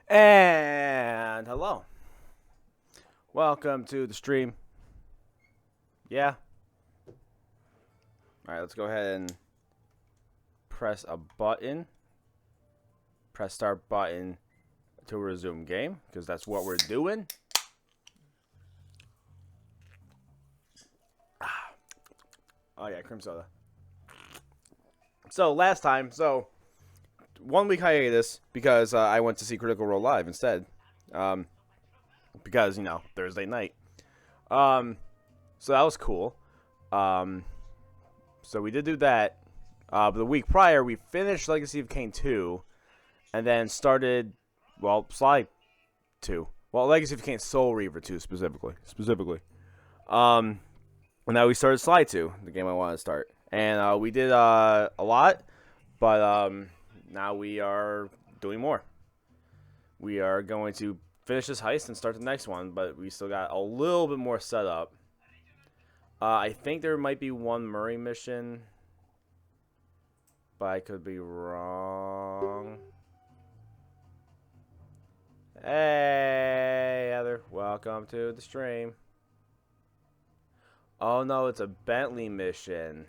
And hello. Welcome to the stream. Yeah. Alright, let's go ahead and press a button. Press start button to resume game, because that's what we're doing. Oh yeah, cream soda. So last time, 1 week hiatus because I went to see Critical Role live instead. Um, because Thursday night. So that was cool. Um, so we did do that. But the week prior, we finished Legacy of Kain 2, and then started, Sly 2. Well, Legacy of Kain Soul Reaver 2 specifically. And now we started Sly 2, the game I wanted to start. And we did a lot, but now we are doing more. We are going to finish this heist and start the next one, but we still got a little bit more set up. I think there might be one Murray mission, but I could be wrong. Hey, Heather. Welcome to the stream. Oh, no, it's a Bentley mission.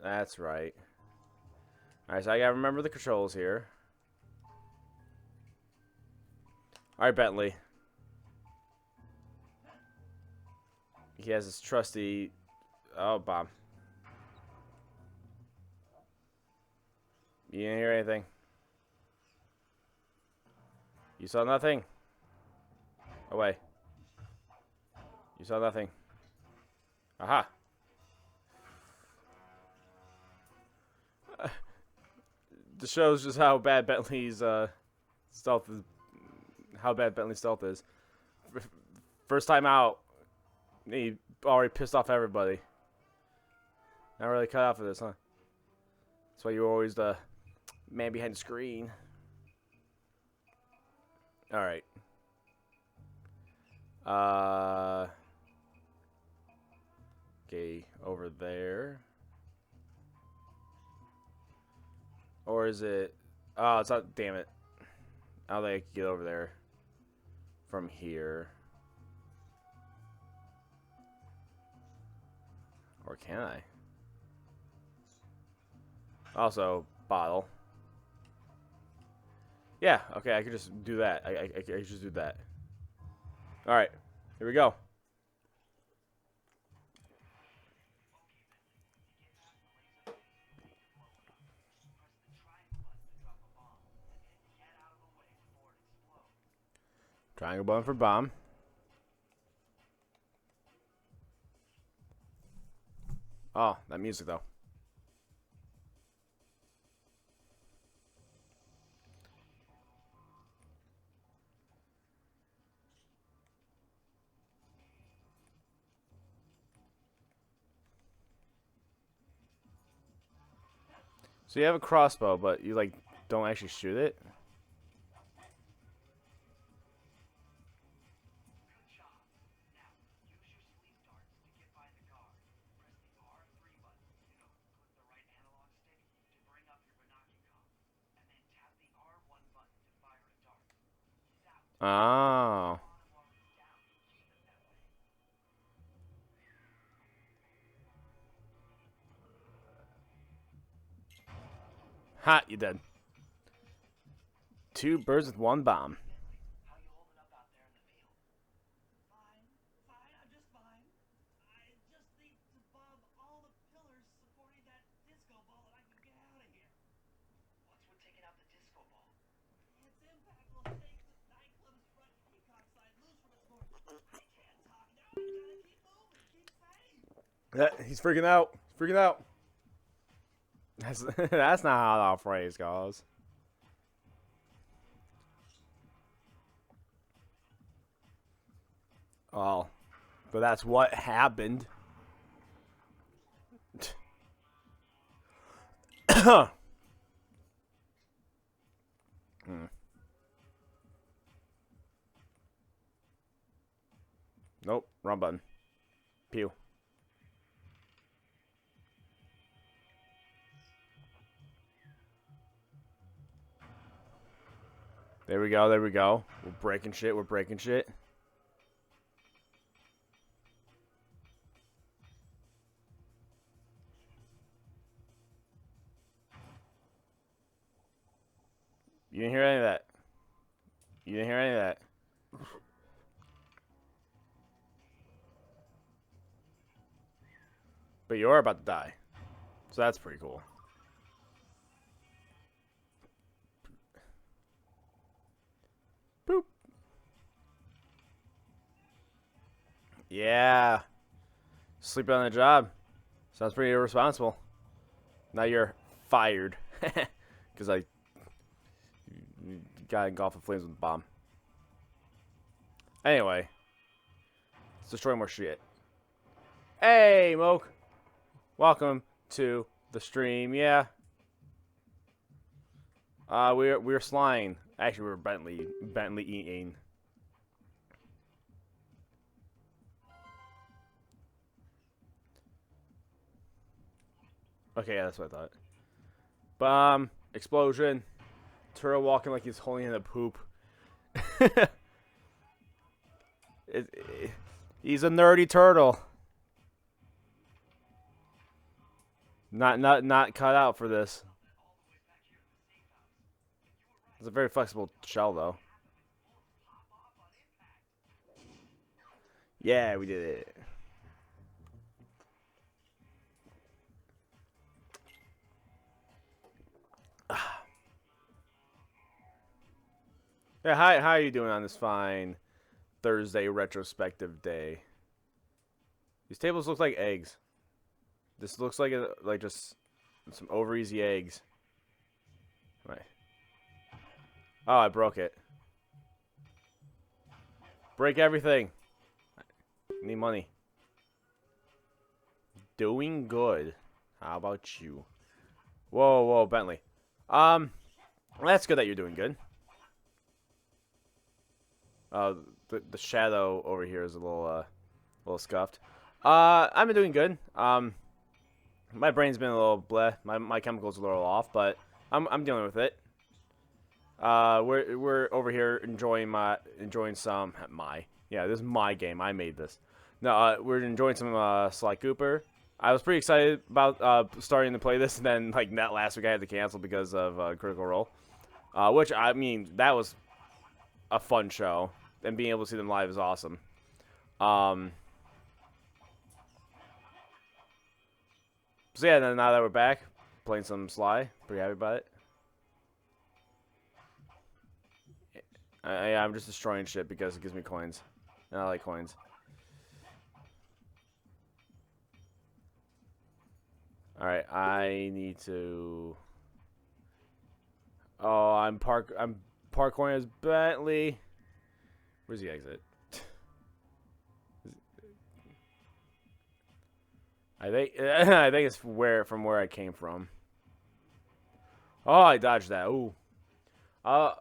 That's right. Alright, so I gotta remember the controls here. Alright, Bentley. He has his trusty... Oh, bomb. You didn't hear anything. You saw nothing. Away. You saw nothing. Aha. This shows just how bad Bentley's stealth is. How bad Bentley's stealth is. First time out, he already pissed off everybody. Not really cut out for this, huh? That's why you're always the man behind the screen. Alright. Okay, over there. Or is it... Oh, it's not... Damn it. I don't think I can get over there from here. Or can I? Also, bottle. Yeah, okay, I could just do that. I could just do that. Alright, here we go. Triangle button for bomb. Oh, that music though. So you have a crossbow, but you like don't actually shoot it? Oh. Ha, you dead. 2 birds with 1 bomb. He's freaking out. He's freaking out. That's not how that phrase goes. Oh, but that's what happened. Nope, wrong button. Pew. There we go, there we go. We're breaking shit, we're breaking shit. You didn't hear any of that. You didn't hear any of that. But you are about to die. So that's pretty cool. Yeah. Sleeping on the job. Sounds pretty irresponsible. Now you're fired. Because I got engulfed in flames with a bomb. Anyway. Let's destroy more shit. Hey, Moke. Welcome to the stream. Yeah. We're slying. Actually, we're Bentley eating. Okay, yeah, that's what I thought. Bomb, explosion, turtle walking like he's holding in a poop. He's a nerdy turtle. Not cut out for this. It's a very flexible shell, though. Yeah, we did it. Yeah, hi, how are you doing on this fine Thursday retrospective day? These tables look like eggs. This looks like just some over easy eggs. Right. Oh, I broke it. Break everything. Need money. Doing good. How about you? Whoa, Bentley. That's good that you're doing good. The shadow over here is a little scuffed. I've been doing good. My brain's been a little bleh. My chemicals are a little off, but I'm dealing with it. We're over here enjoying some yeah, this is my game. I made this. No, we're enjoying some Sly Cooper. I was pretty excited about starting to play this, and then like that last week I had to cancel because of Critical Role, which I mean that was a fun show, and being able to see them live is awesome. So yeah, then now that we're back playing some Sly, pretty happy about it. Yeah, I'm just destroying shit because it gives me coins, and I like coins. All right, I need to. Oh, I'm parkouring as Bentley. Where's the exit? I think it's from where I came from. Oh, I dodged that. Ooh. Oh,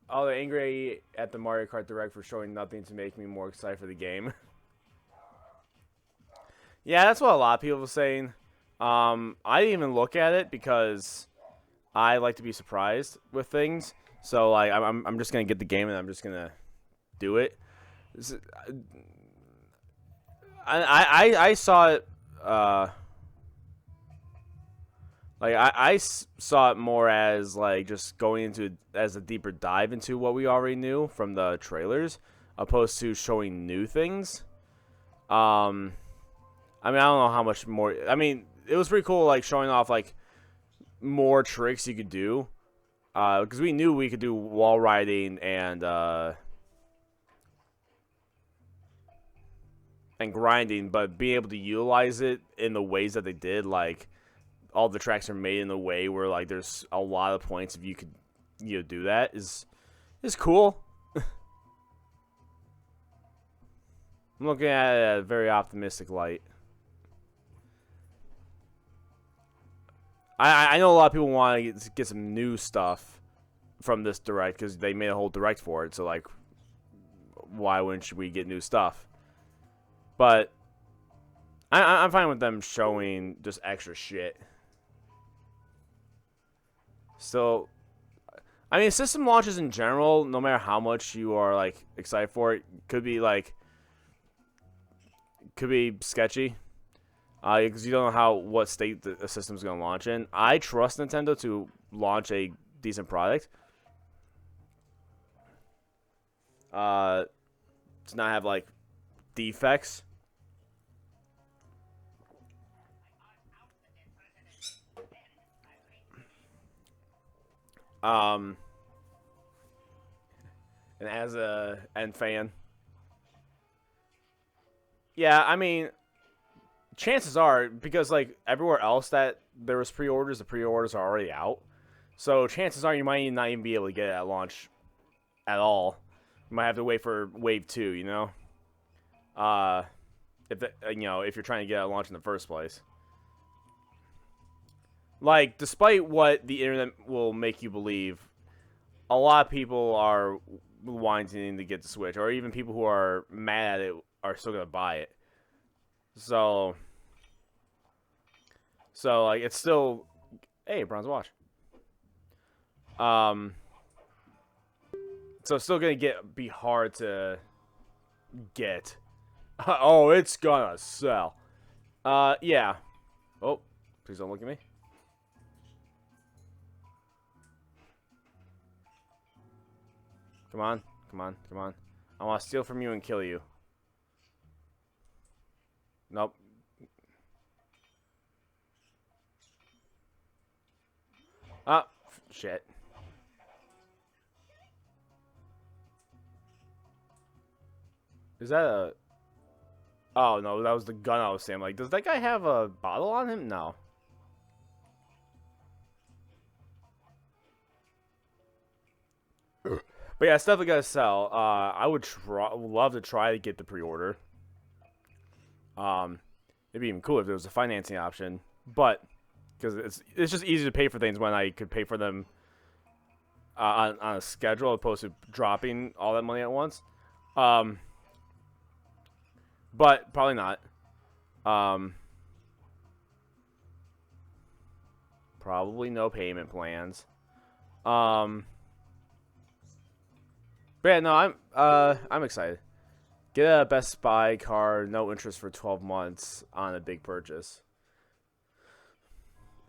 they're angry at the Mario Kart Direct for showing nothing to make me more excited for the game. Yeah, that's what a lot of people were saying. I didn't even look at it because I like to be surprised with things. So like I'm just gonna get the game and I'm just gonna do it. I saw it. Like I saw it more as like just going into as a deeper dive into what we already knew from the trailers, opposed to showing new things. I mean I don't know how much more. I mean it was pretty cool, like showing off like more tricks you could do, because we knew we could do wall riding and grinding, but being able to utilize it in the ways that they did, like all the tracks are made in a way where like there's a lot of points if you could do that is cool. I'm looking at it at a very optimistic light. I know a lot of people want to get some new stuff from this direct because they made a whole direct for it. So like, why wouldn't we get new stuff? But I'm fine with them showing just extra shit. So, I mean, system launches in general, no matter how much you are like excited for it, could be sketchy. Because you don't know what state the system's gonna launch in. I trust Nintendo to launch a decent product. To not have like defects. And as a fan, Yeah, I mean, chances are, because like everywhere else that there was pre-orders, the pre-orders are already out. So chances are you might not even be able to get it at launch at all. You might have to wait for Wave 2, you know? If if you're trying to get it at launch in the first place. Like, despite what the internet will make you believe, a lot of people are wanting to get the Switch, or even people who are mad at it are still gonna buy it. So like it's still, hey, bronze watch. So it's still gonna be hard to get. Oh, it's gonna sell. Yeah. Oh, please don't look at me. Come on, come on, come on. I want to steal from you and kill you. Nope. Ah, shit. Is that a... Oh, no, that was the gun I was saying. Like, does that guy have a bottle on him? No. But yeah, stuff we gotta sell. I would love to try to get the pre-order. It'd be even cool if there was a financing option, but because it's just easy to pay for things when I could pay for them on a schedule, opposed to dropping all that money at once. But probably not. Probably no payment plans. But yeah, no, I'm excited. Get a Best Buy card, no interest for 12 months on a big purchase.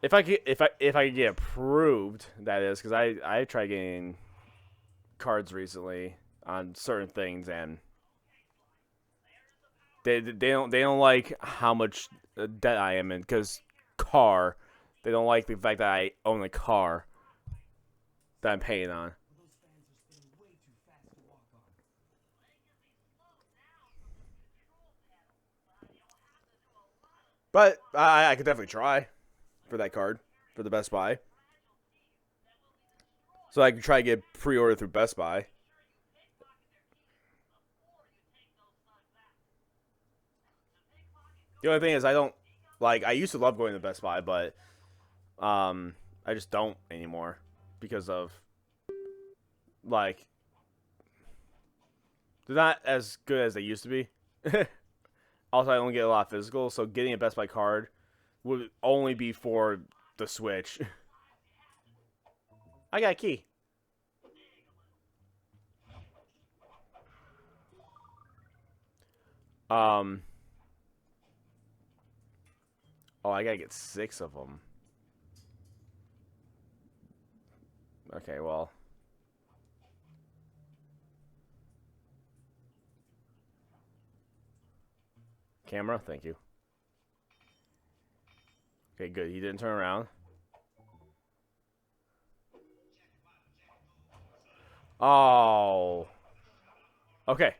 If I could get approved, that is, because I tried getting cards recently on certain things, and they don't like how much debt I am in, because they don't like the fact that I own a car that I'm paying on. But I could definitely try for that card for the Best Buy. So I can try to get pre-order through Best Buy. The only thing is I don't like I used to love going to Best Buy, but I just don't anymore because of like they're not as good as they used to be. Also, I don't get a lot of physical, so getting a Best Buy card would only be for the Switch. I got a key. Um. Oh, I gotta get 6 of them. Okay, well. Camera, thank you. Okay, good. He didn't turn around. Oh. Okay.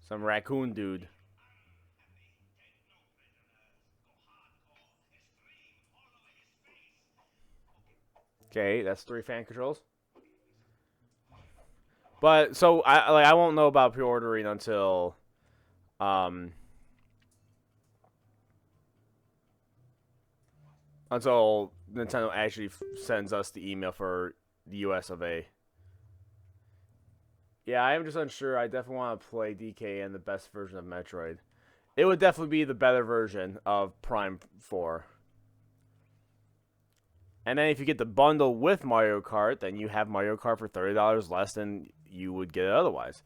Some raccoon dude. Okay, that's 3 fan controls. But so I won't know about pre-ordering um until Nintendo actually sends us the email for the US of A. Yeah, I am just unsure. I definitely want to play DK and the best version of Metroid. It would definitely be the better version of Prime 4. And then if you get the bundle with Mario Kart, then you have Mario Kart for $30 less than you would get it otherwise.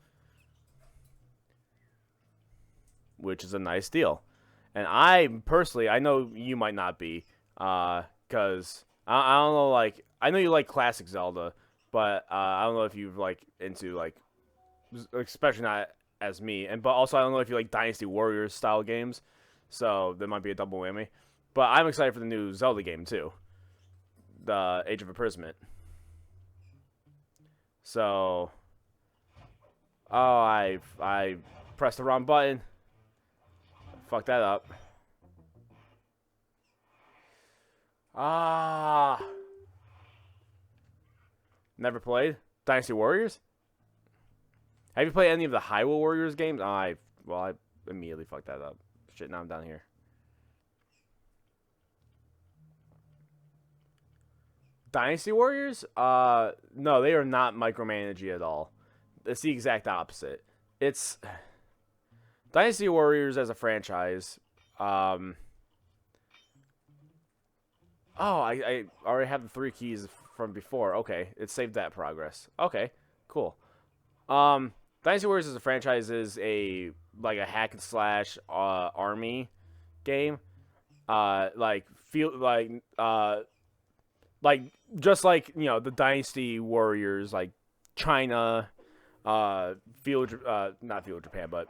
Which is a nice deal. And I personally, I know you might not be, because I don't know, like, I know you like classic Zelda, but I don't know if you've, like, into, like, especially not as me, but also I don't know if you like Dynasty Warriors style games, so there might be a double whammy. But I'm excited for the new Zelda game, too. The Age of Imprisonment. So, oh, I pressed the wrong button. Fuck that up. Ah, never played Dynasty Warriors. Have you played any of the Hyrule Warriors games? I immediately fucked that up. Shit, now I'm down here. Dynasty Warriors? No, they are not micromanaging at all. It's the exact opposite. It's Dynasty Warriors as a franchise. Um, oh, I already have the 3 keys from before. Okay, it saved that progress. Okay, cool. Dynasty Warriors as a franchise is a hack and slash army game. Like just like the Dynasty Warriors, like China, not feudal Japan, but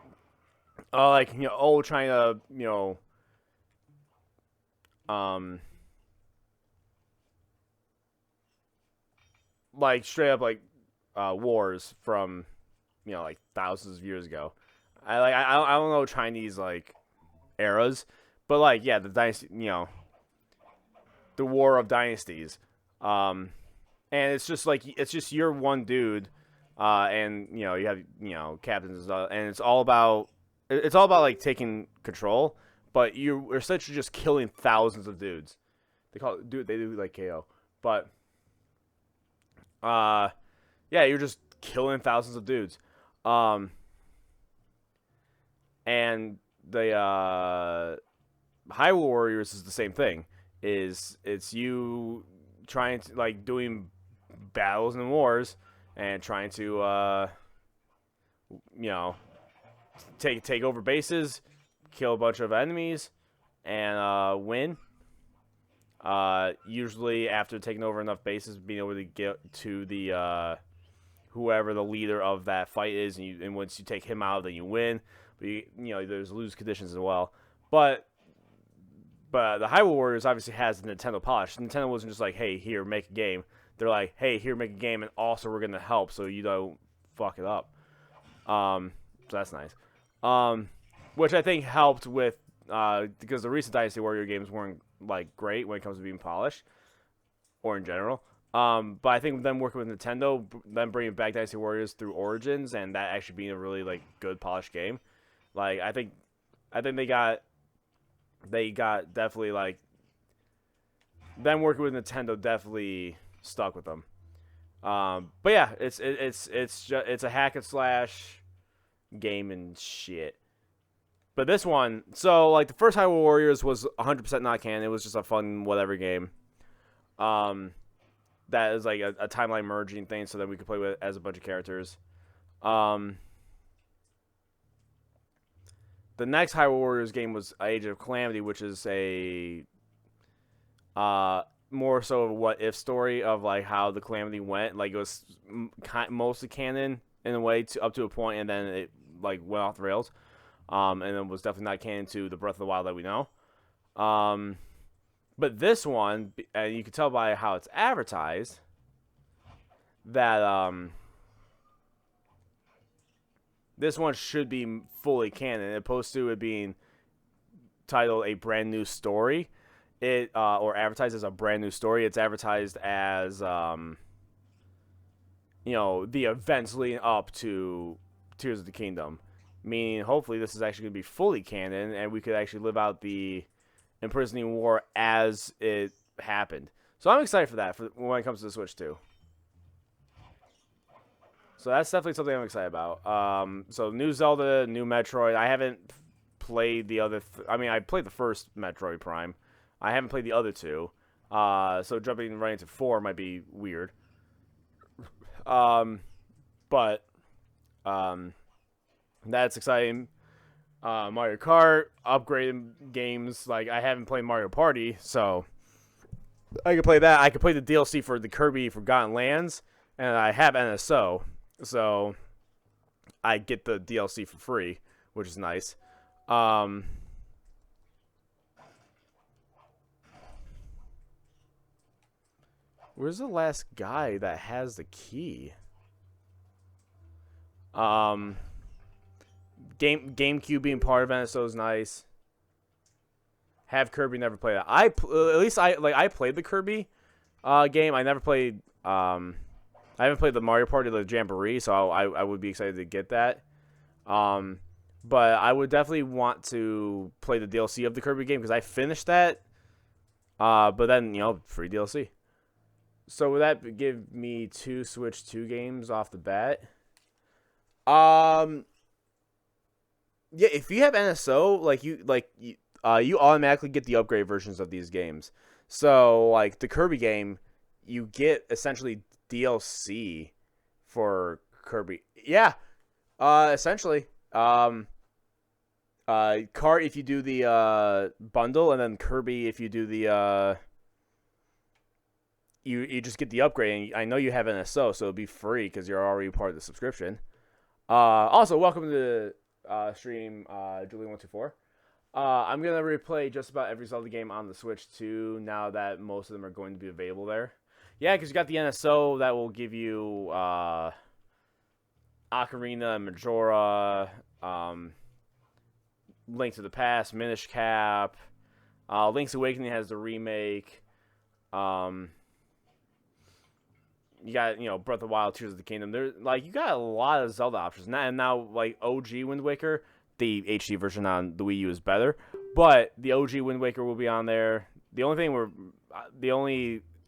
like old China, um, like straight up like wars from like thousands of years ago. I don't know Chinese like eras, but like yeah, the dynasty, the War of Dynasties. And it's just like it's just you're one dude, and you have captains, and it's all about like taking control, but you're essentially just killing thousands of dudes. They do like KO, but yeah, you're just killing thousands of dudes, and the Hyrule Warriors is the same thing. It's you trying to like doing battles and wars and trying to you know take over bases, kill a bunch of enemies, and win. Usually after taking over enough bases, being able to get to the whoever the leader of that fight is, and once you take him out, then you win. But there's lose conditions as well. But the Hyrule Warriors obviously has the Nintendo polish. Nintendo wasn't just like, hey, here, make a game. They're like, hey, here, make a game, and also we're gonna help so you don't fuck it up. So that's nice. Which I think helped with because the recent Dynasty Warrior games weren't like great when it comes to being polished, or in general. But I think them working with Nintendo, them bringing back Dynasty Warriors through Origins, and that actually being a really like good polished game. Like I think they got definitely like them working with Nintendo definitely stuck with them. But yeah, it's a hack and slash game and shit. But this one, so like the first Hyrule Warriors was 100% not canon. It was just a fun whatever game. That is like a timeline merging thing, so that we could play with as a bunch of characters. The next Hyrule Warriors game was Age of Calamity, which is a more so of a what if story of like how the Calamity went. Like it was mostly canon in a way up to a point, and then it like went off the rails. And it was definitely not canon to the Breath of the Wild that we know. But this one, and you can tell by how it's advertised, that this one should be fully canon, as opposed to it being titled A Brand New Story. Or advertised as a brand new story. It's advertised as the events leading up to Tears of the Kingdom. Meaning, hopefully, this is actually going to be fully canon, and we could actually live out the imprisoning war as it happened. So I'm excited for that when it comes to the Switch too. So that's definitely something I'm excited about. So new Zelda, new Metroid. I haven't played the other. I played the first Metroid Prime. I haven't played the other two. So jumping right into 4 might be weird. But that's exciting. Mario Kart, upgrading games. Like I haven't played Mario Party, so I could play that. I could play the DLC for the Kirby Forgotten Lands, and I have NSO, so I get the DLC for free, which is nice. Where's the last guy that has the key? Um, GameCube being part of NSO is nice. Have Kirby never played that. At least I played the Kirby game. I never played I haven't played the Mario Party, the Jamboree, so I would be excited to get that. But I would definitely want to play the DLC of the Kirby game because I finished that. But then, free DLC. So would that give me 2 Switch 2 games off the bat? Yeah, if you have NSO, you automatically get the upgrade versions of these games. So like the Kirby game, you get essentially DLC for Kirby. Yeah, essentially. Kart if you do the bundle, and then Kirby if you do the you just get the upgrade. And I know you have NSO, so it'll be free because you're already part of the subscription. Also, welcome to the stream, Julie124. I'm gonna replay just about every Zelda game on the Switch too. Now that most of them are going to be available there. Yeah, because you got the NSO that will give you Ocarina, Majora, Link to the Past, Minish Cap. Link's Awakening has the remake. You got, Breath of the Wild, Tears of the Kingdom. There's you got a lot of Zelda options. And now OG Wind Waker, the HD version on the Wii U is better, but the OG Wind Waker will be on there.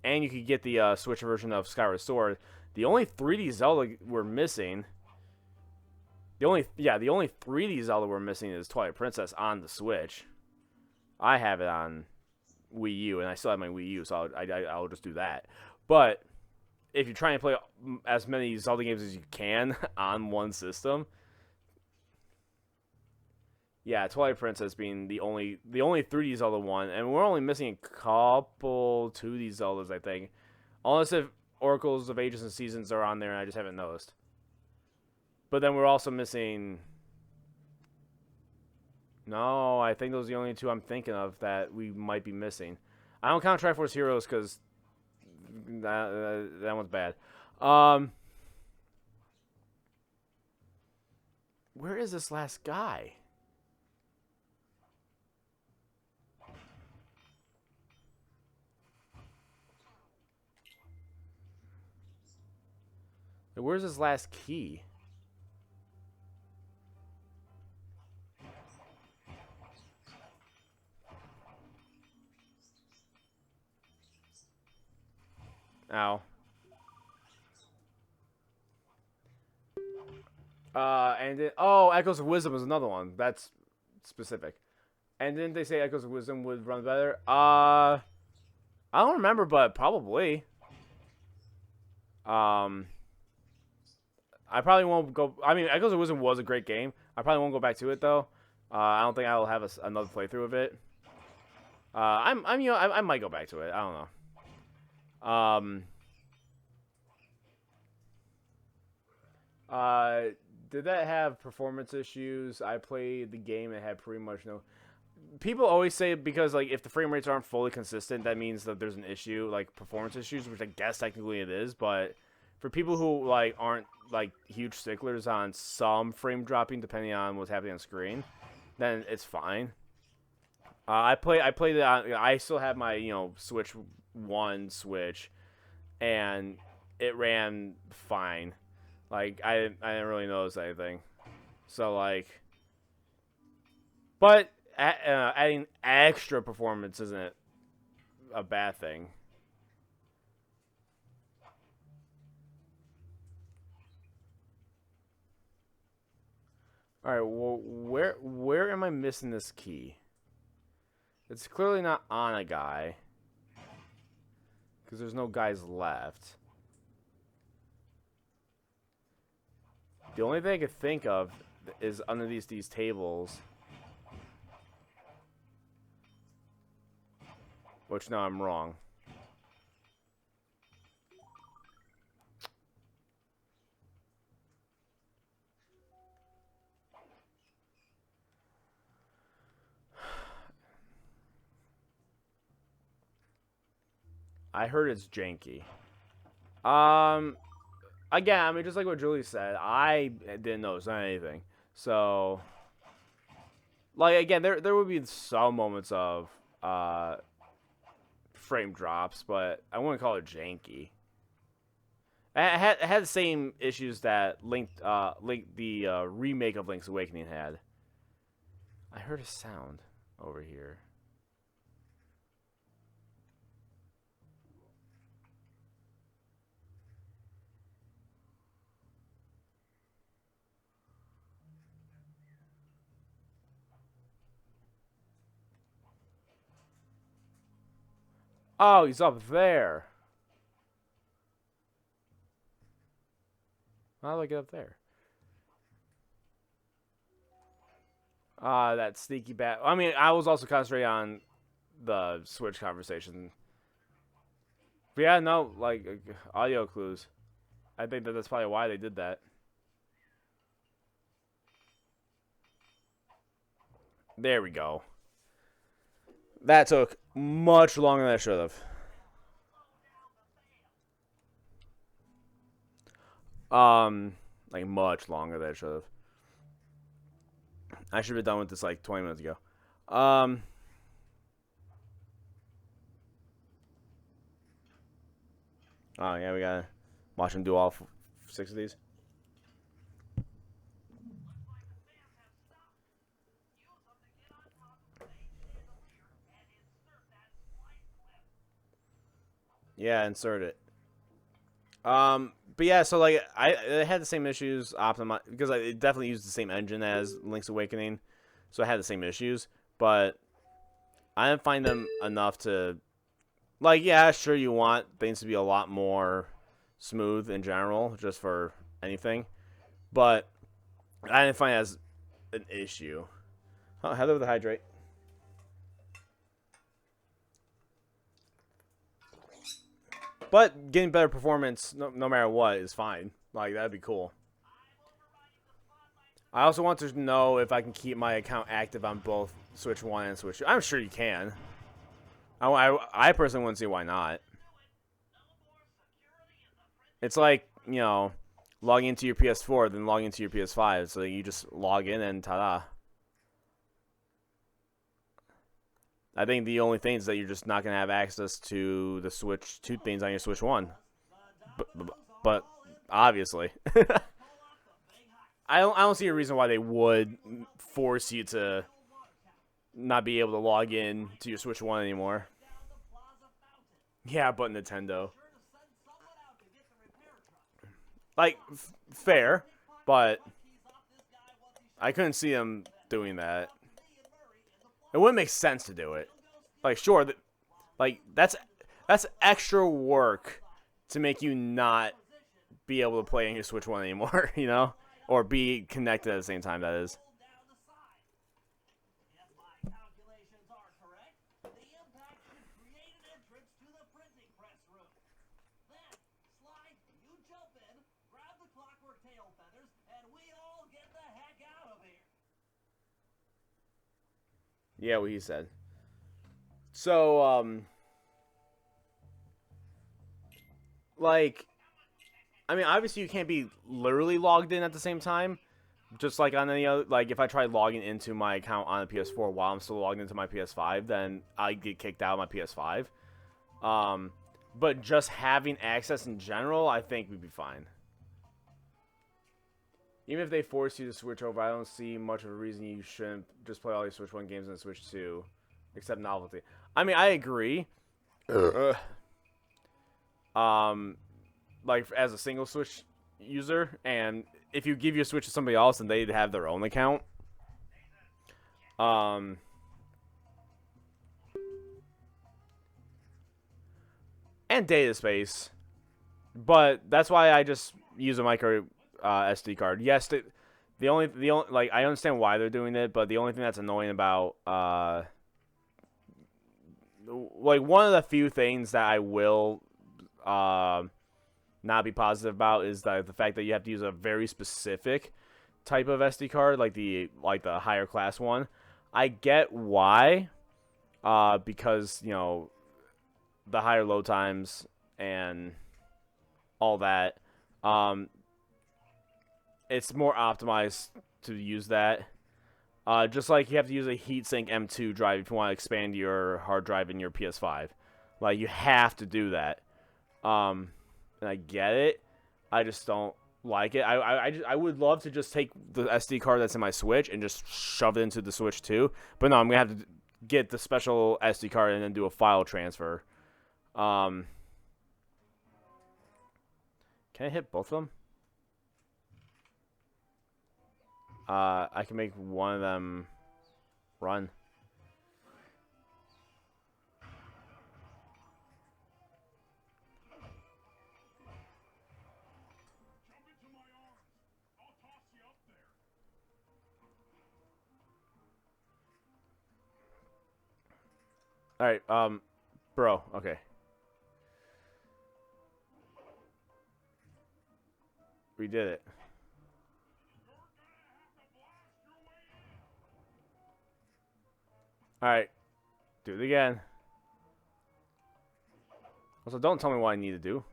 And you could get the Switch version of Skyward Sword. The only 3D Zelda we're missing. The only 3D Zelda we're missing is Twilight Princess on the Switch. I have it on Wii U, and I still have my Wii U, so I'll just do that. But if you're trying to play as many Zelda games as you can on one system, yeah, Twilight Princess being the only 3D Zelda one, and we're only missing a couple 2D Zeldas, I think, unless if Oracles of Ages and Seasons are on there, and I just haven't noticed. But then we're also missing. No, I think those are the only 2 I'm thinking of that we might be missing. I don't count Triforce Heroes because that one's bad. Where is this last guy? Where's his last key? Ow. And then, Echoes of Wisdom is another one. That's specific. And didn't they say Echoes of Wisdom would run better? I don't remember, but probably. I probably won't go. I mean, Echoes of Wisdom was a great game. I probably won't go back to it though. I don't think I will have another playthrough of it. I might go back to it. I don't know. Did that have performance issues? I played the game and had pretty much no. People always say because if the frame rates aren't fully consistent, that means that there's an issue, performance issues, which I guess technically it is. But for people who aren't huge sticklers on some frame dropping, depending on what's happening on screen, then it's fine. I played it on. I still have my Switch 1 Switch, and it ran fine. I didn't really notice anything. So but adding extra performance isn't a bad thing. All right, well, where am I missing this key? It's clearly not on a guy because there's no guys left. The only thing I could think of is under these tables. Which, no, I'm wrong. I heard it's janky. again, I mean, just like what Julie said, I didn't notice anything. So, like, again, there would be some moments of frame drops, but I wouldn't call it janky. It had the same issues that the remake of Link's Awakening had. I heard a sound over here. Oh, he's up there. How do I get up there? That sneaky bat. I mean, I was also concentrating on the Switch conversation. But yeah, no, like, audio clues. I think that's probably why they did that. There we go. That took much longer than it should have. Like much longer than it should have. I should have been done with this like 20 minutes ago. Oh yeah, we gotta watch him do all 6 of these. Yeah, insert it. But yeah, so like I had the same issues optimize because it definitely used the same engine as Link's Awakening, so I had the same issues. But I didn't find them enough to, like, yeah, sure you want things to be a lot more smooth in general, just for anything, but I didn't find it as an issue. Oh, Heather with the hydrate. But getting better performance, no matter what, is fine. Like, that'd be cool. I also want to know if I can keep my account active on both Switch 1 and Switch 2. I'm sure you can. I personally wouldn't see why not. It's like, logging into your PS4, then logging into your PS5. So you just log in and ta-da. I think the only thing is that you're just not going to have access to the Switch 2 things on your Switch 1. But obviously. I don't see a reason why they would force you to not be able to log in to your Switch 1 anymore. Yeah, but Nintendo. Like, fair, but I couldn't see them doing that. It wouldn't make sense to do it. Like, sure, like that's extra work to make you not be able to play on your Switch 1 anymore, or be connected at the same time. That is. Yeah, what he said. So, like, I mean, obviously you can't be literally logged in at the same time. Just like on any other, like if I try logging into my account on a PS4 while I'm still logged into my PS5, then I get kicked out of my PS5. But just having access in general, I think we'd be fine. Even if they force you to switch over, I don't see much of a reason you shouldn't just play all your Switch 1 games and Switch 2, except novelty. I mean, I agree. Like as a single Switch user, and if you give your Switch to somebody else and they'd have their own account, and data space. But that's why I just use a micro SD card. Yes, the only like I understand why they're doing it, but the only thing that's annoying about like one of the few things that I will not be positive about is the fact that you have to use a very specific type of SD card, like the higher class one. I get why, because the higher load times and all that. Um, it's more optimized to use that. Just like you have to use a heatsink M2 drive if you want to expand your hard drive in your PS5. Like, you have to do that. And I get it. I just don't like it. I would love to just take the SD card that's in my Switch and just shove it into the Switch too. But no, I'm going to have to get the special SD card and then do a file transfer. Can I hit both of them? I can make one of them run. Alright, bro, okay. We did it. Alright, do it again. Also, don't tell me what I need to do.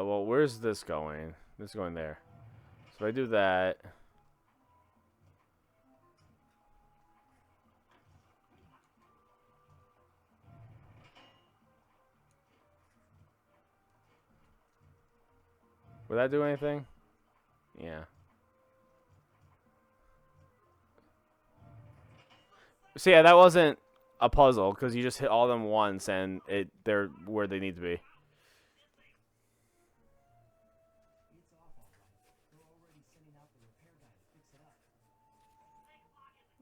Well, where's this going? This is going there. So if I do that. Would that do anything? Yeah. So yeah, that wasn't a puzzle because you just hit all of them once and they're where they need to be.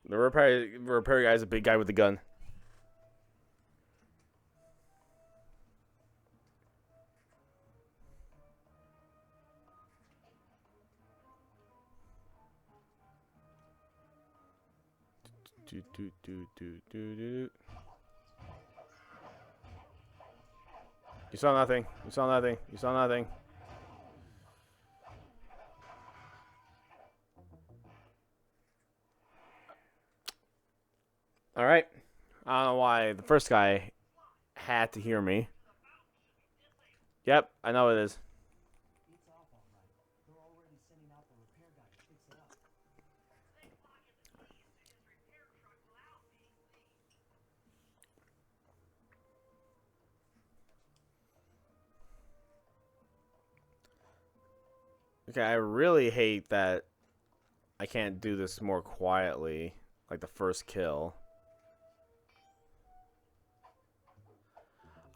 The repair guy is a big guy with a gun. You saw nothing. You saw nothing. You saw nothing. Alright. I don't know why the first guy had to hear me. Yep, I know it is. Okay, I really hate that I can't do this more quietly, like the first kill.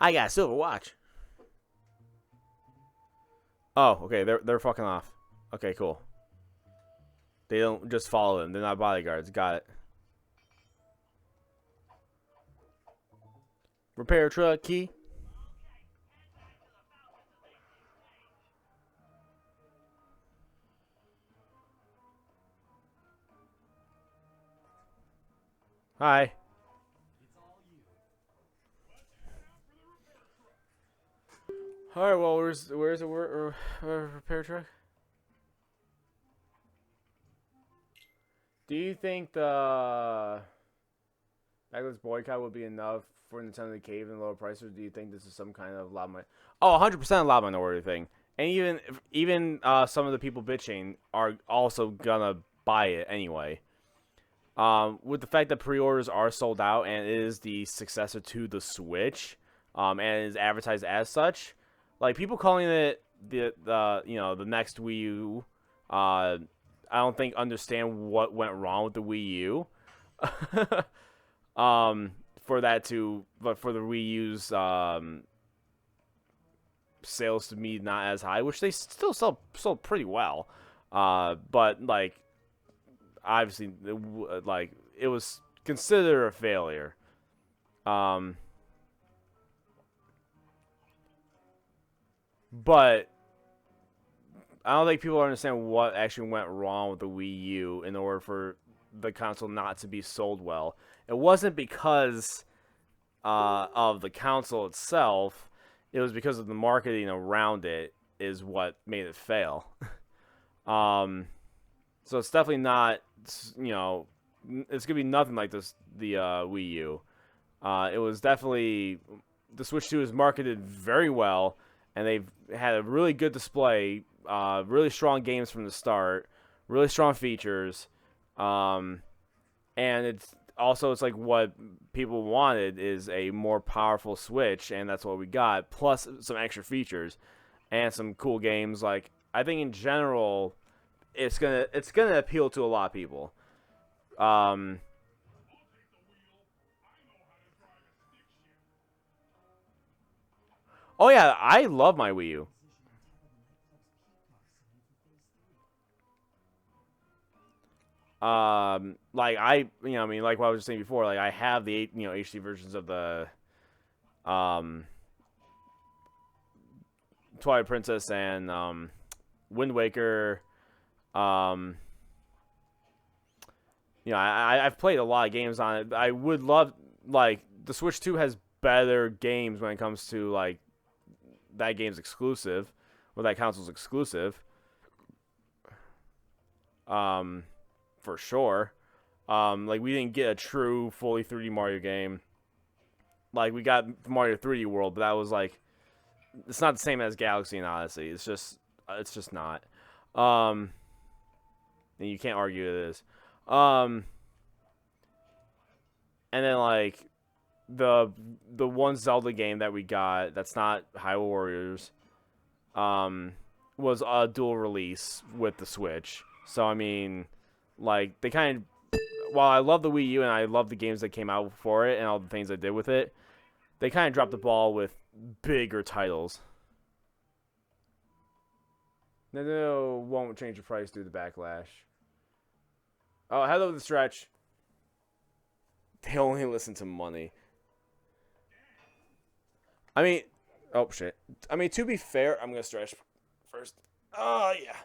I got a silver watch. Oh, okay, they're fucking off. Okay, cool. They don't just follow them. They're not bodyguards. Got it. Repair truck key. Hi. All right. Well, where's the repair truck? Do you think the Douglas boycott would be enough for Nintendo to cave in lower prices? Or do you think this is some kind of loud minority? Oh, 100% loud minority thing. And even some of the people bitching are also gonna buy it anyway. With the fact that pre-orders are sold out and it is the successor to the Switch, and is advertised as such, like people calling it the next Wii U, I don't think understand what went wrong with the Wii U. For the Wii U's sales to me not as high, which they still sold pretty well, but like obviously like it was considered a failure. But I don't think people understand what actually went wrong with the Wii U in order for the console not to be sold well. it wasn't because of the console itself. It was because of the marketing around it is what made it fail. So it's definitely not, it's gonna be nothing like the Wii U. It was definitely, the Switch 2 is marketed very well, and they've had a really good display, really strong games from the start, really strong features, and it's like what people wanted is a more powerful Switch, and that's what we got, plus some extra features and some cool games. Like, I think in general, it's gonna appeal to a lot of people. Oh yeah, I love my Wii U. Like I mean, like what I was saying before, like I have the HD versions of the um Twilight Princess and Wind Waker. Um, I've played a lot of games on it. I would love, like, the Switch 2 has better games when it comes to like that game's exclusive, or that console's exclusive. For sure. Like we didn't get a true fully 3D Mario game. Like we got Mario 3D World, but that was like, it's not the same as Galaxy and Odyssey. It's just not. And you can't argue it is. And then like the one Zelda game that we got that's not Hyrule Warriors, was a dual release with the Switch. So I mean, like they kind of, while I love the Wii U and I love the games that came out for it and all the things I did with it, they kind of dropped the ball with bigger titles. Nintendo won't change the price due to backlash. Oh, hello, the stretch. They only listen to money. I mean, oh shit. I mean, to be fair, I'm gonna stretch first. Oh yeah.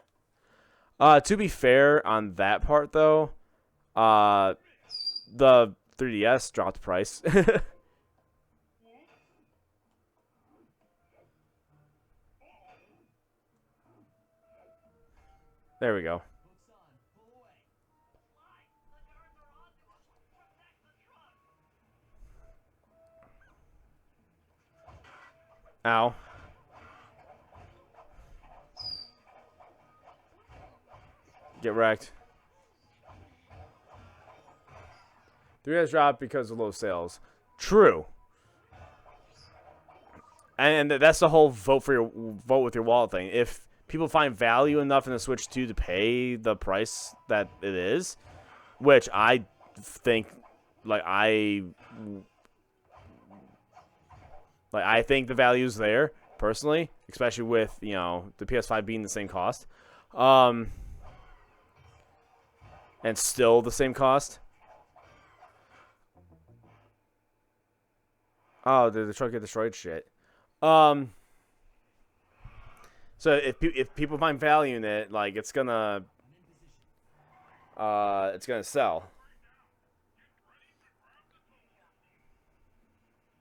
To be fair on that part though, the 3DS dropped price. There we go. Ow. Get wrecked. 3DS dropped because of low sales. True. And that's the whole vote with your wallet thing. If people find value enough in the Switch 2 to pay the price that it is, which I think, like I think the value's there personally, especially with the PS5 being the same cost, and still the same cost. Oh, did the truck get destroyed? Shit. So if people find value in it, like it's gonna sell.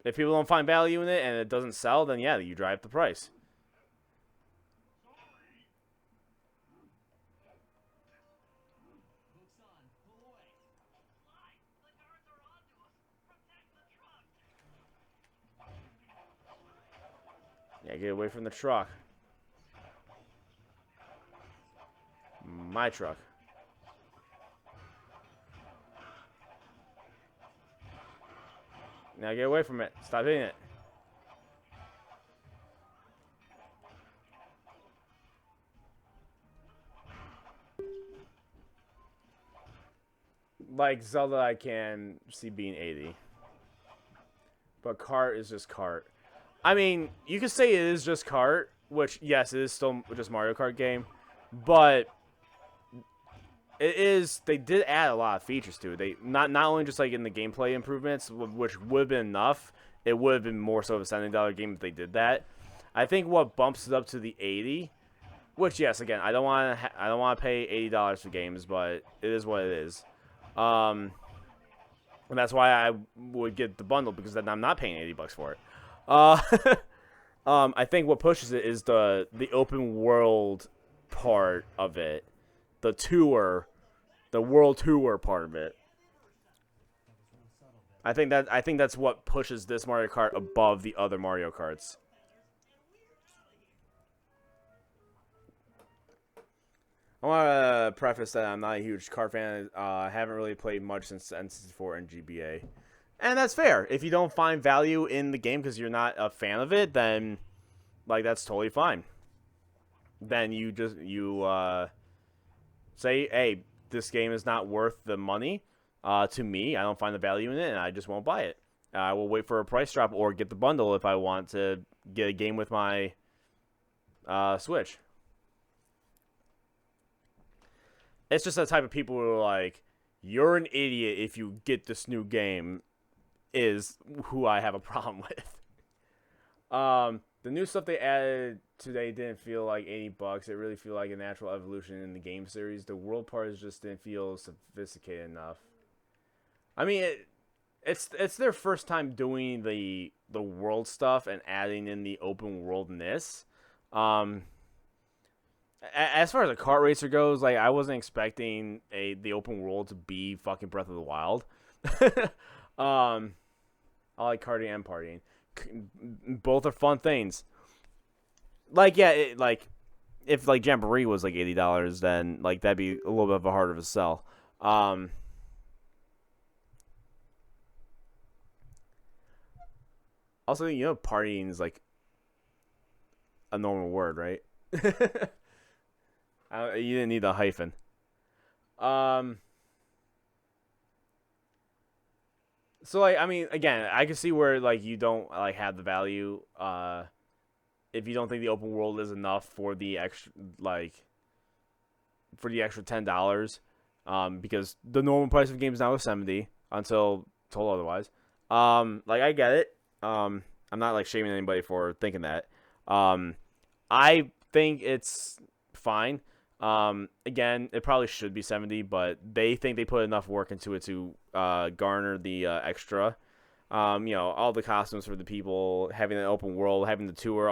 If people don't find value in it and it doesn't sell, then yeah, you drive up the price. Yeah, get away from the truck. My truck. Now get away from it. Stop hitting it. Like Zelda, I can see being 80. But Kart is just Kart. I mean, you could say it is just Kart, which, yes, it is still just Mario Kart game. But they did add a lot of features to it. They not only just like in the gameplay improvements, which would have been enough. It would have been more so of a $70 game if they did that. I think what bumps it up to the 80, which yes, again, I don't want to pay $80 for games, but it is what it is. and that's why I would get the bundle, because then I'm not paying $80 for it. Uh, I think what pushes it is the open world part of it, the tour, the world tour part of it. I think that's what pushes this Mario Kart above the other Mario Karts. I want to preface that I'm not a huge kart fan. I haven't really played much since N64 and GBA, and that's fair. If you don't find value in the game because you're not a fan of it, then like that's totally fine. Then you say, hey, this game is not worth the money. To me, I don't find the value in it, and I just won't buy it. I will wait for a price drop or get the bundle if I want to get a game with my Switch. It's just the type of people who are like, you're an idiot if you get this new game, is who I have a problem with. The new stuff they added today didn't feel like $80. It really felt like a natural evolution in the game series. The world part just didn't feel sophisticated enough. I mean, it's their first time doing the world stuff and adding in the open worldness. As far as a kart racer goes, like I wasn't expecting the open world to be fucking Breath of the Wild. I like karting and partying. Both are fun things. Like yeah, like if like Jamboree was like $80, then like that'd be a little bit of a harder of a sell. Also, partying is like a normal word, right? You didn't need a hyphen. So like I mean, again, I can see where like you don't like have the value. If you don't think the open world is enough for the extra extra $10, because the normal price of games now is $70 until told otherwise. Like I get it. I'm not like shaming anybody for thinking that. I think it's fine. Again, it probably should be 70, but they think they put enough work into it to garner the extra. All the costumes for the people, having an open world, having the tour,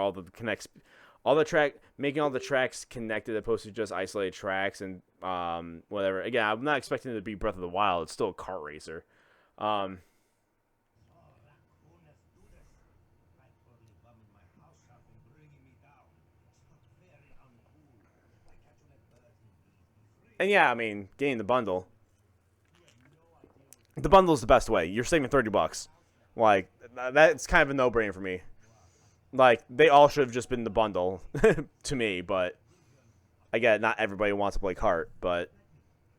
making all the tracks connected as opposed to just isolated tracks and whatever. Again, I'm not expecting it to be Breath of the Wild. It's still a kart racer. And yeah, I mean, getting the bundle. The bundle is the best way. You're saving $30. Like, that's kind of a no-brainer for me. Like, they all should have just been the bundle to me, but I get it, not everybody wants to play kart, but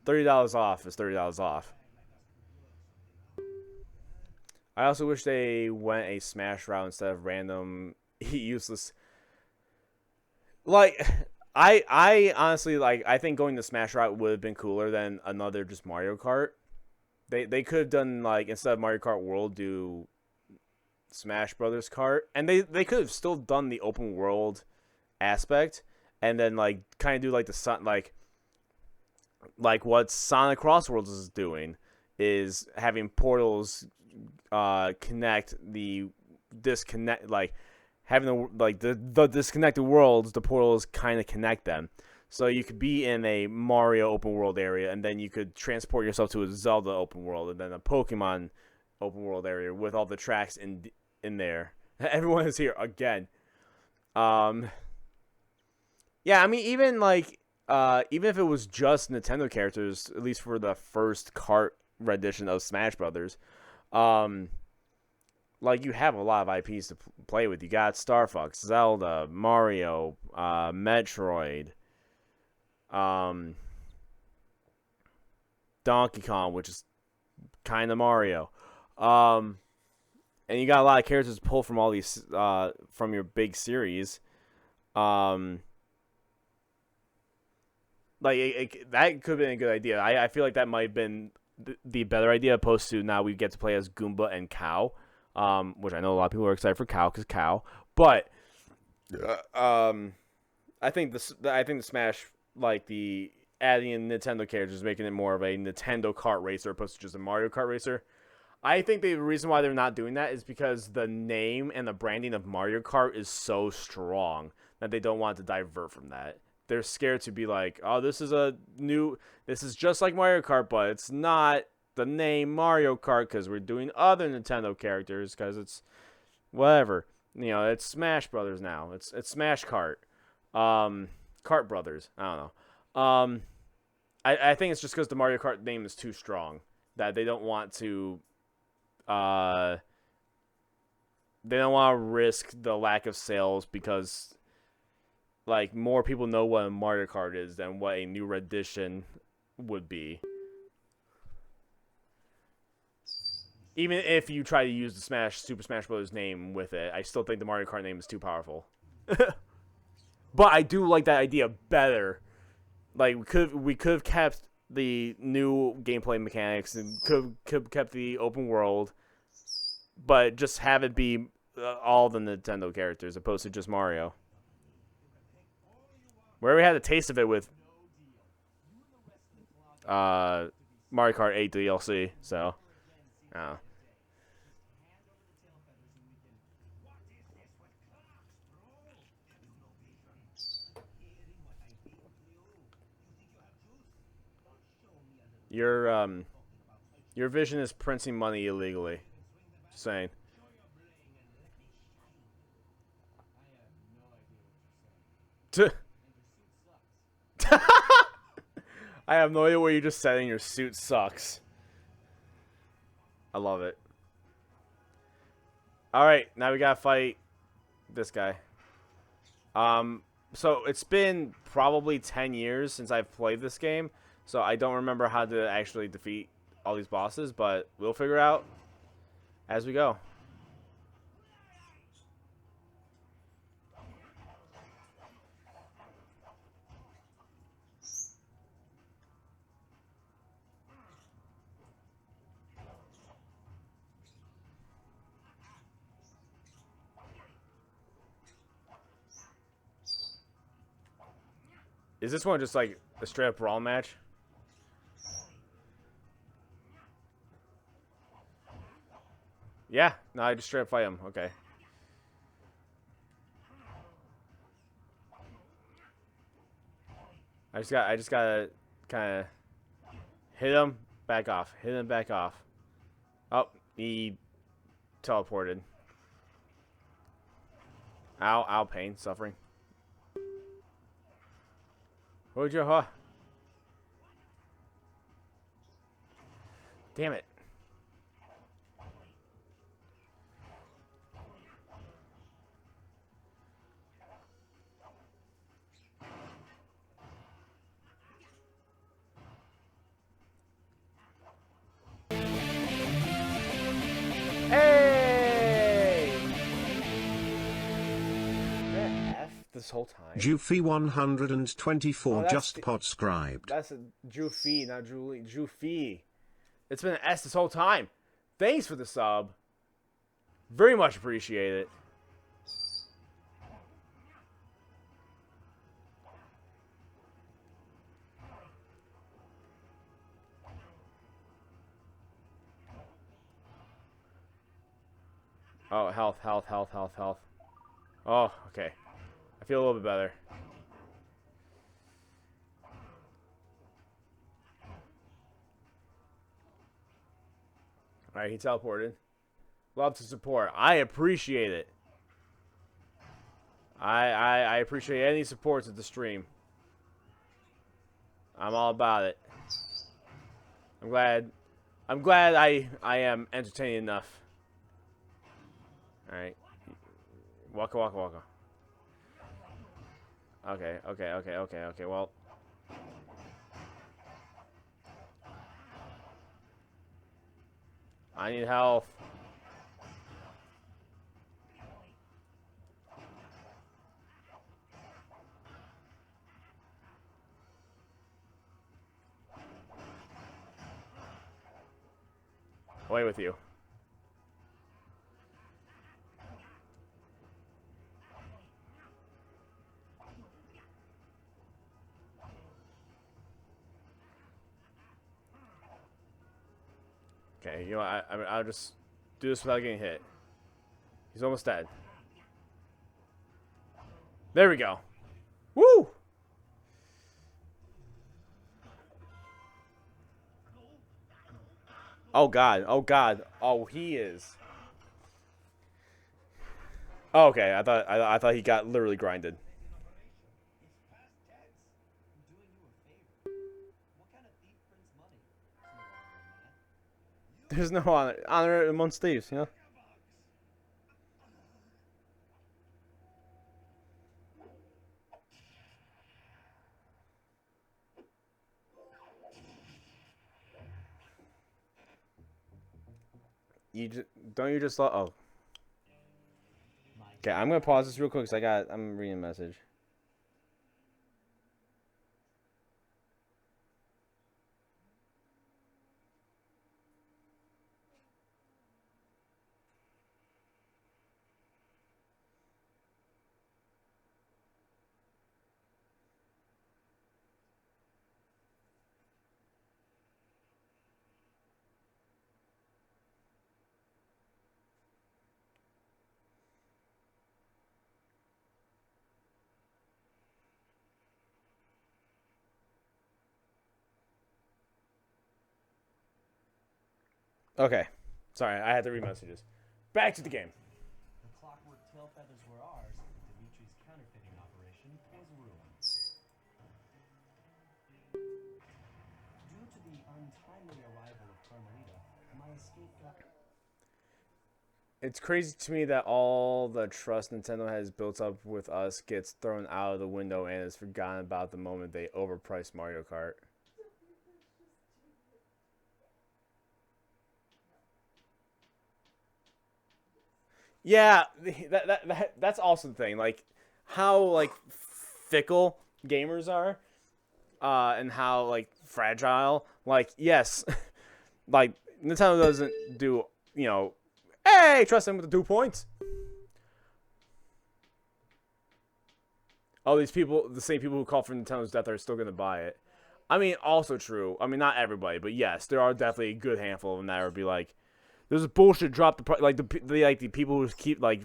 $30 off is $30 off. I also wish they went a Smash route instead of random useless. Like, I honestly like. I think going the Smash route would have been cooler than another just Mario Kart. They could have done like instead of Mario Kart World, do Smash Brothers Kart, and they could have still done the open world aspect, and then like kind of do like like what Sonic Crossworlds is doing, is having portals connect the disconnect like having the disconnected worlds, the portals kind of connect them. So you could be in a Mario open world area, and then you could transport yourself to a Zelda open world, and then a Pokemon open world area with all the tracks in there. Everyone is here again. Yeah, I mean, even if it was just Nintendo characters, at least for the first kart rendition of Smash Brothers, like you have a lot of IPs to play with. You got Star Fox, Zelda, Mario, Metroid, Donkey Kong, which is kind of Mario, and you got a lot of characters to pull from all these from your big series. That could have been a good idea. I feel like that might have been the better idea, opposed to now we get to play as Goomba and Cow, which I know a lot of people are excited for Cow because Cow. But I think the Smash, like the adding in Nintendo characters, making it more of a Nintendo kart racer opposed to just a Mario Kart racer. I think the reason why they're not doing that is because the name and the branding of Mario Kart is so strong that they don't want to divert from that. They're scared to be like, oh, this is just like Mario Kart, but it's not the name Mario Kart because we're doing other Nintendo characters because it's whatever. It's Smash Brothers now. It's Smash Kart, Kart Brothers. I don't know. I think it's just because the Mario Kart name is too strong that they don't want to. They don't want to risk the lack of sales because, like, more people know what a Mario Kart is than what a new edition would be. Even if you try to use the Super Smash Bros. Name with it, I still think the Mario Kart name is too powerful. But I do like that idea better. Like, we could have kept the new gameplay mechanics and could have kept the open world, but just have it be all the Nintendo characters opposed to just Mario. We already had a taste of it with Mario Kart 8 DLC, so your vision is printing money illegally. Just saying. I have no idea what you just said, and your suit sucks. I love it. Alright, now we gotta fight this guy. So it's been probably 10 years since I've played this game, so I don't remember how to actually defeat all these bosses, but we'll figure it out as we go. Is this one just like a straight up brawl match? Yeah, no, I just straight up fight him. Okay. I just gotta kind of hit him, back off, hit him, back off. Oh, he teleported. Ow, ow, pain, suffering. What'd you, huh? Damn it. Hey! F this whole time. Jufy 124 just podscribed. That's a Jufy, not Julie. Jufy. It's been an S this whole time. Thanks for the sub. Very much appreciate it. Oh, health. Oh, okay. I feel a little bit better. Alright, he teleported. Love to support. I appreciate it. I appreciate any supports at the stream. I'm all about it. I'm glad I am entertaining enough. Alright. Waka. Okay, well. I need health. Away with you. Okay, you know, I'll just do this without getting hit. He's almost dead. There we go. Woo! Oh god. Oh god. Oh, he is. Oh, okay, I thought he got literally grinded. There's no honor amongst thieves, you know. You just thought. Oh, okay. I'm gonna pause this real quick because I'm reading a message. Okay, sorry, I had to read messages. Back to the game. The clockwork tail feathers were ours. Dimitri's counterfeiting operation was ruined. Due to the untimely arrival of Carmelita, my escape got... It's crazy to me that all the trust Nintendo has built up with us gets thrown out of the window and is forgotten about the moment they overpriced Mario Kart. Yeah, that's also the thing. Like how like fickle gamers are, and how like fragile. Like yes, like Nintendo doesn't do hey, trust him with the 2 points. All these people, the same people who call for Nintendo's death, are still gonna buy it. I mean, also true. I mean, not everybody, but yes, there are definitely a good handful of them that would be like, "There's a bullshit. Drop the price." Like the people who keep like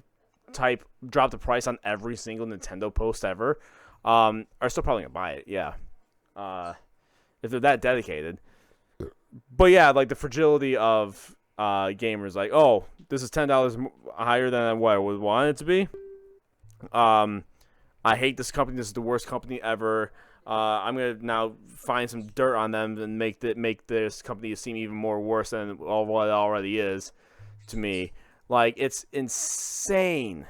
type drop the price on every single Nintendo post ever, are still probably gonna buy it. Yeah, if they're that dedicated. But yeah, like the fragility of gamers, like, oh, this is $10 higher than what I would want it to be. I hate this company. This is the worst company ever. I'm gonna now find some dirt on them and make this company seem even more worse than all what it already is to me. Like it's insane.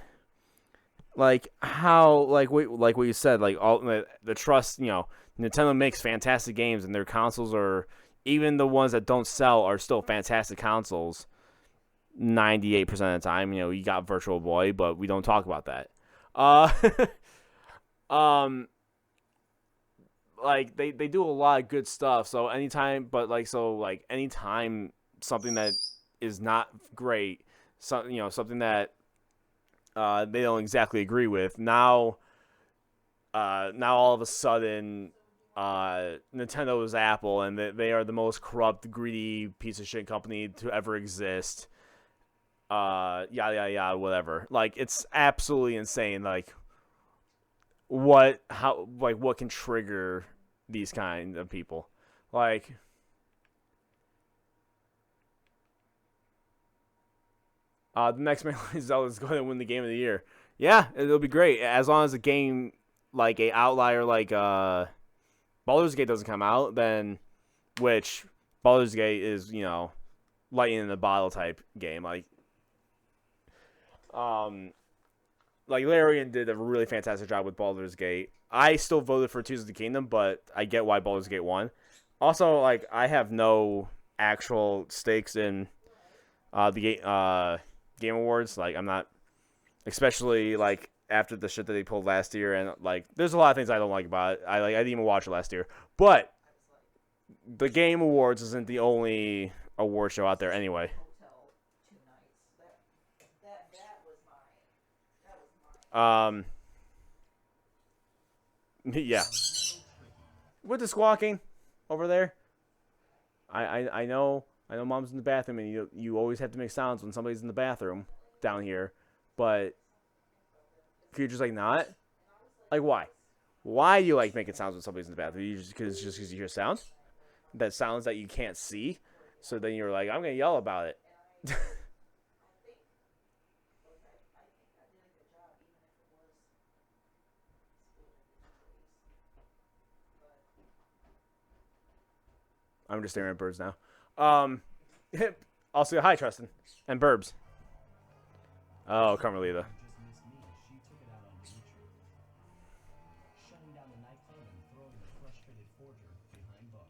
Like how like what you said, like all the trust. Nintendo makes fantastic games and their consoles are, even the ones that don't sell, are still fantastic consoles. 98% of the time, you got Virtual Boy, but we don't talk about that. Like they do a lot of good stuff. So anytime something that is not great, something that they don't exactly agree with, now all of a sudden Nintendo is Apple, and they are the most corrupt, greedy piece of shit company to ever exist. Yada yada yada, whatever. Like it's absolutely insane. Like what can trigger these kind of people? Like the next man Zelda is going to win the game of the year. Yeah, it'll be great as long as the game, like a outlier like Baldur's Gate doesn't come out, then which Baldur's Gate is lightning in the bottle type game. Like Larian did a really fantastic job with Baldur's Gate. I still voted for Tears of the Kingdom, but I get why Baldur's Gate won. Also, like I have no actual stakes in the Game Awards. Like I'm not, especially like after the shit that they pulled last year, and like there's a lot of things I don't like about it. I didn't even watch it last year, but the Game Awards isn't the only award show out there anyway. Yeah. With the squawking over there, I know I know mom's in the bathroom, and you always have to make sounds when somebody's in the bathroom down here, but could you just like not? Like why? Why do you like making sounds when somebody's in the bathroom? You just because you hear sounds that you can't see, so then you're like, I'm gonna yell about it. I'm just staring at birds now. Also, hi, Tristan. And Burbs. Oh, Carmelita. Just missed me as she took it out on Dimitri, shutting down the nightclub and throwing the frustrated forger behind bars.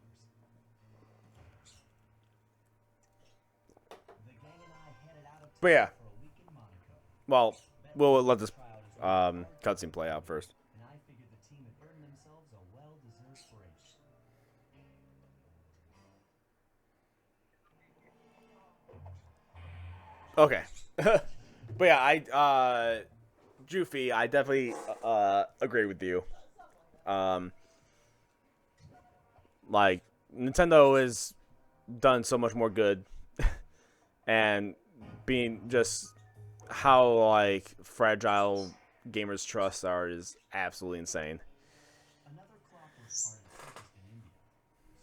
The gang and I headed out of But yeah, town for a week in Monaco. well, we'll let this cutscene play out first. And I figured the team had earned themselves a well-deserved break. Okay. But yeah, Juffy, I definitely agree with you. Like Nintendo has done so much more good, and being just how like fragile gamers' trust are is absolutely insane. Another clockwork party focused in India,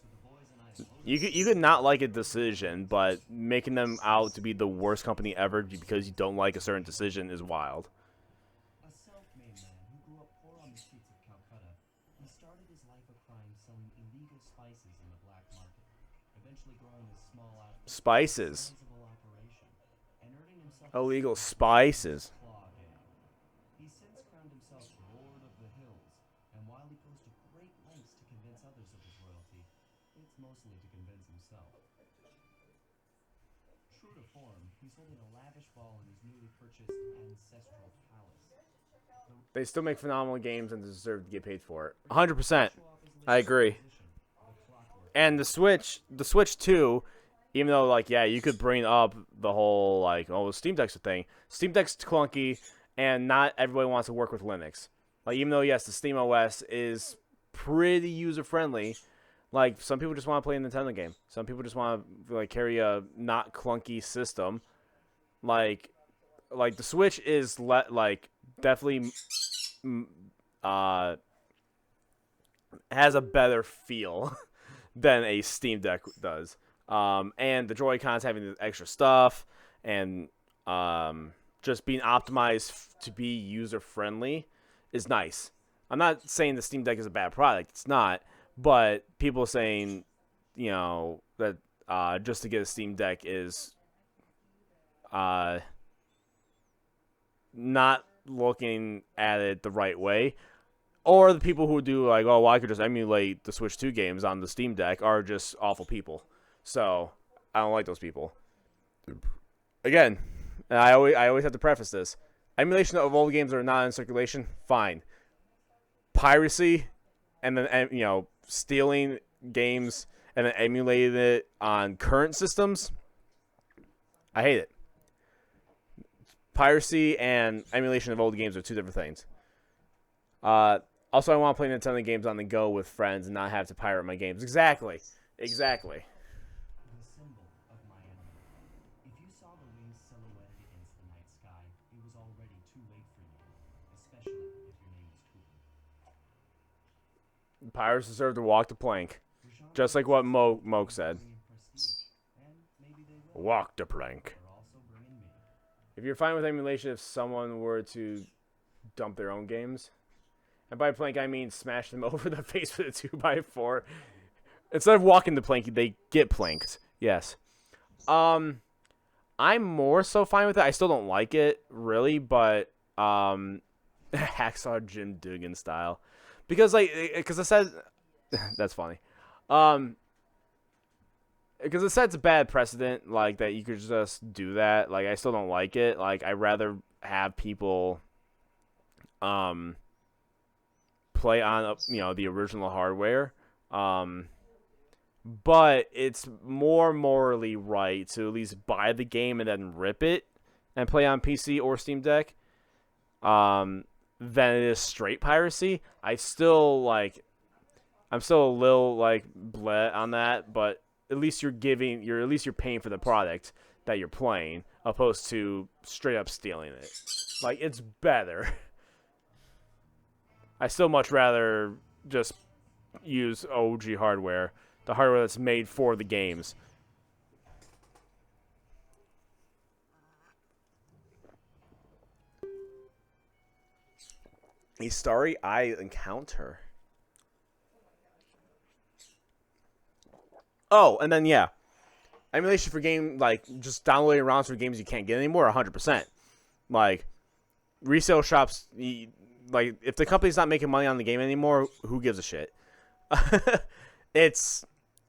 so the boys and I loaded You could not like a decision, but making them out to be the worst company ever because you don't like a certain decision is wild. a self-made man who grew up poor on the streets of Calcutta. He started his life of crime selling illegal spices in the black market, eventually growing a small outfit into a Spices. sizable operation, and earning himself a Illegal start spices. in the claw game. He's since crowned himself Lord of the Hills, and while he goes to great lengths to convince others of his royalty, it's mostly to convince himself. True to form, he's holding a lavish ball in his newly purchased ancestral palace. They still make phenomenal games and deserve to get paid for it. 100%. Show off his I latest agree. acquisition, the Clockwork. And the Switch 2, even though like yeah, you could bring up the whole like the Steam Deck's a thing. Steam Deck's clunky, and not everybody wants to work with Linux. Like even though yes, the Steam OS is pretty user friendly, like some people just want to play a Nintendo game. Some people just want to like carry a not clunky system. Like the Switch is like definitely has a better feel than a Steam Deck does. And the Joy-Cons having the extra stuff and just being optimized to be user-friendly is nice. I'm not saying the Steam Deck is a bad product. It's not. But people saying, that just to get a Steam Deck is not looking at it the right way. Or the people who do like, oh, well, I could just emulate the Switch 2 games on the Steam Deck are just awful people. So I don't like those people. Again, and I always have to preface this: emulation of old games that are not in circulation, fine. Piracy, and then stealing games and then emulating it on current systems, I hate it. Piracy and emulation of old games are two different things. Also, I want to play Nintendo games on the go with friends and not have to pirate my games. Exactly. The symbol of my enemy. If you saw the wings silhouetted against the night sky, it was already too late for you, especially if your name was Cooper. Pirates deserve to walk the plank. The genre Just like what is Moke said. bringing prestige, and maybe they will. Walk the plank. They're also bringing me. If you're fine with emulation, if someone were to dump their own games, and by plank I mean smash them over the face with a 2x4, instead of walking the plank, they get planked. Yes. I'm more so fine with it. I still don't like it really, but Hacksaw Jim Duggan style, because I said that's funny. Because it sets a bad precedent, like that you could just do that. Like I still don't like it. Like I'd rather have people play on the original hardware. But it's more morally right to at least buy the game and then rip it and play on PC or Steam Deck than it is straight piracy. I'm still a little bleh on that, but at least you're paying for the product that you're playing, opposed to straight up stealing it. Like, it's better. I still much rather just use OG hardware, the hardware that's made for the games. A starry eye encounter. Oh, and then yeah, emulation for game, like just downloading ROMs for games you can't get anymore. 100%. Like resale shops, like if the company's not making money on the game anymore, who gives a shit?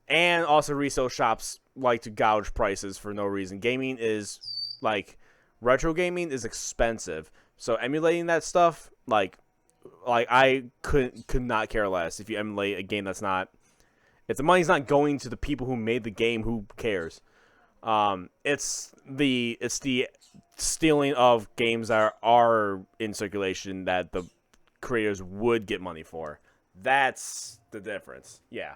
And also resale shops like to gouge prices for no reason. Gaming is like retro gaming is expensive, so emulating that stuff, like I could not care less if you emulate a game that's not. If the money's not going to the people who made the game, who cares? It's the stealing of games that are in circulation that the creators would get money for. That's the difference. Yeah.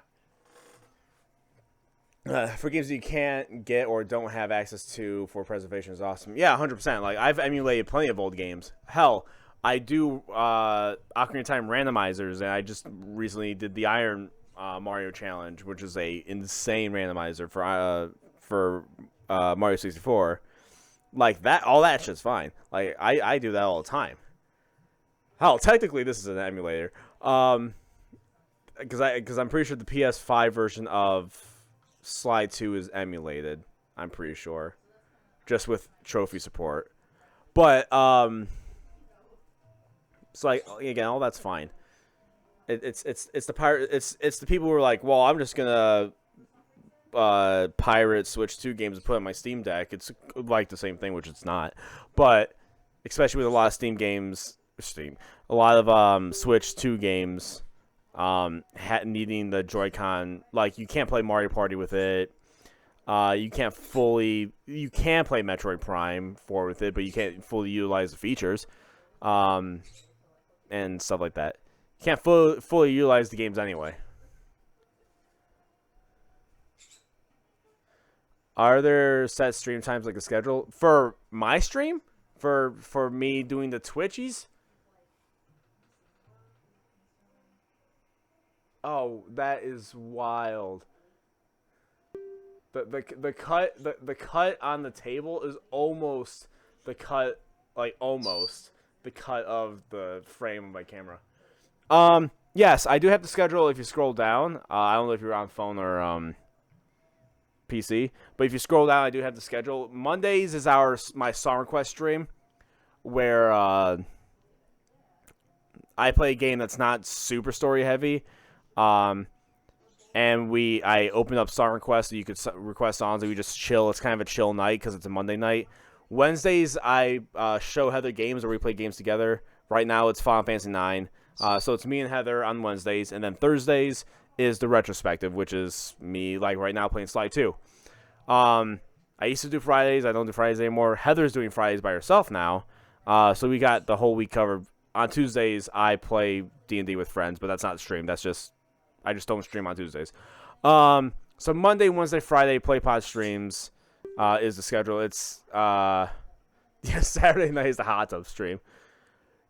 For games that you can't get or don't have access to for preservation is awesome. Yeah, 100%. Like, I've emulated plenty of old games. Hell, I do Ocarina of Time randomizers, and I just recently did the Iron Mario Challenge, which is a insane randomizer for Mario 64. Like, that, all that shit's fine. Like, I do that all the time. Hell, technically, this is an emulator. Because I'm pretty sure the PS5 version of Slide 2 is emulated. I'm pretty sure, just with trophy support. But it's like, again, all that's fine. It's the people who are like, well, I'm just gonna pirate Switch 2 games and put it on my Steam Deck. It's like the same thing, which it's not. But especially with a lot of a lot of Switch 2 games. Needing the Joy-Con, like you can't play Mario Party with it. You can play Metroid Prime 4 with it, but you can't fully utilize the features, and stuff like that. You can't fully utilize the games anyway. Are there set stream times like a schedule for my stream? For me doing the Twitchies? Oh, that is wild. The cut on the table is almost the cut, like almost the cut of the frame of my camera. Yes, I do have the schedule if you scroll down. I don't know if you're on phone or PC, but if you scroll down, I do have the schedule. Mondays is my Song Request stream, where I play a game that's not super story heavy. And I opened up song requests so you could request songs and we just chill. It's kind of a chill night because it's a Monday night. Wednesdays, I show Heather games or we play games together. Right now, it's Final Fantasy IX. So it's me and Heather on Wednesdays. And then Thursdays is the Retrospective, which is me, like, right now playing Sly 2. I used to do Fridays. I don't do Fridays anymore. Heather's doing Fridays by herself now. So we got the whole week covered. On Tuesdays, I play D&D with friends, but that's not streamed. That's just... I just don't stream on Tuesdays. So Monday, Wednesday, Friday, PlayPod streams is the schedule. It's Saturday night is the hot tub stream.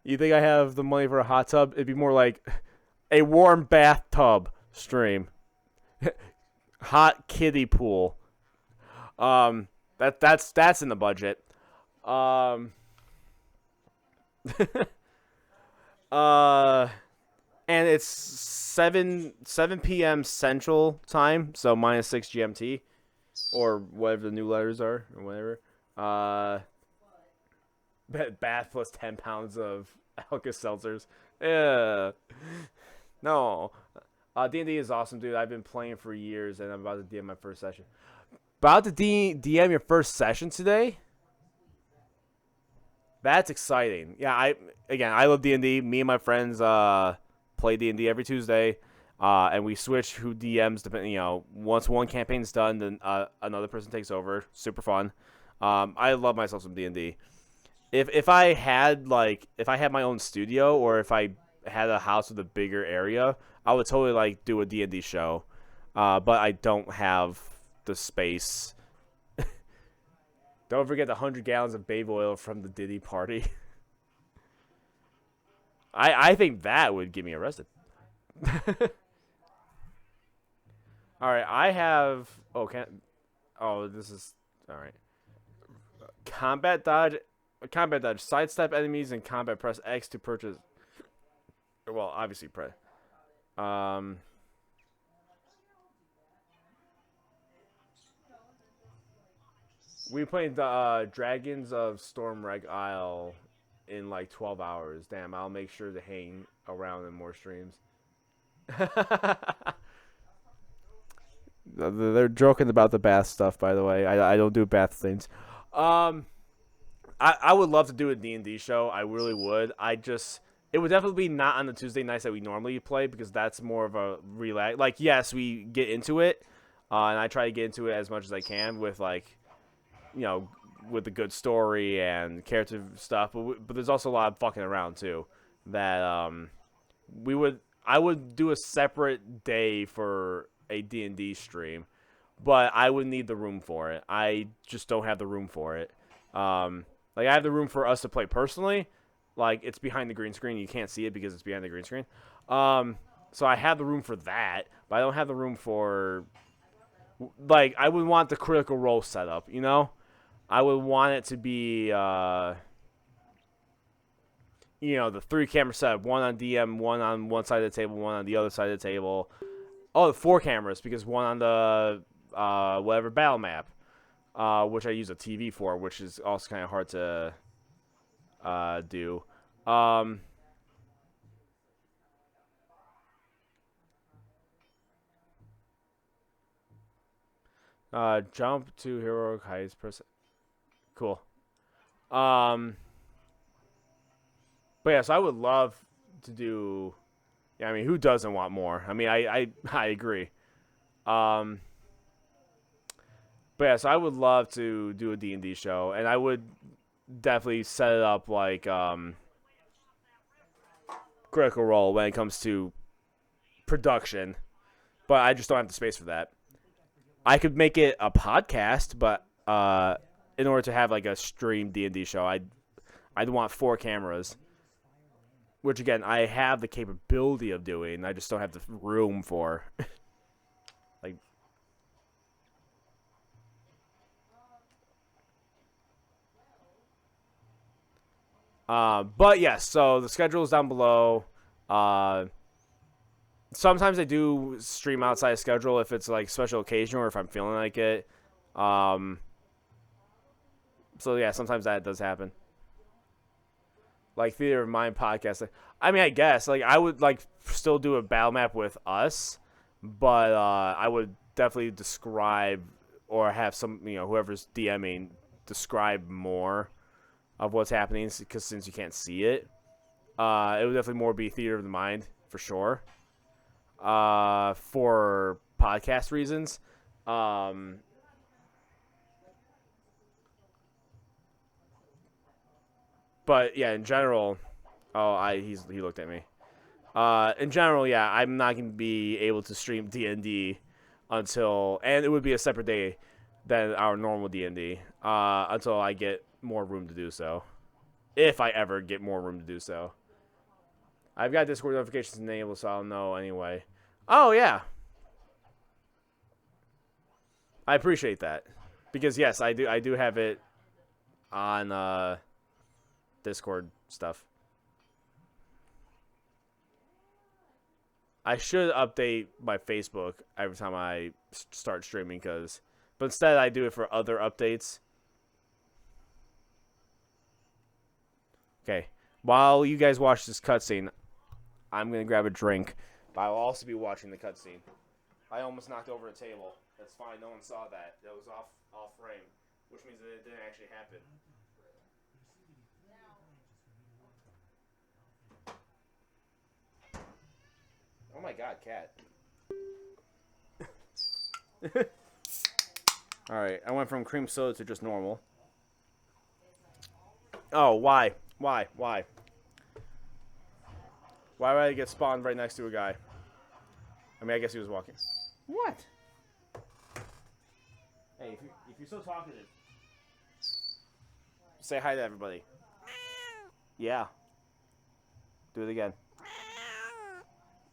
You think I have the money for a hot tub? It'd be more like a warm bathtub stream. Hot kiddie pool. That's in the budget. And it's 7 p.m. Central Time, so minus 6 GMT, or whatever the new letters are, or whatever. Bath plus 10 pounds of Alka-Seltzers. Yeah. No. D&D is awesome, dude. I've been playing for years, and I'm about to DM my first session. About to DM your first session today? That's exciting. Yeah, I love D&D. Me and my friends play D&D every Tuesday, and we switch who DMs depending. Once one campaign's done, then another person takes over. Super fun. I love myself some D&D. If I had my own studio, or if I had a house with a bigger area, I would totally do a D&D show. But I don't have the space. Don't forget the 100 gallons of baby oil from the Diddy party. I think that would get me arrested. All right, I have. Oh, this is all right. Combat dodge, sidestep enemies, and combat press X to purchase. Well, obviously press. We played the Dragons of Stormwreck Isle in like 12 hours. Damn, I'll make sure to hang around in more streams. They're joking about the bath stuff, by the way. I don't do bath things. I would love to do a D&D show. I really would. It would definitely be not on the Tuesday nights that we normally play because that's more of a relax. Like, yes, we get into it, and I try to get into it as much as I can with like, with a good story and character stuff. But there's also a lot of fucking around too. That I would do a separate day for a D&D stream, but I would need the room for it. I just don't have the room for it. Like I have the room for us to play personally. Like it's behind the green screen. You can't see it because it's behind the green screen. So I have the room for that, but I don't have the room for like I would want the Critical Role setup, I would want it to be the 3-camera setup, one on DM, one on one side of the table, one on the other side of the table. Oh, the 4 cameras because one on the whatever battle map, which I use a TV for, which is also kind of hard to do. Jump to heroic heist. Cool. But yeah, so I would love to do. Yeah, I mean, who doesn't want more? I mean, I agree. But yeah, so I would love to do a D&D show, and I would definitely set it up like Critical Role when it comes to production. But I just don't have the space for that. I could make it a podcast, but in order to have like a stream D&D show, I'd want 4 cameras, which again I have the capability of doing. I just don't have the room for. Like, but yes. So the schedule is down below. Sometimes I do stream outside of schedule if it's like special occasion or if I'm feeling like it. So yeah, sometimes that does happen. Like Theater of Mind podcast. I mean, I guess like I would like still do a battle map with us, but I would definitely describe or have some whoever's DMing describe more of what's happening because since you can't see it, it would definitely more be Theater of the Mind for sure. For podcast reasons. But yeah, in general, he looked at me. In general, yeah, I'm not gonna be able to stream D&D until, and it would be a separate day than our normal D&D, until I get more room to do so. If I ever get more room to do so. I've got Discord notifications enabled, so I'll know anyway. Oh yeah, I appreciate that because yes, I do have it on Discord stuff. I should update my Facebook every time I start streaming, but instead I do it for other updates. Okay, while you guys watch this cutscene, I'm gonna grab a drink, but I'll also be watching the cutscene. I almost knocked over a table. That's fine. No one saw that. That was off frame, which means that it didn't actually happen. Oh my god, cat. Alright, I went from cream soda to just normal. Oh, why? Why? Why? Why would I get spawned right next to a guy? I mean, I guess he was walking. What? Hey, if you're so talkative, say hi to everybody. Yeah. Do it again.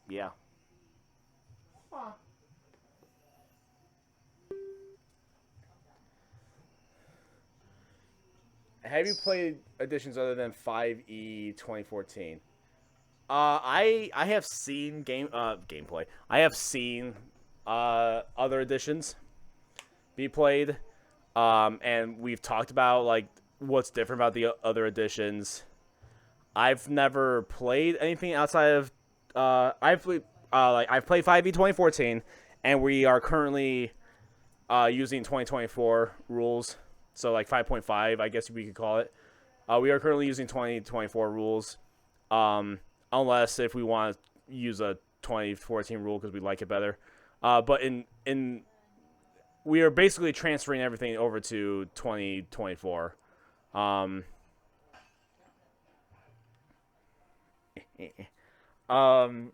Yeah. Have you played editions other than 5e 2014? I have seen gameplay. I have seen other editions be played, and we've talked about like what's different about the other editions. I've never played anything outside of I've played 5e 2014, and we are currently using 2024 rules. So like 5.5, I guess we could call it. We are currently using 2024 rules, unless if we want to use a 2014 rule because we like it better. But in we are basically transferring everything over to 2024. Um, um,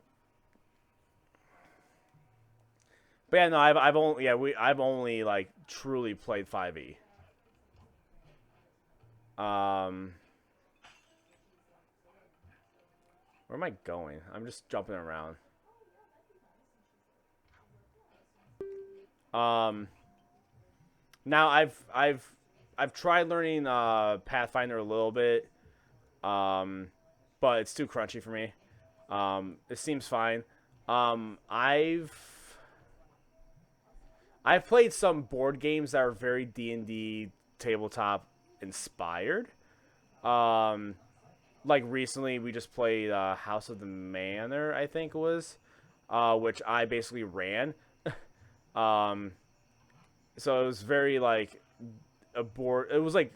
but yeah, no, I've only like truly played 5e. Where am I going? I'm just jumping around. Now I've tried learning Pathfinder a little bit, but it's too crunchy for me. It seems fine. I've played some board games that are very D&D tabletop inspired. Like recently we just played House of the Manor, I think it was, which I basically ran. Um, so it was very like a board. It was like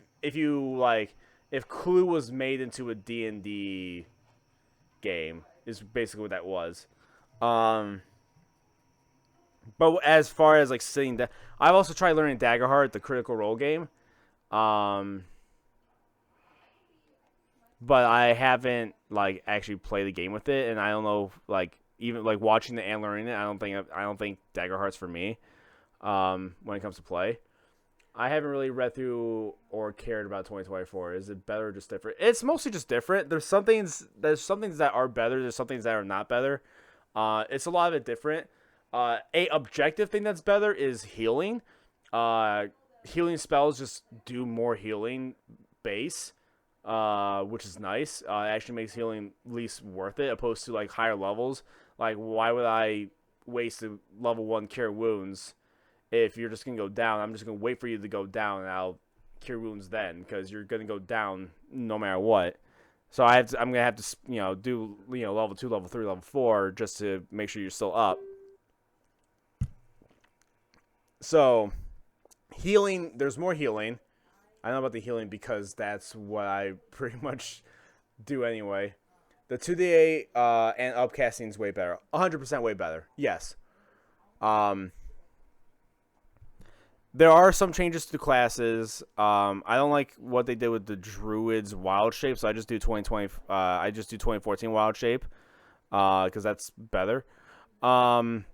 if Clue was made into a D&D game is basically what that was. Um, but as far as like sitting down, I've also tried learning Daggerheart, the Critical Role game. Um, but I haven't like actually played the game with it, and I don't know like even like watching it and learning it. I don't think Daggerheart's for me. When it comes to play, I haven't really read through or cared about 2024. Is it better or just different? It's mostly just different. There's some things that are better. There's some things that are not better. It's a lot of it different. A objective thing that's better is healing. Healing spells just do more healing base, which is nice. It actually makes healing least worth it, opposed to like higher levels. Like, why would I waste a level 1 cure wounds if you're just gonna go down? I'm just gonna wait for you to go down, and I'll cure wounds then, because you're gonna go down no matter what. So I'm gonna have to do level 2, level 3, level 4 just to make sure you're still up. So healing, there's more healing. I know about the healing because that's what I pretty much do anyway. The 2d8 and upcasting is way better. 100% way better. Yes. There are some changes to classes. I don't like what they did with the Druid's Wild Shape, so I just do 2020. I just do 2014 Wild Shape, because that's better. But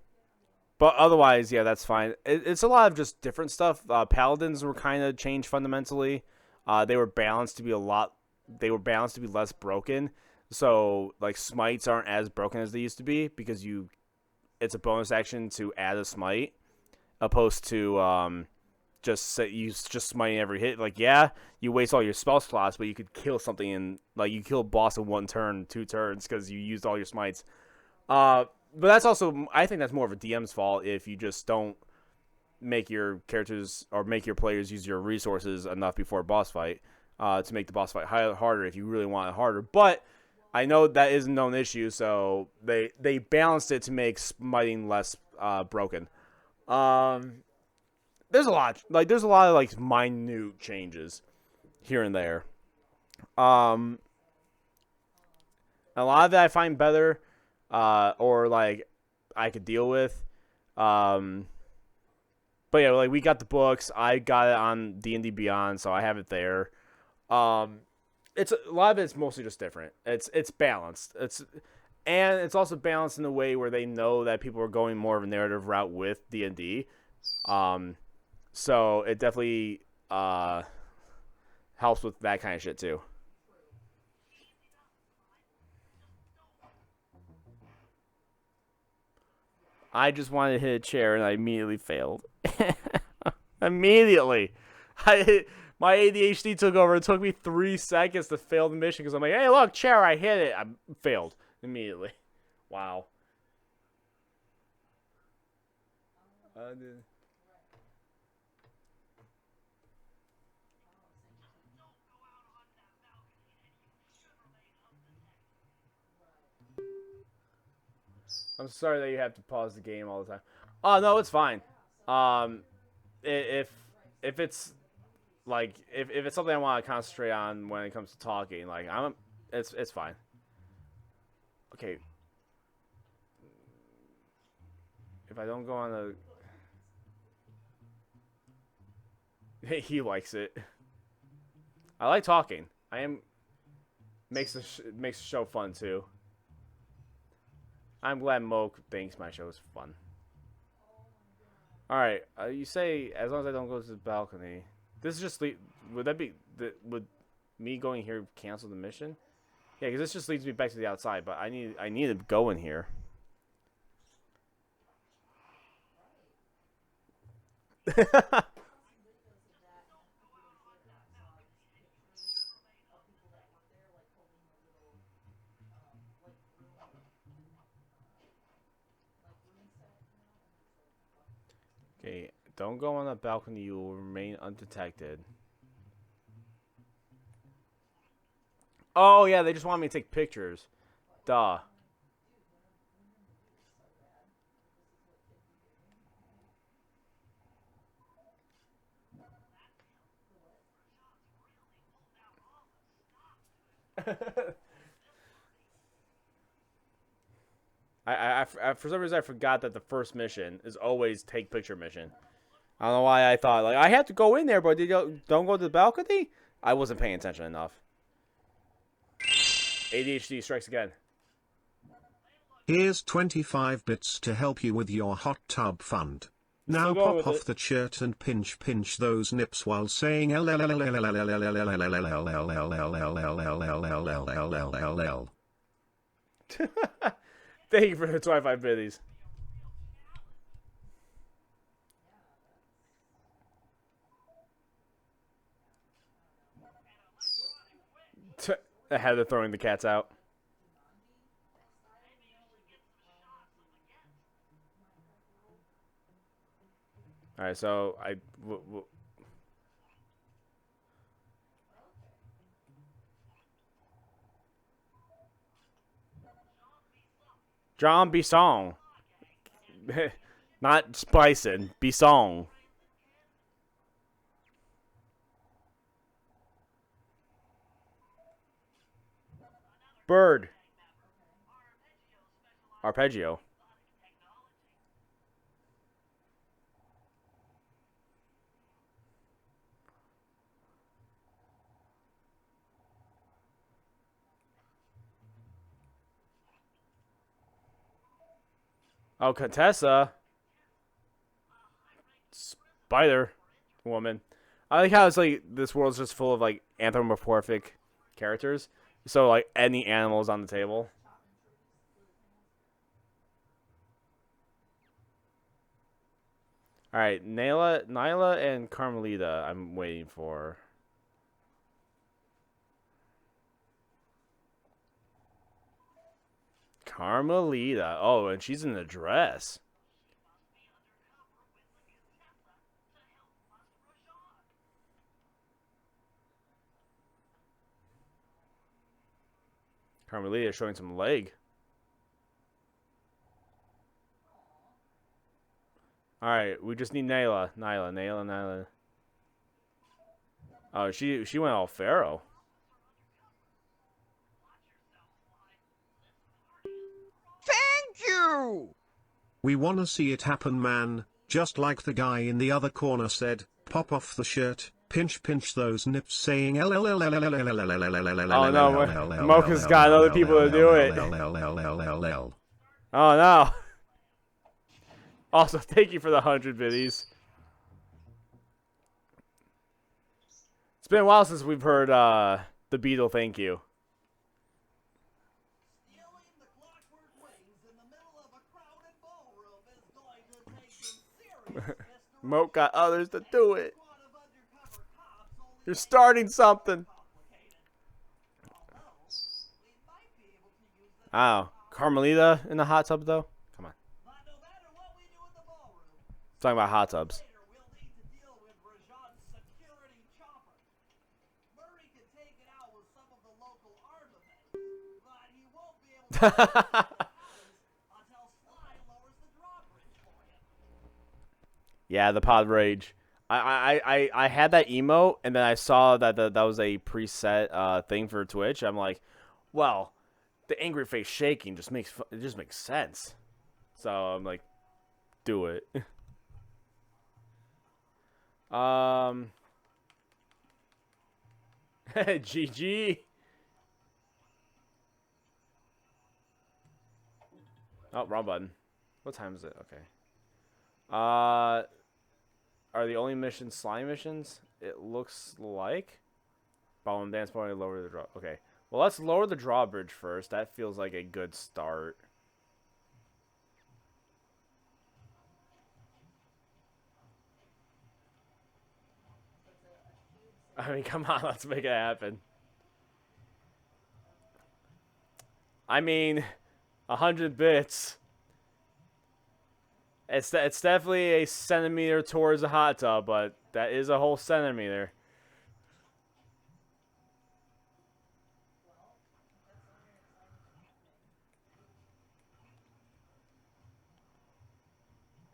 otherwise, yeah, that's fine. It's a lot of just different stuff. Paladins were kind of changed fundamentally. They were balanced to be less broken. So like smites aren't as broken as they used to be, because it's a bonus action to add a smite, opposed to just smiting every hit. Like, yeah, you waste all your spell slots, but you could kill something you kill a boss in 1 turn, 2 turns, because you used all your smites. But that's also, I think that's more of a DM's fault if you just don't make your characters or make your players use your resources enough before a boss fight, to make the boss fight harder if you really want it harder. But I know that is a known issue, so they balanced it to make smiting less broken. There's a lot of like minute changes here and there. A lot of that I find better, or like I could deal with. But yeah, like we got the books. I got it on D&D Beyond, so I have it there. It's a lot of it's mostly just different. It's balanced. It's also balanced in a way where they know that people are going more of a narrative route with D&D. So it definitely helps with that kind of shit too. I just wanted to hit a chair and I immediately failed. Immediately. My ADHD took over. It took me 3 seconds to fail the mission because I'm like, hey, look, chair, I hit it. I failed immediately. Wow. I'm sorry that you have to pause the game all the time. Oh no, it's fine. If it's like if it's something I want to concentrate on when it comes to talking, like it's fine. Okay. If I don't go on he likes it. I like talking. Makes the show fun too. I'm glad Moke thinks my show is fun. All right, you say as long as I don't go to the balcony. This is just would that be would me going here cancel the mission? Yeah, because this just leads me back to the outside. But I need to go in here. Okay, don't go on the balcony. You will remain undetected. Oh yeah, they just want me to take pictures. Duh. For some reason I forgot that the first mission is always take picture mission. I don't know why I thought like I have to go in there, but don't go to the balcony. I wasn't paying attention enough. ADHD strikes again. Here's 25 bits to help you with your hot tub fund. Now pop off the shirt and pinch those nips while saying L. Thank you for the 25 biddies. Ahead of throwing the cats out. All right, so John Bisson. Not Bison, Bisson. Bird. Arpeggio. Oh, Contessa. Spider woman. I like how it's like this world's just full of like anthropomorphic characters. So like any animals on the table. All right, Nyla and Carmelita. I'm waiting for. Carmelita. Oh, and she's in a dress. Carmelita showing some leg. All right, we just need Nyla. Oh, she went all pharaoh. Thank you! We wanna see it happen, man, just like the guy in the other corner said, pop off the shirt, pinch those nips saying oh no, Mocha's got other people to do it. Oh no. Also, thank you for the 100 biddies. been a while since we've heard the Beetle thank you. Stealing the clockwork wings in the middle of a crowded ballroom is going to take some serious Mr. Moat got others to do it. Squad of undercover cops only You're make starting something. complicated. Although, we might be able to use the Oh, Carmelita in the hot tub though. Come on, but no matter what we do in the ballroom, talking about hot tubs. later we'll need to deal with Rajan's security chopper. Murray can take it out with some of the local armament, but he won't be able to until Sly lowers the drawbridge for him. Yeah, the pod rage. I had that emote, and then I saw that that was a preset thing for Twitch. I'm like, well, the angry face shaking just makes sense. So I'm like, do it. GG. Oh, wrong button. What time is it? Okay. Are the only missions slime missions? It looks like. Ballroom dance party, lower the draw. Okay. Well, let's lower the drawbridge first. That feels like a good start. I mean, come on, let's make it happen. I mean, 100 bits. It's definitely a centimeter towards the hot tub, but that is a whole centimeter.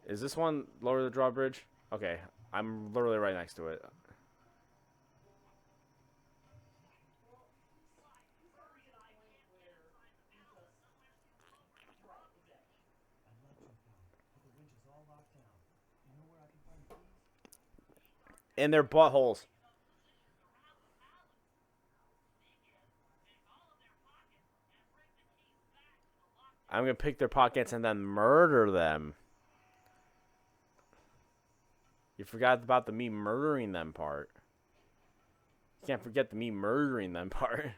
Is this one lower the drawbridge? Okay, I'm literally right next to it. In their buttholes. I'm gonna pick their pockets and then murder them. You forgot about the me murdering them part. You can't forget the me murdering them part.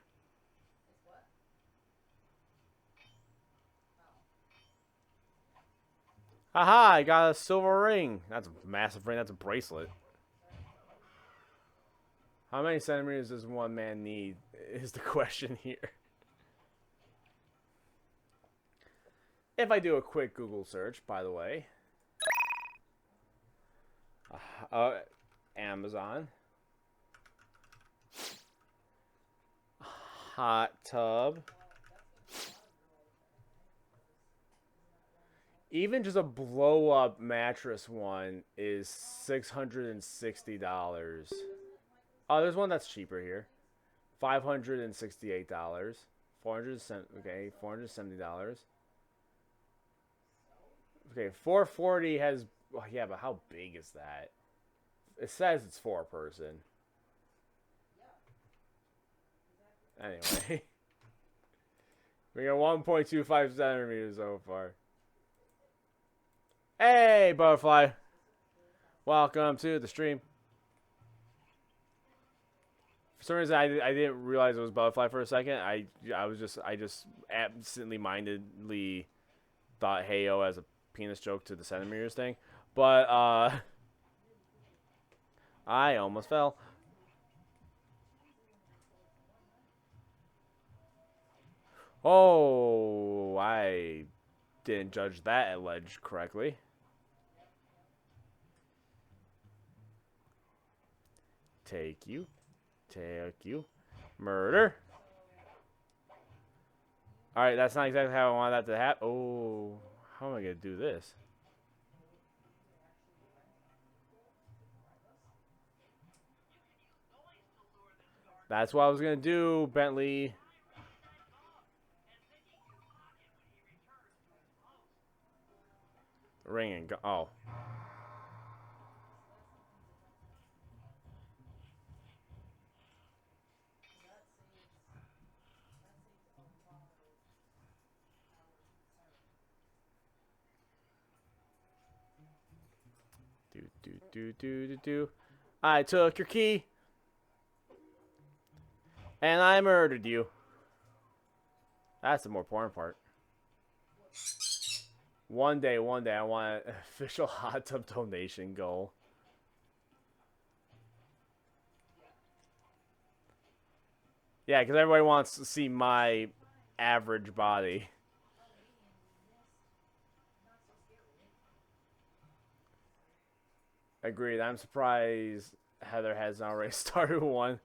Haha, I got a silver ring. That's a massive ring. That's a bracelet. How many centimeters does one man need is the question here. If I do a quick Google search, by the way. Amazon. Hot tub. Even just a blow up mattress one is $660. Oh, there's one that's cheaper here. $568. $470. Okay, 440 has. Oh, yeah, but how big is that? It says it's 4-person. Anyway, we got 1.25 centimeters so far. Hey, butterfly! Welcome to the stream. For some reason, I didn't realize it was butterfly for a second. I just absently-mindedly thought "heyo" as a penis joke to the centimeters thing, but I almost fell. Oh, I didn't judge that ledge correctly. Take you. Murder. Alright, that's not exactly how I want that to happen. Oh, how am I going to do this? That's what I was going to do, Bentley. Ring and go. Oh. Do. I took your key. And I murdered you. That's the more important part. One day, I want an official hot tub donation goal. Yeah, because everybody wants to see my average body. Agreed. I'm surprised Heather hasn't already started one.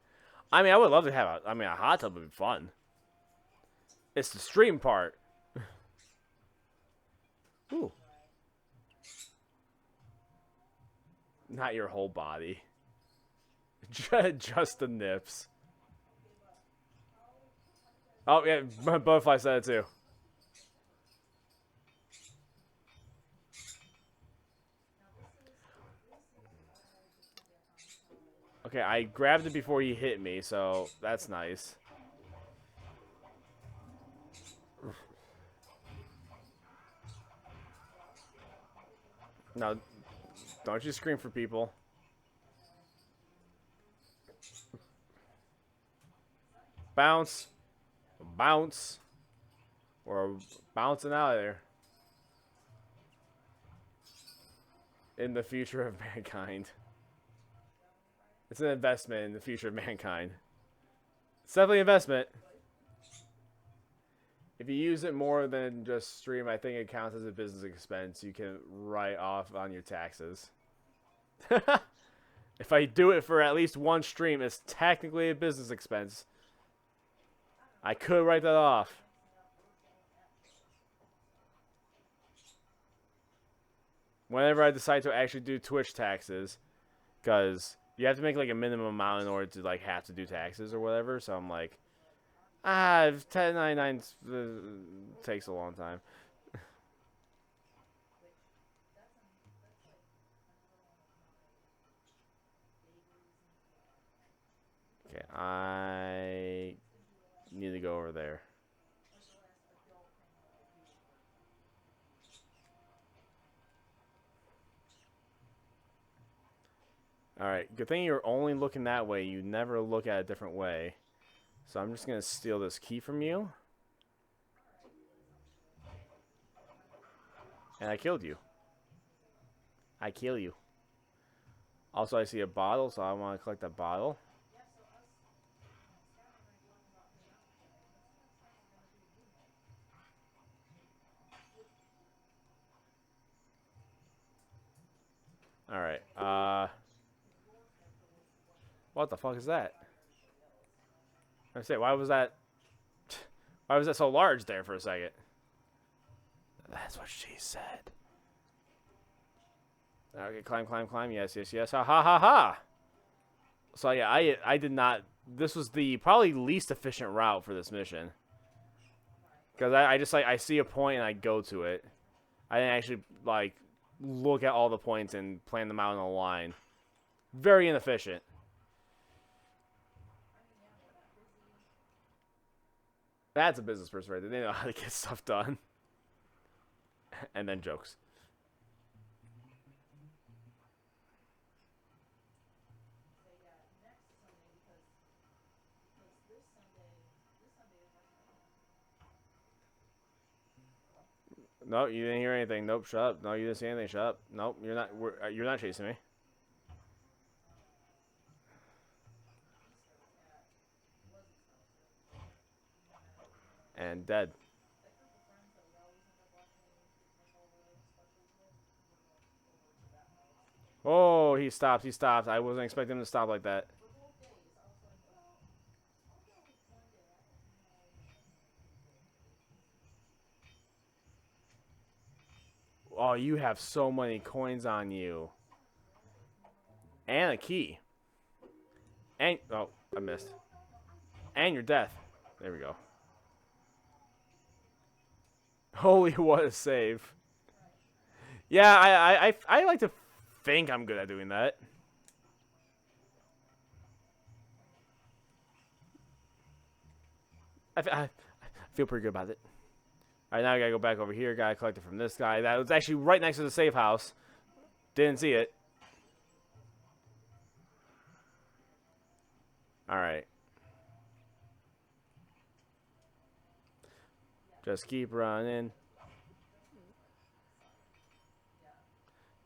I mean, I would love to have a hot tub would be fun. It's the stream part. Ooh. Not your whole body. Just the nips. Oh, yeah, Butterfly said it too. Okay, I grabbed it before he hit me, so that's nice. No, don't you scream for people. Bounce. Bounce. We're bouncing out of there. In the future of mankind. It's an investment in the future of mankind. It's definitely an investment. If you use it more than just stream, I think it counts as a business expense. You can write off on your taxes. If I do it for at least one stream, it's technically a business expense. I could write that off. Whenever I decide to actually do Twitch taxes, because you have to make like a minimum amount in order to like have to do taxes or whatever. So I'm like, 1099 takes a long time. Okay, I need to go over there. Alright, good thing you're only looking that way. You never look at a different way. So I'm just going to steal this key from you. And I killed you. I kill you. Also, I see a bottle, so I want to collect that bottle. Alright, what the fuck is that? I say, why was that so large there for a second? That's what she said. Okay, climb, climb, climb. Yes, yes, yes. Ha ha ha ha. So yeah, I did not. This was the probably least efficient route for this mission. Because I just like I see a point and I go to it. I didn't actually like look at all the points and plan them out in a line. Very inefficient. That's a business person right there. They know how to get stuff done. And then jokes. Nope, you didn't hear anything. Nope, shut up. No, you didn't see anything. Shut up. Nope, you're not chasing me. And dead. Oh, he stopped. He stopped. I wasn't expecting him to stop like that. Oh, you have so many coins on you. And a key. And, oh, I missed. And your death. There we go. Holy, what a save. Yeah, I like to think I'm good at doing that. I feel pretty good about it. Alright, now I gotta go back over here. Gotta collect it from this guy. That was actually right next to the safe house. Didn't see it. Alright. Just keep running.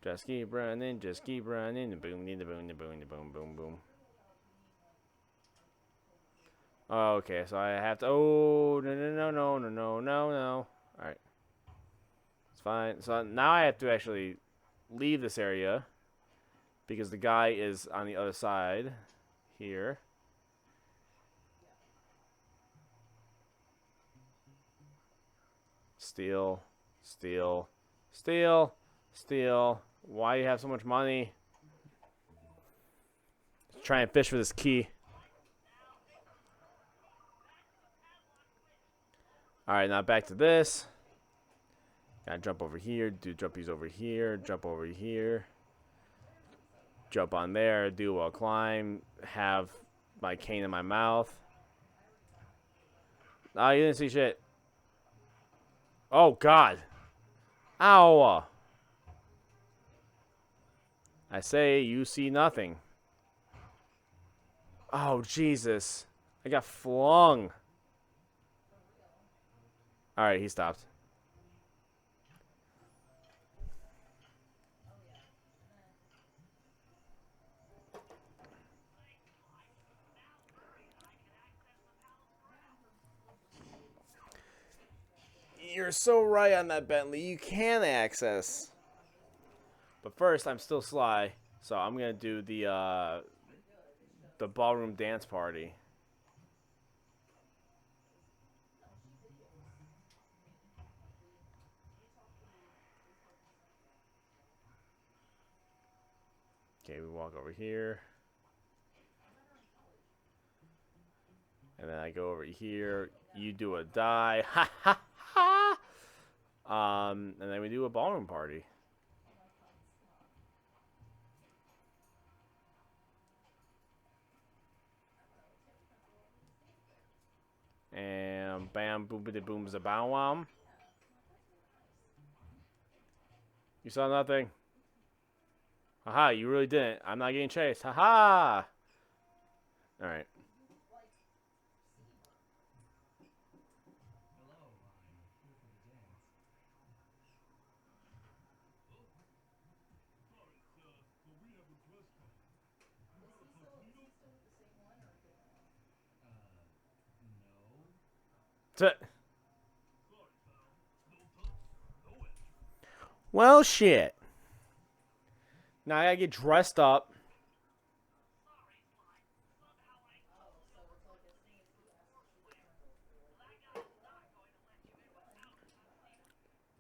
Just keep running. Just keep running. Boom, boom, boom, boom, boom, boom, boom. Okay, so I have to. Oh, no, no, no, no, no, no, no, no. Alright. It's fine. So now I have to actually leave this area because the guy is on the other side here. Steal, steal, steal, steal. Why do you have so much money? Try and fish for this key. Alright, now back to this. Gotta jump over here, do jumpies over here, jump over here. Jump on there, do a wall climb, have my cane in my mouth. Oh, you didn't see shit. Oh, God. Ow. I say you see nothing. Oh, Jesus. I got flung. Alright, he stopped. You're so right on that, Bentley. You can access. But first, I'm still sly, so I'm gonna do the ballroom dance party. Okay, we walk over here. And then I go over here. You do a die. Ha ha ha! And then we do a ballroom party. And bam, boom, boom, zabow, wom. You saw nothing. Haha, you really didn't. I'm not getting chased. Haha! Alright. Well, shit. Now I gotta get dressed up.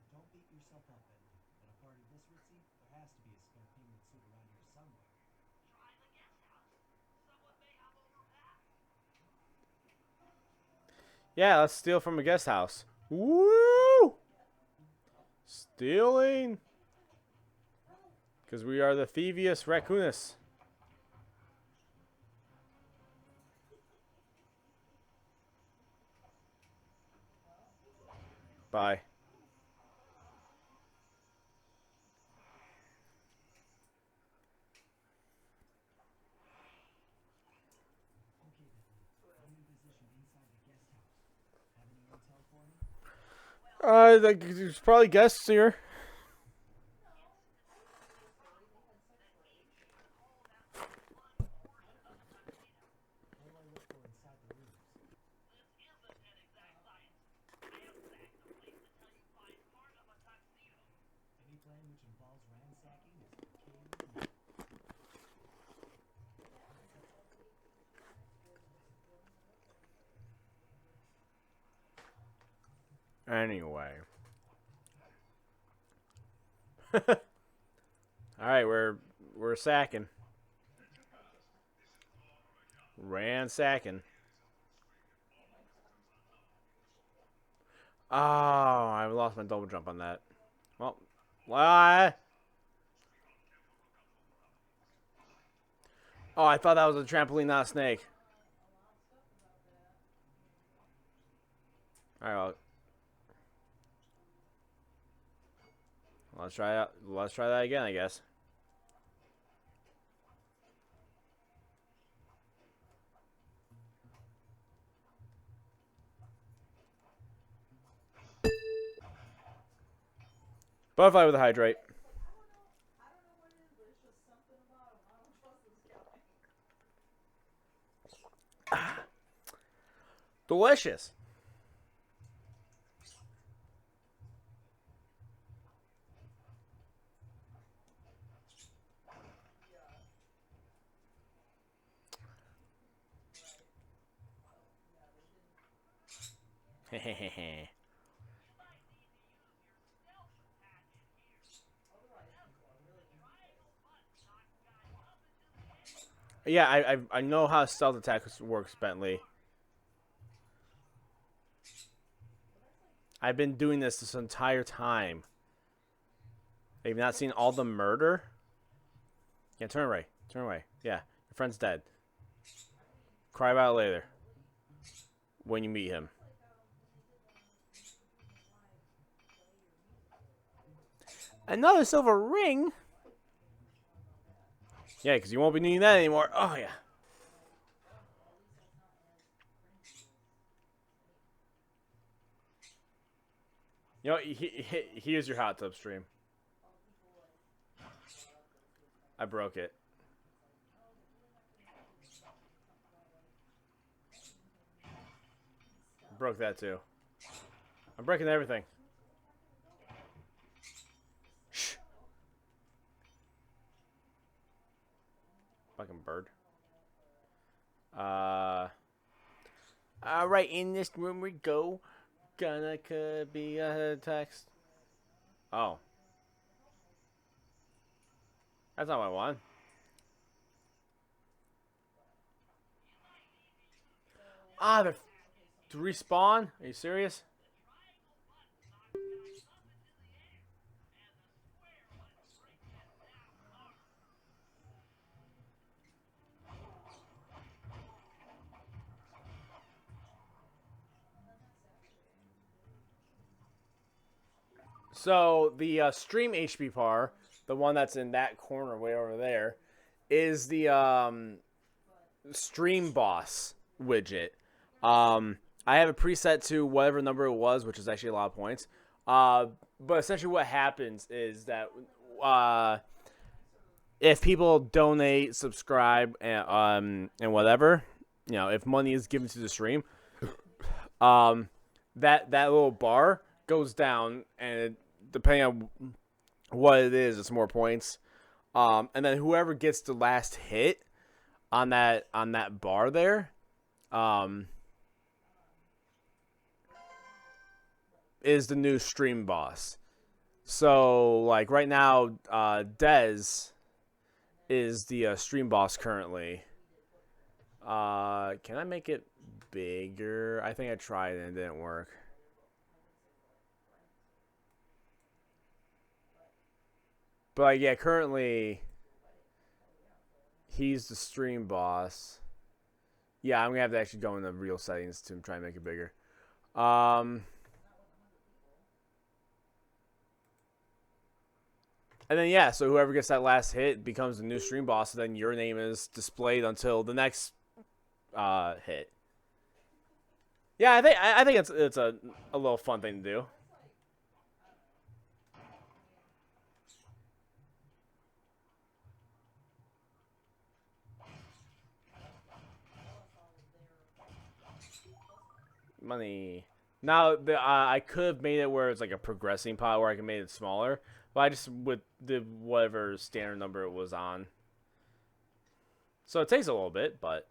Don't beat yourself up, Bentley. At a party this ritzy, there has to be a spare penguin suit around here somewhere. Try the guest house. Someone may have overpassed. Yeah, let's steal from a guest house. Woo! Stealing. Because we are the thieviest raccoonus. Bye. Okay, Bentley. I'm in position inside the guest house. Have any intel for me? There's probably guests here. What do I look for inside the rooms? Any plan which involves ransacking is okay with me. Anyway. Alright, we're sacking. Ransacking. Oh, I lost my double jump on that. Well, why? Oh, I thought that was a trampoline, not a snake. All right, well, let's try that. Let's try that again, I guess. Butterfly with a hydrate. I don't know what it is, but it's just something about him. I don't trust this guy. Delicious. Yeah, I know how stealth attack works, Bentley. I've been doing this entire time. Have you not seen all the murder? Yeah, turn away. Turn away. Yeah, your friend's dead. Cry about it later. When you meet him. Another silver ring? Yeah, because you won't be needing that anymore. Oh, yeah. You know, here's your hot tub stream. I broke it. Broke that too. I'm breaking everything. Shh. Fucking bird. Alright, in this room we go. Gonna could be a text. Oh. That's not what I want. Ah, they're to respawn? Are you serious? So the stream HP bar, the one that's in that corner way over there, is the stream boss widget. I have it preset to whatever number it was, which is actually a lot of points. But essentially, what happens is that if people donate, subscribe, and whatever, you know, if money is given to the stream, that little bar goes down, and depending on what it is, it's more points. And then whoever gets the last hit on that bar there, is the new stream boss. So like right now, Dez is the stream boss currently. Can I make it bigger? I think I tried and it didn't work. But like, yeah, currently he's the stream boss. Yeah, I'm gonna have to actually go into real settings to try and make it bigger. And then yeah, so whoever gets that last hit becomes the new stream boss. So then your name is displayed until the next hit. Yeah, I think it's a little fun thing to do. Money. Now I could have made it where it's like a progressing pot where I can make it smaller, but I just did whatever standard number it was on. So it takes a little bit, but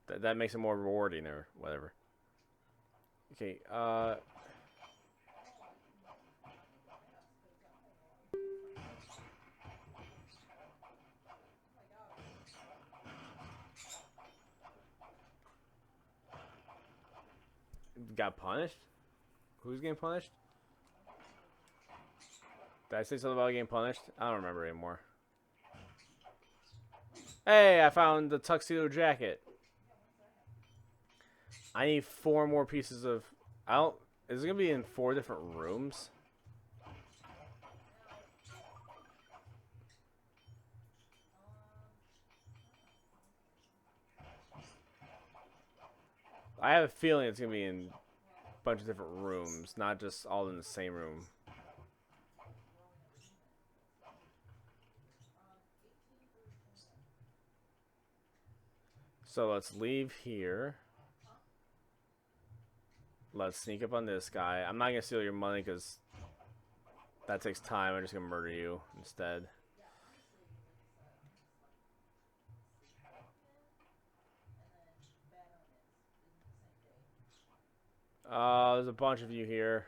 that makes it more rewarding or whatever. Okay, got punished? Who's getting punished? Did I say something about getting punished? I don't remember anymore. Hey, I found the tuxedo jacket. I need 4 more pieces of... I don't... Is it going to be in 4 different rooms? I have a feeling it's going to be in a bunch of different rooms, not just all in the same room. So let's leave here. Let's sneak up on this guy. I'm not gonna steal your money because that takes time. I'm just gonna murder you instead. There's a bunch of you here.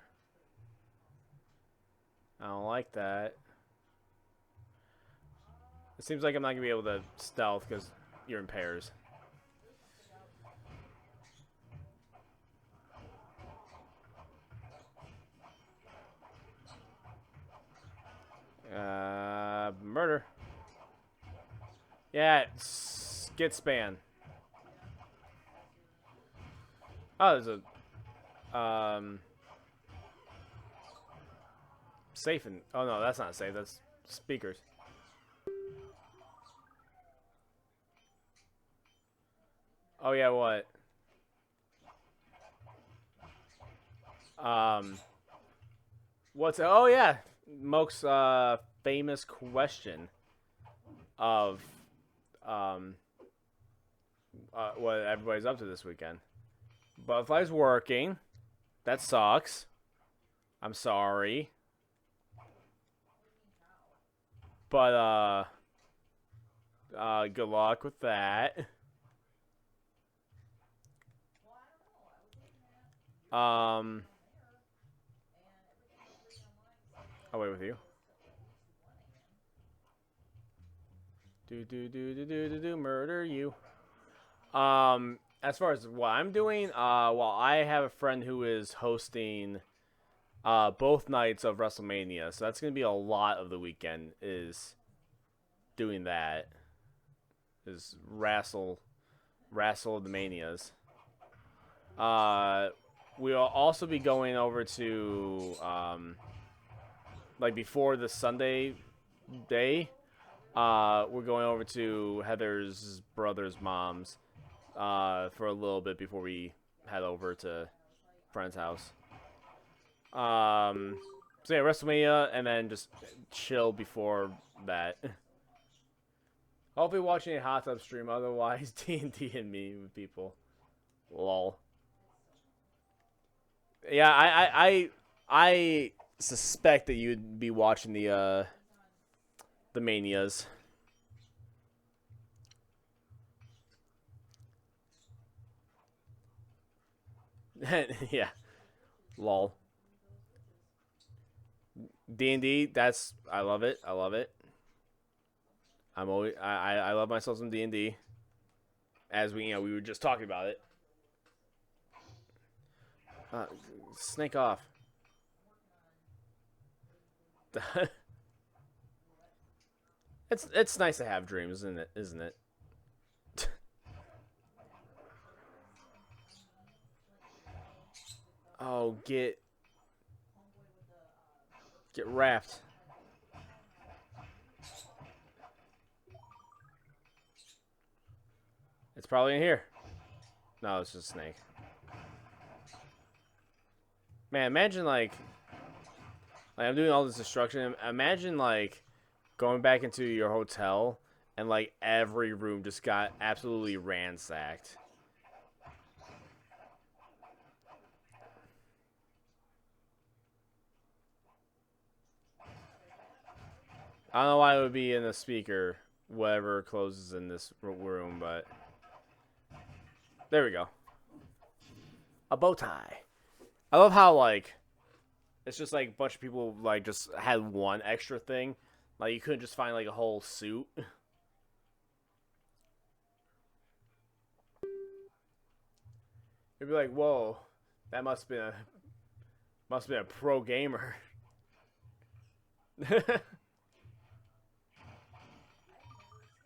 I don't like that. It seems like I'm not gonna be able to stealth because you're in pairs. Murder. Yeah, skit span. Oh, there's a safe and oh no, that's not safe. That's speakers. Oh yeah, what? What's oh yeah, Moke's famous question of what everybody's up to this weekend. Butterfly's working. That sucks. I'm sorry. But good luck with that. I'll wait with you. Do murder you. As far as what I'm doing, well, I have a friend who is hosting both nights of WrestleMania, so that's gonna be a lot of the weekend is doing that. Is wrestle the manias. We'll also be going over to like before the Sunday day. We're going over to Heather's brother's mom's for a little bit before we head over to friend's house. So yeah, WrestleMania, and then just chill before that. Hopefully watching a hot tub stream, otherwise D&D and me with people. Lol. Yeah, I suspect that you'd be watching the Manias. Yeah. Lol. D&D, that's I love it. I love it. I love myself some D&D. As we were just talking about it. Snake off. It's nice to have dreams, isn't it? Oh, get wrapped. It's probably in here. No, it's just a snake. Man, imagine like I'm doing all this destruction. Imagine like going back into your hotel and like every room just got absolutely ransacked. I don't know why it would be in the speaker, whatever closes in this room, but there we go. A bow tie. I love how like it's just like a bunch of people like just had one extra thing. Like you couldn't just find like a whole suit. You'd be like, whoa, that must have been a pro gamer.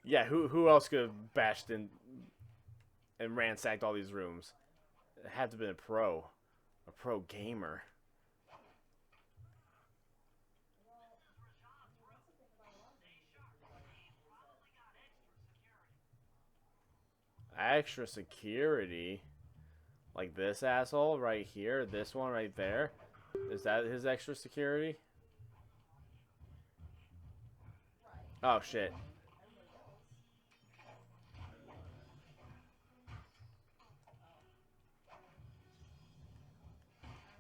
Yeah, who else could have bashed in and ransacked all these rooms? It had to have been a pro gamer. Extra security? Like this asshole right here? This one right there? Is that his extra security? Oh, shit.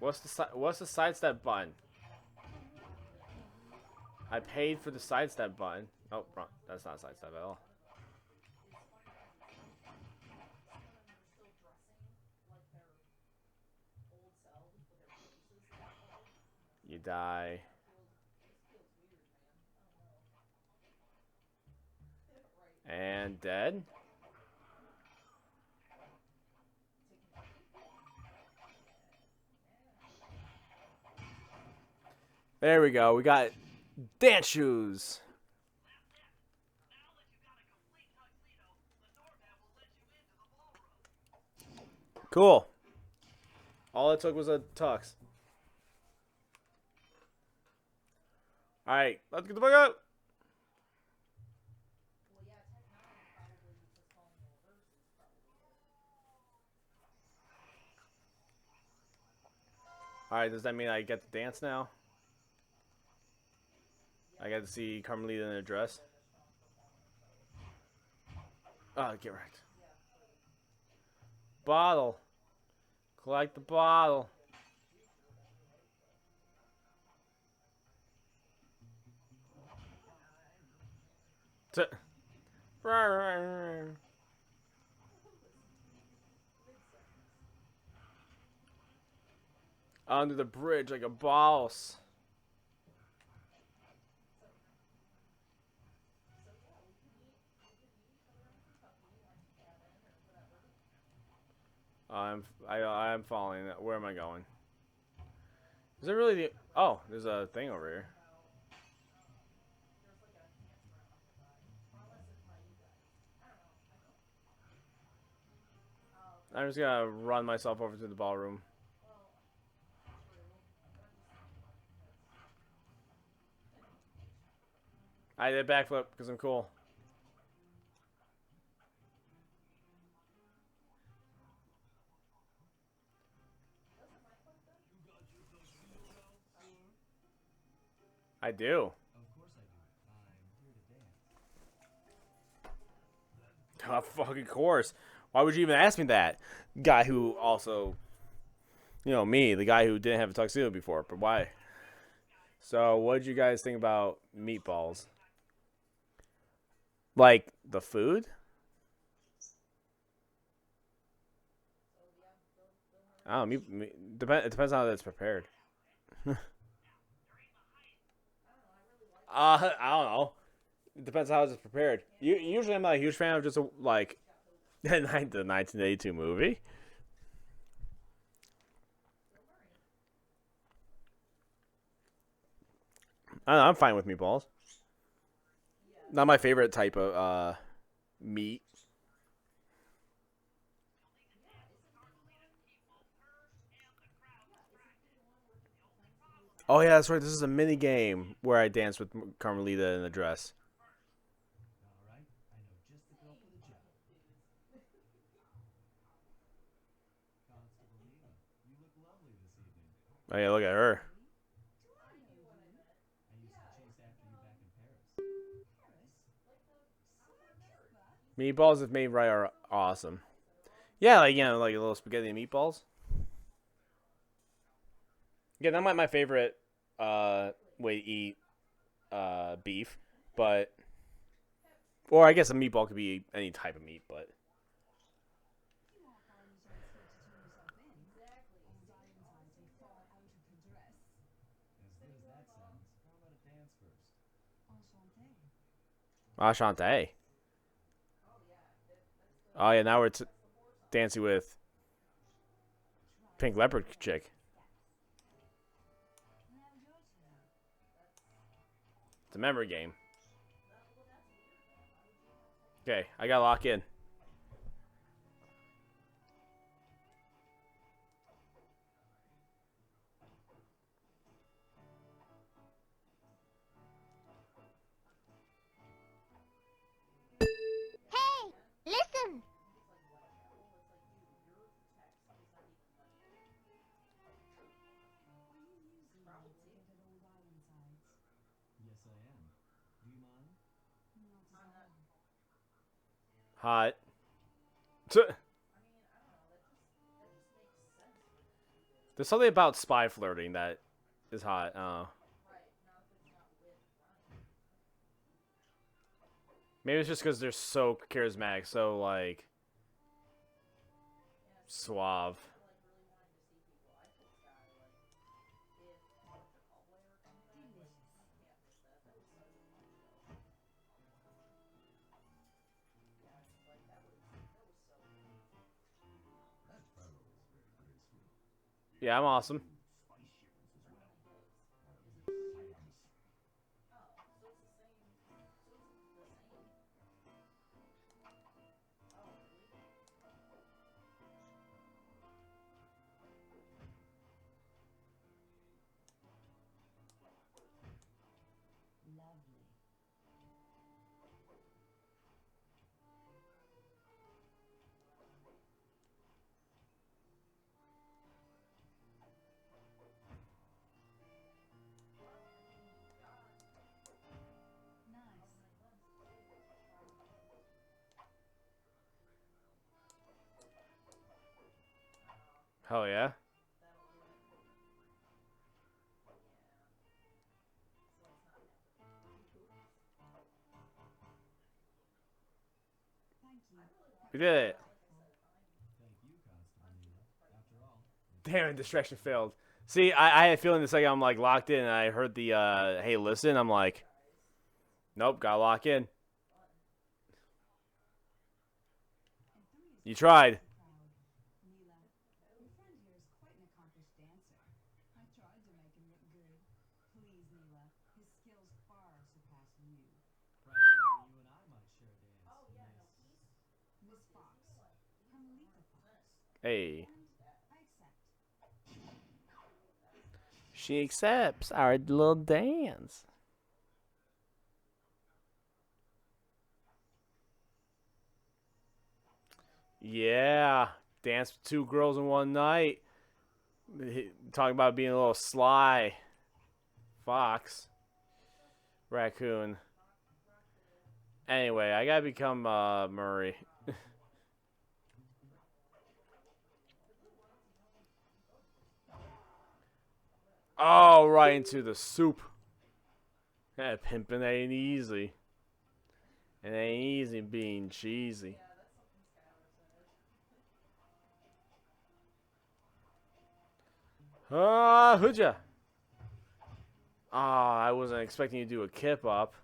What's the sidestep button? I paid for the sidestep button. Oh, wrong. That's not sidestep at all. You die. And dead? There we go. We got dance shoes. Cool. All it took was a tux. Alright, let's get the fuck up. Alright, does that mean I get to dance now? I get to see Carmelita in a dress. Oh, get wrecked. Bottle. Collect the bottle. Under the bridge like a boss. I'm following that. Where am I going? Is there really the... Oh, there's a thing over here. I'm just gonna run myself over to the ballroom. I did a backflip because I'm cool. I do. Of fucking course. Why would you even ask me that? Guy who also, you know, me, the guy who didn't have a tuxedo before, but why? So, what did you guys think about meatballs? Like the food? I don't know. It depends on how it's prepared. I don't know. It depends how it's prepared. Usually, I'm not a huge fan of just like the 1982 movie. I don't know, I'm fine with meatballs. Not my favorite type of meat. Oh yeah, that's right. This is a mini game where I dance with Carmelita in a dress. Oh yeah, look at her. Meatballs, if made right, are awesome. Yeah, like like little spaghetti and meatballs. Yeah, that might my favorite way to eat beef, but or I guess a meatball could be any type of meat, but Ashante. Oh yeah, now we're dancing with Pink Leopard chick. It's a memory game. Okay, I gotta lock in. Hey, listen! Hot. There's something about spy flirting that is hot. Maybe it's just because they're so charismatic, so like suave. Yeah, I'm awesome. Hell yeah. We did it. Damn, distraction failed. See, I had a feeling the second I'm like locked in and I heard the hey listen, I'm like, nope, gotta lock in. You tried. Neela, your friend here is quite an accomplished dancer. I tried to make him look good. Please, Neela, his skills far surpass you. Perhaps later you and I might share a dance. Miss Fox, Carmelita Fox. Hey. I accept. She accepts our little dance. Yeah. Dance with 2 girls in one night. Talking about being a little sly. Fox. Raccoon. Anyway, I gotta become Murray. Oh, right into the soup. That pimping ain't easy. It ain't easy being cheesy. Hooja. I wasn't expecting you to do a kip up.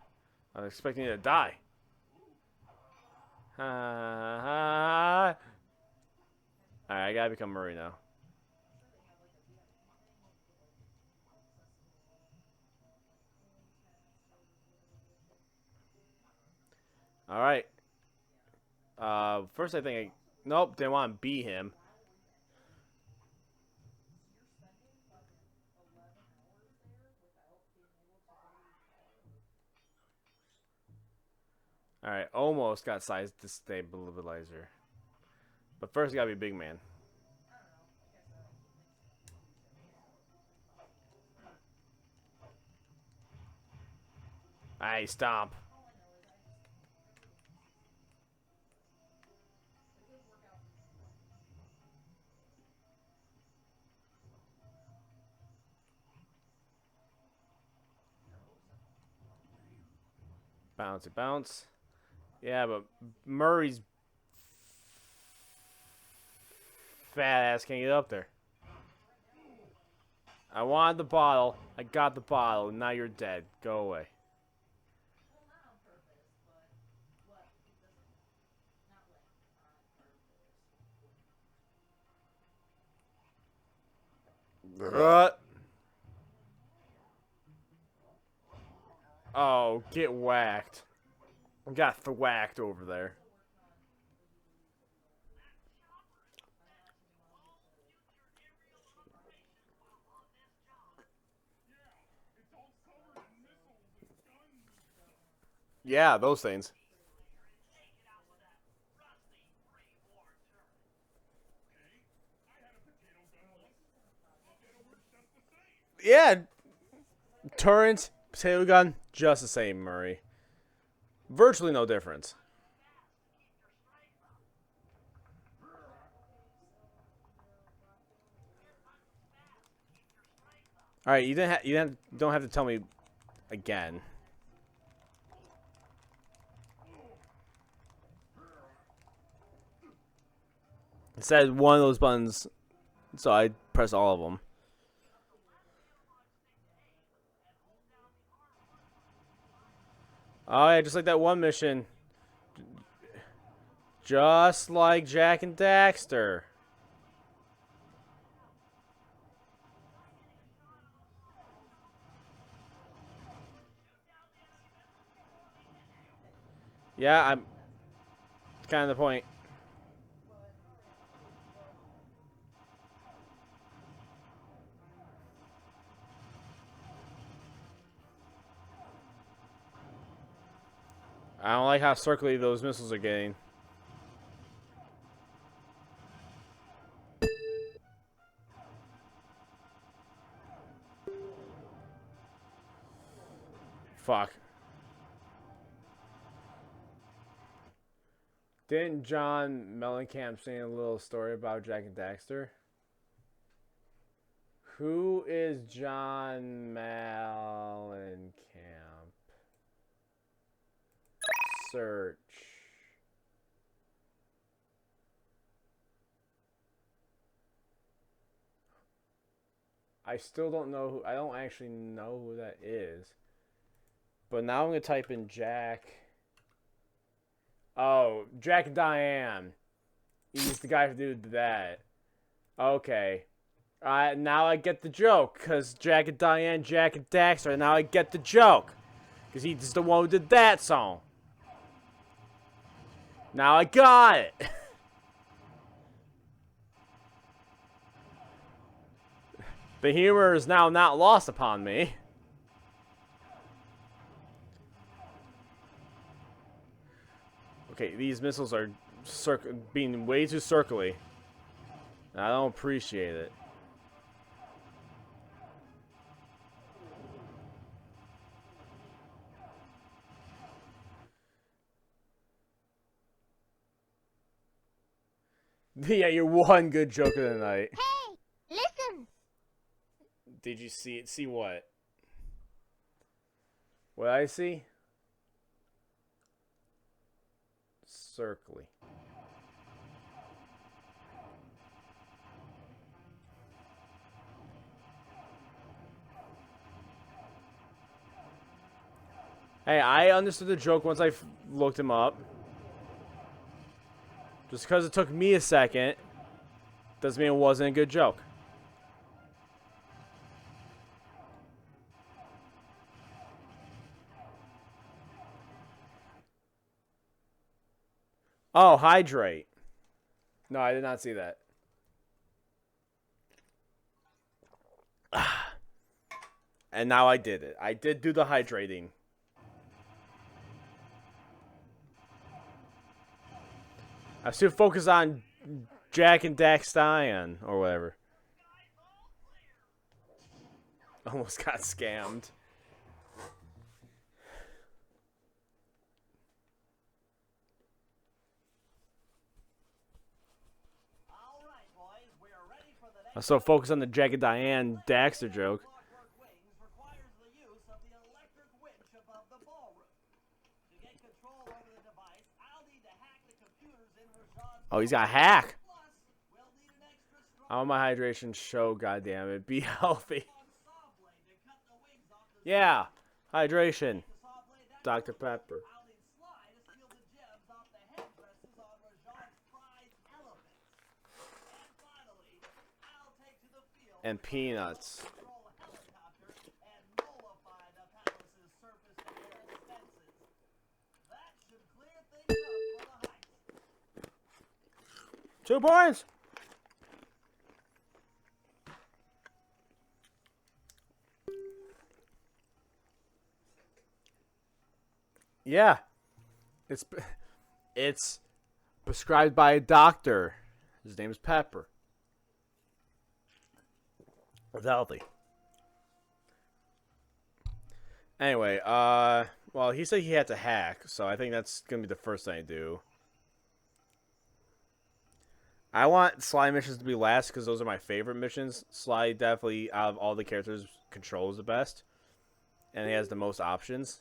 I was expecting you to die. Alright, I gotta become Murray now. Alright. First I think nope, didn't want to beat him. Alright, almost got size destabilizer. But first you gotta be a big man. Alright, stomp. Bouncy bounce. Yeah, but Murray's fat ass can't get up there. I wanted the bottle. I got the bottle. Now you're dead. Go away. Oh, get whacked. Got thwacked over there. Yeah, those things. Yeah. Turret, potato gun, just the same, Murray. Virtually no difference. All right, don't have to tell me again. It said one of those buttons, so I press all of them. Oh yeah, just like that one mission. Just like Jack and Daxter. Yeah, I'm kind of the point. I don't like how circly those missiles are getting. Fuck. Didn't John Mellencamp say a little story about Jack and Daxter? Who is John Mellencamp? Search. I still don't know who. I don't actually know who that is. But now I'm gonna type in Jack. Oh, Jack and Diane. He's the guy who did that. Okay. Now I get the joke. Because Jack and Diane, Jack and Daxter. Now I get the joke. Because he's the one who did that song. Now I got it. The humor is now not lost upon me. Okay, these missiles are being way too circly. I don't appreciate it. Yeah, you're one good joke of the night. Hey, listen. Did you see it? See what? What I see? Circly. Hey, I understood the joke once I looked him up. Just because it took me a second doesn't mean it wasn't a good joke. Oh, hydrate. No, I did not see that. And now I did it. I did do the hydrating. I should focus on Jack and Daxter or whatever. Almost got scammed. I'm so focused on the Jack and Diane Daxter joke. Oh, he's got a hack. I want my hydration show, goddammit. Be healthy. Yeah, hydration. Dr. Pepper. And peanuts. Two points. Yeah. It's prescribed by a doctor. His name is Pepper. It's healthy. Anyway, well, he said he had to hack, so I think that's gonna be the first thing I do. I want Sly missions to be last because those are my favorite missions. Sly definitely, out of all the characters, controls the best, and he has the most options.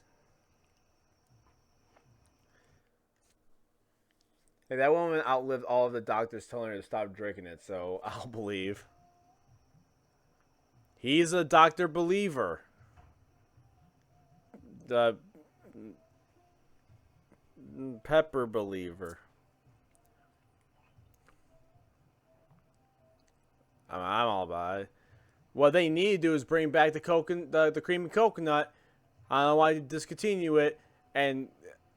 Hey, that woman outlived all of the doctors telling her to stop drinking it, so I'll believe. He's a doctor believer. The pepper believer. I'm all about it. What they need to do is bring back the cream and coconut. I don't know why you discontinue it, and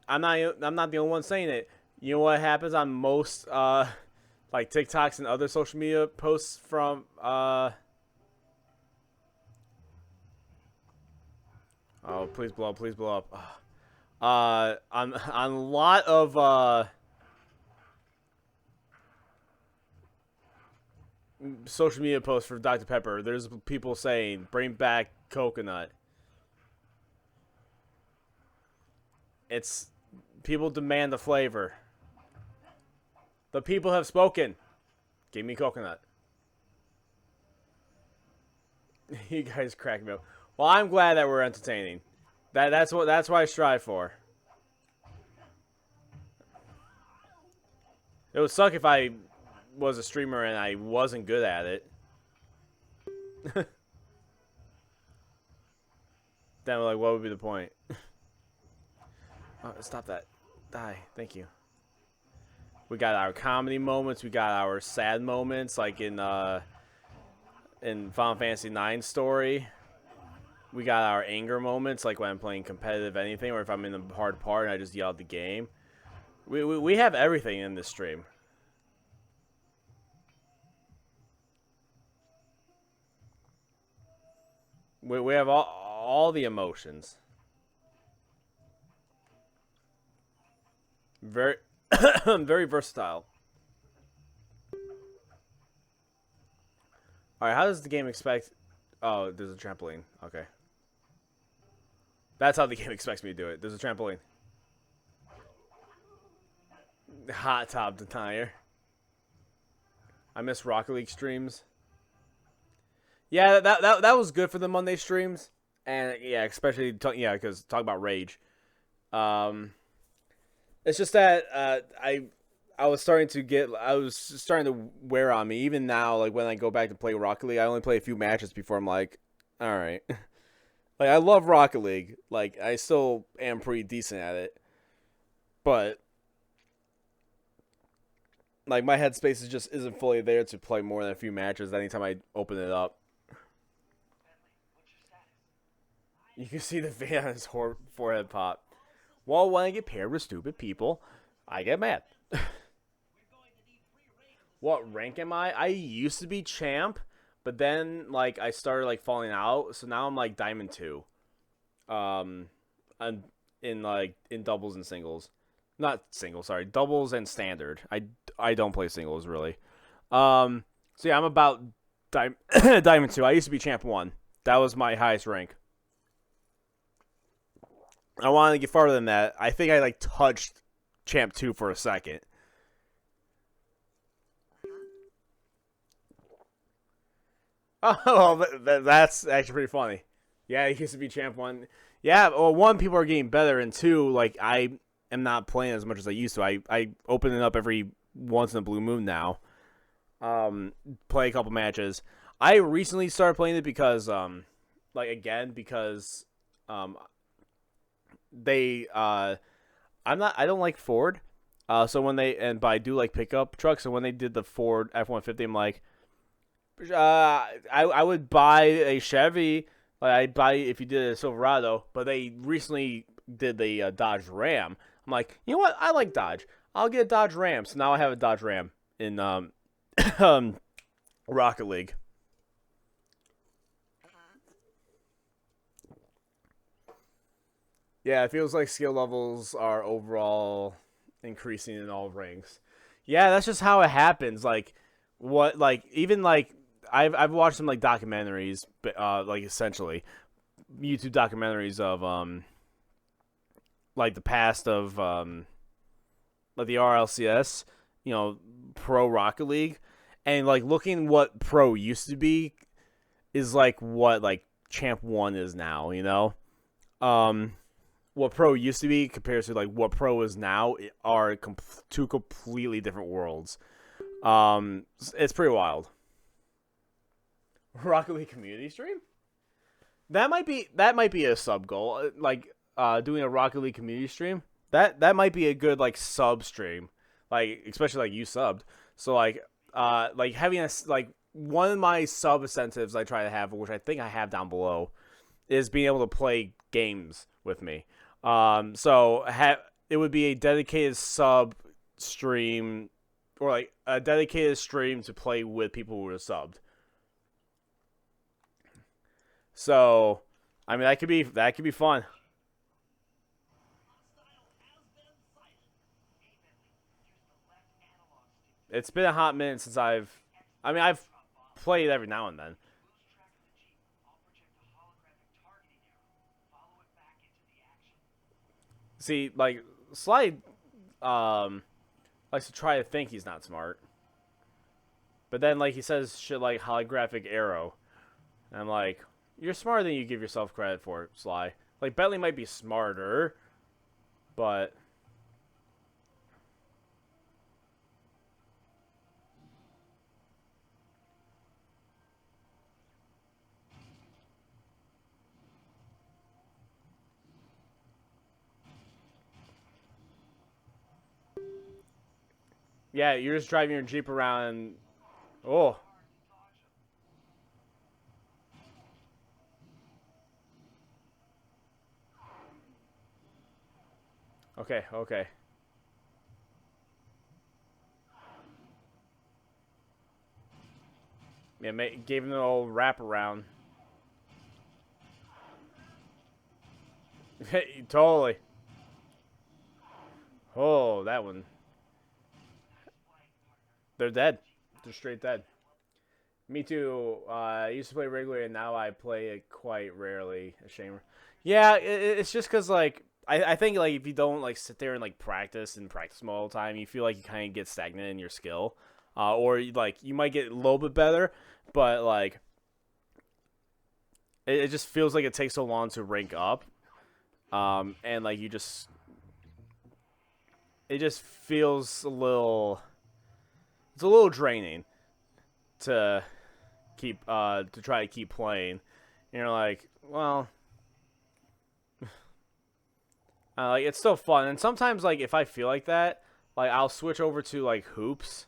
I'm not the only one saying it. You know what happens on most like TikToks and other social media posts from oh, please blow up, please blow up. On a lot of social media posts for Dr. Pepper, there's people saying, bring back coconut. It's, people demand the flavor. The people have spoken. Give me coconut. You guys crack me up. Well, I'm glad that we're entertaining. That's what I strive for. It would suck if I was a streamer and I wasn't good at it. Then like, what would be the point? Oh, stop that. Die. Thank you. We got our comedy moments. We got our sad moments, like in Final Fantasy IX story. We got our anger moments, like when I'm playing competitive anything, or if I'm in the hard part and I just yell at the game. We have everything in this stream. We have all the emotions. Very very versatile. Alright, how does the game expect... Oh, there's a trampoline. Okay. That's how the game expects me to do it. There's a trampoline. Hot top denier. I miss Rocket League streams. Yeah, that was good for the Monday streams. And yeah, especially because talk about rage. It's just that I was starting to wear on me. Even now, like when I go back to play Rocket League, I only play a few matches before I'm like, all right. Like I love Rocket League. Like I still am pretty decent at it, but like my headspace just isn't fully there to play more than a few matches anytime I open it up. You can see the vein on his forehead pop. Well, when I get paired with stupid people, I get mad. What rank am I? I used to be champ, but then like I started like falling out, so now I'm like Diamond 2. I'm in doubles and singles. Not singles, sorry. Doubles and standard. I don't play singles really. So yeah, I'm about Diamond 2. I used to be champ 1. That was my highest rank. I wanted to get farther than that. I think I like touched champ 2 for a second. Oh, that's actually pretty funny. Yeah, he used to be champ 1. Yeah, well, 1, people are getting better, and 2, like, I am not playing as much as I used to. I open it up every once in a blue moon now. Play a couple matches. I recently started playing it because, they, I don't like Ford. So when but I do like pickup trucks, and when they did the Ford F-150, I'm like, I would buy a Chevy, like I'd buy if you did a Silverado, but they recently did the Dodge Ram. I'm like, you know what? I like Dodge. I'll get a Dodge Ram. So now I have a Dodge Ram in Rocket League. Yeah, it feels like skill levels are overall increasing in all ranks. Yeah, that's just how it happens. Like, even I've watched some like documentaries, like essentially YouTube documentaries of like the past of like the RLCS, pro Rocket League, and like looking what pro used to be is like what, like Champ 1 is now, you know? What Pro used to be compared to like what Pro is now are two completely different worlds. It's pretty wild. Rocket League community stream? That might be a sub goal. Like doing a Rocket League community stream. That might be a good like sub stream. Like especially like you subbed. So like having a like one of my sub incentives I try to have, which I think I have down below, is being able to play games with me. It would be a dedicated sub stream, or like a dedicated stream to play with people who are subbed. So, I mean, that could be fun. It's been a hot minute since I've played every now and then. See, like Slide, likes to try to think he's not smart, but then like he says shit like holographic arrow, and I'm like, you're smarter than you give yourself credit for, Sly. Like Bentley might be smarter, but yeah, you're just driving your Jeep around and... Oh. Okay, okay. Yeah, gave him an old wrap around. Totally. Oh, that one. They're dead. They're straight dead. Me too. I used to play regularly, and now I play it quite rarely. A shame. Yeah, it's just because, like, I think, like, if you don't, like, sit there and, like, practice them all the time, you feel like you kind of get stagnant in your skill. Or, like, you might get a little bit better, but, like, it just feels like it takes so long to rank up. And, like, it just feels a little... It's a little draining to try to keep playing. And you're like, well, like it's still fun. And sometimes, like, if I feel like that, like I'll switch over to like hoops,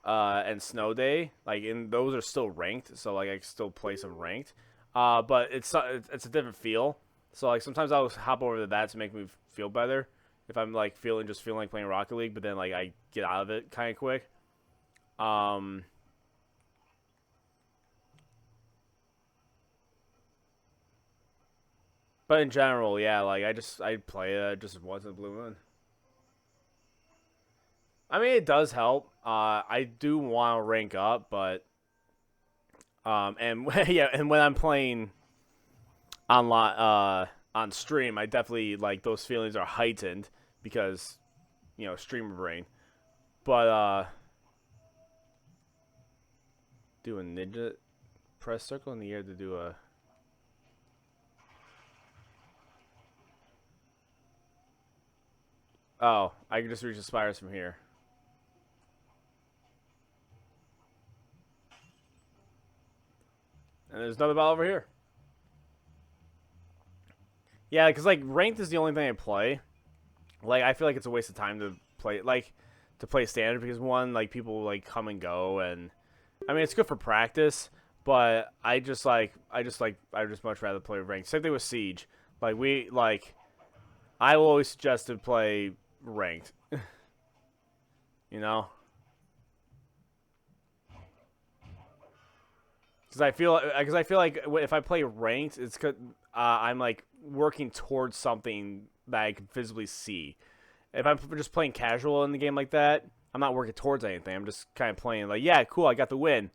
and snow day. Like, and those are still ranked, so like I can still play some ranked. But it's a different feel. So like sometimes I'll hop over to that to make me feel better. If I'm like feeling like playing Rocket League, but then like I get out of it kind of quick. But in general, yeah, like I play it just once in a blue moon. I mean, it does help. I do want to rank up, but and yeah, and when I'm playing on stream, I definitely like those feelings are heightened because, you know, streamer brain. But do a ninja, press circle in the air to do a... Oh, I can just reach the spires from here. And there's another ball over here. Yeah, because, like, ranked is the only thing I play. Like, I feel like it's a waste of time to play, like, to play standard because, one, like, people, like, come and go, and, I mean, it's good for practice, but I just much rather play ranked. Same thing with Siege. Like, I will always suggest to play ranked. You know? Because I feel like if I play ranked, it's because I'm like working towards something that I can visibly see. If I'm just playing casual in the game like that, I'm not working towards anything. I'm just kind of playing like, yeah, cool, I got the win,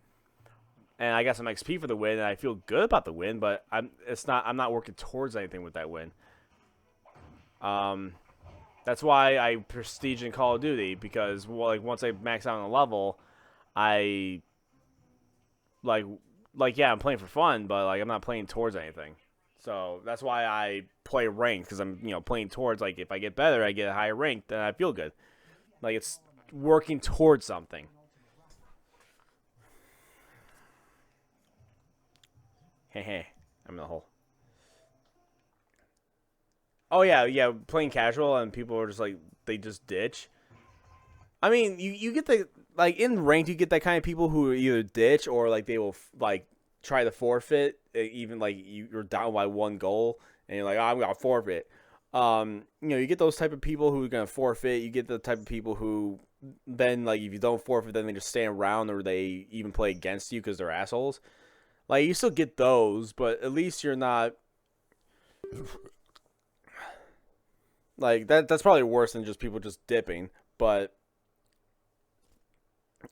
and I got some XP for the win, and I feel good about the win. But I'm not working towards anything with that win. That's why I prestige in Call of Duty, because, well, like, once I max out on a level, I like like, yeah, I'm playing for fun, but like I'm not playing towards anything. So that's why I play ranked, because I'm, playing towards, like, if I get better, I get a higher rank, then I feel good. Like, it's working towards something. Hey, I'm in the hole. Oh yeah, playing casual and people are just like, they just ditch. I mean, you get the, like, in ranked, you get that kind of people who either ditch or like they will like try to forfeit, even like you're down by one goal and you're like, oh, I'm gonna forfeit. You get those type of people who are gonna forfeit. You get the type of people who then, like, if you don't forfeit, then they just stay around or they even play against you because they're assholes. Like, you still get those, but at least you're not like that. That's probably worse than just people just dipping. But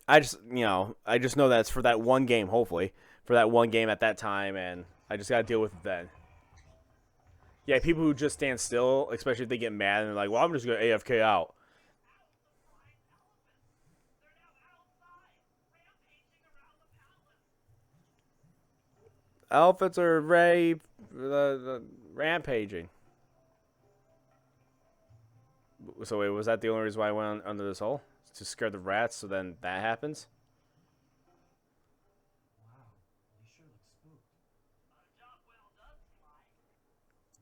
I just know that it's for that one game, hopefully for that one game at that time, and I just gotta deal with it then. Yeah, people who just stand still, especially if they get mad and they're like, well, I'm just gonna AFK out. Elephants are rampaging. So wait, was that the only reason why I went under this hole? To scare the rats, so then that happens? Wow, you sure look spooked. Job well done, Sly.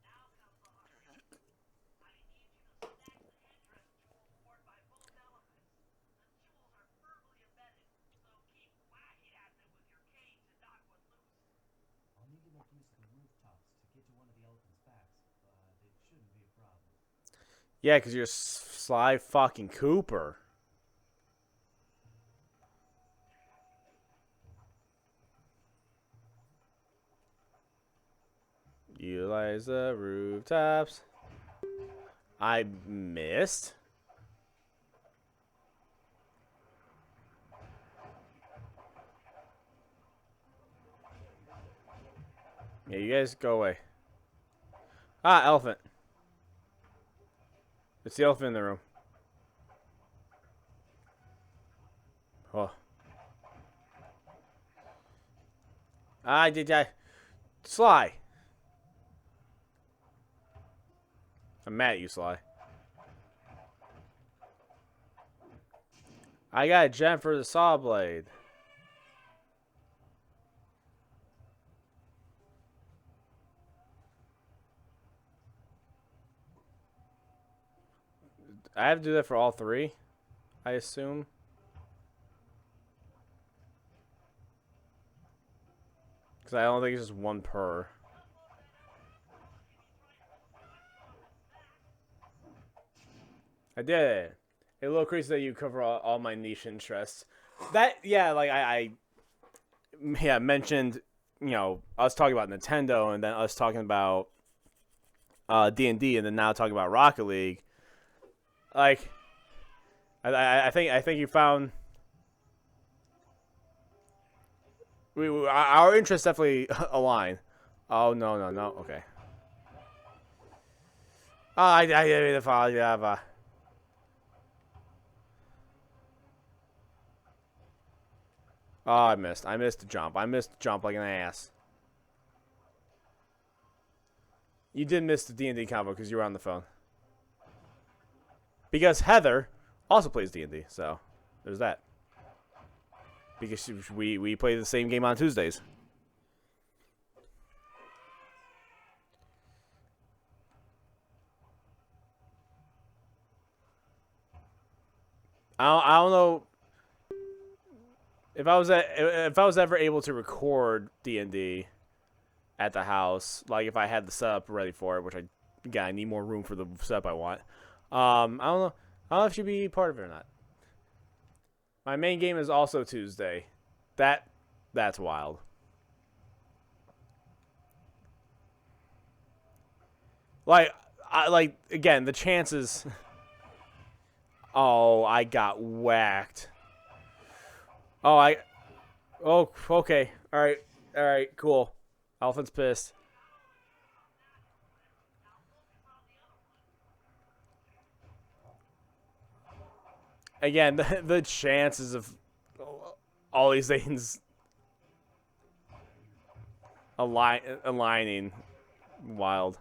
Now comes the hard part. I need you to snag the headdress jewels worn by both elephants. The jewels are firmly embedded, so keep whacking at them with your cane to knock one loose. I'll need to make use of the rooftops to get to one of the elephant's backs, but it shouldn't be a problem. Yeah, because you're Sly fucking Cooper. Utilize the rooftops. I missed. Yeah, you guys go away. Ah, elephant. It's the elephant in the room. Oh. Sly. I'm mad at you, Sly. I got a gem for the saw blade. I have to do that for all three, I assume. Because I don't think it's just one per. I did it. A little crazy that you cover all my niche interests. That, yeah, like I mentioned, us talking about Nintendo and then us talking about D&D and then now talking about Rocket League. Like, I think you found our interests definitely align. Oh no, okay. Oh, I Oh, I missed. I missed the jump. I missed the jump like an ass. You did miss the D&D combo because you were on the phone. Because Heather also plays D&D, so there's that. Because we play the same game on Tuesdays. I don't know if I was ever able to record D&D at the house, like if I had the setup ready for it, which I need more room for the setup I want. I don't know. I don't know if she'd be part of it or not. My main game is also Tuesday. That's wild. Like again, the chances. Oh, I got whacked. Oh, okay. All right, cool. Elephant's pissed. Again, the chances of all these things. aligning. Wild.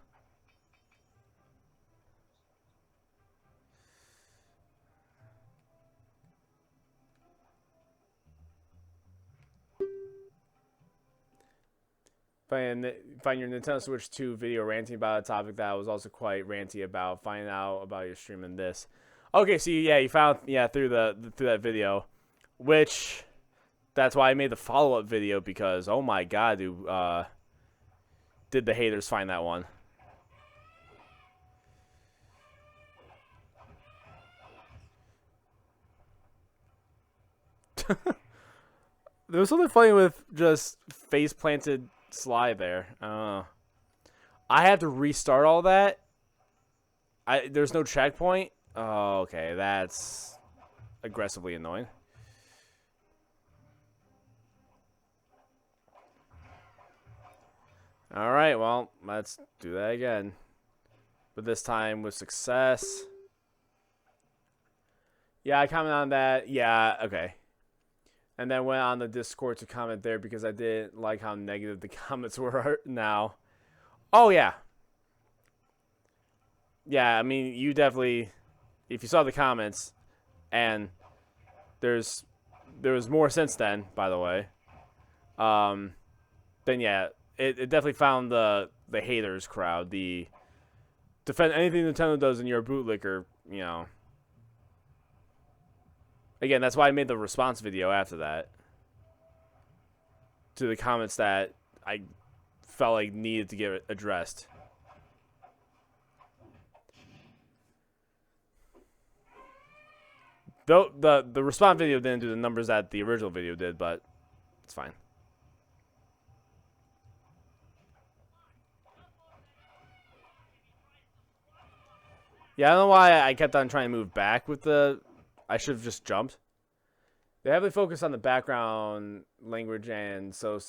Find your Nintendo Switch 2 video ranting about a topic that I was also quite ranty about. Find out about your streaming this. Okay, so yeah, you found through that video, which that's why I made the follow-up video, because oh my god, dude, did the haters find that one? There was something funny with just face planted Sly there. I had to restart all that. There's no checkpoint. Oh, okay, that's aggressively annoying. All right, well, let's do that again, but this time with success. Yeah, I commented on that. Yeah, okay. And then went on the Discord to comment there because I didn't like how negative the comments were now. Oh, yeah. Yeah, I mean, you definitely, if you saw the comments, and there was more since then, by the way, then yeah, it definitely found the haters crowd, the defend anything Nintendo does and you're a bootlicker, you know. Again, that's why I made the response video after that to the comments that I felt like needed to get addressed. Though the response video didn't do the numbers that the original video did, but it's fine. Yeah, I don't know why I kept on trying to move back with the... I should have just jumped. They heavily focus on the background language and so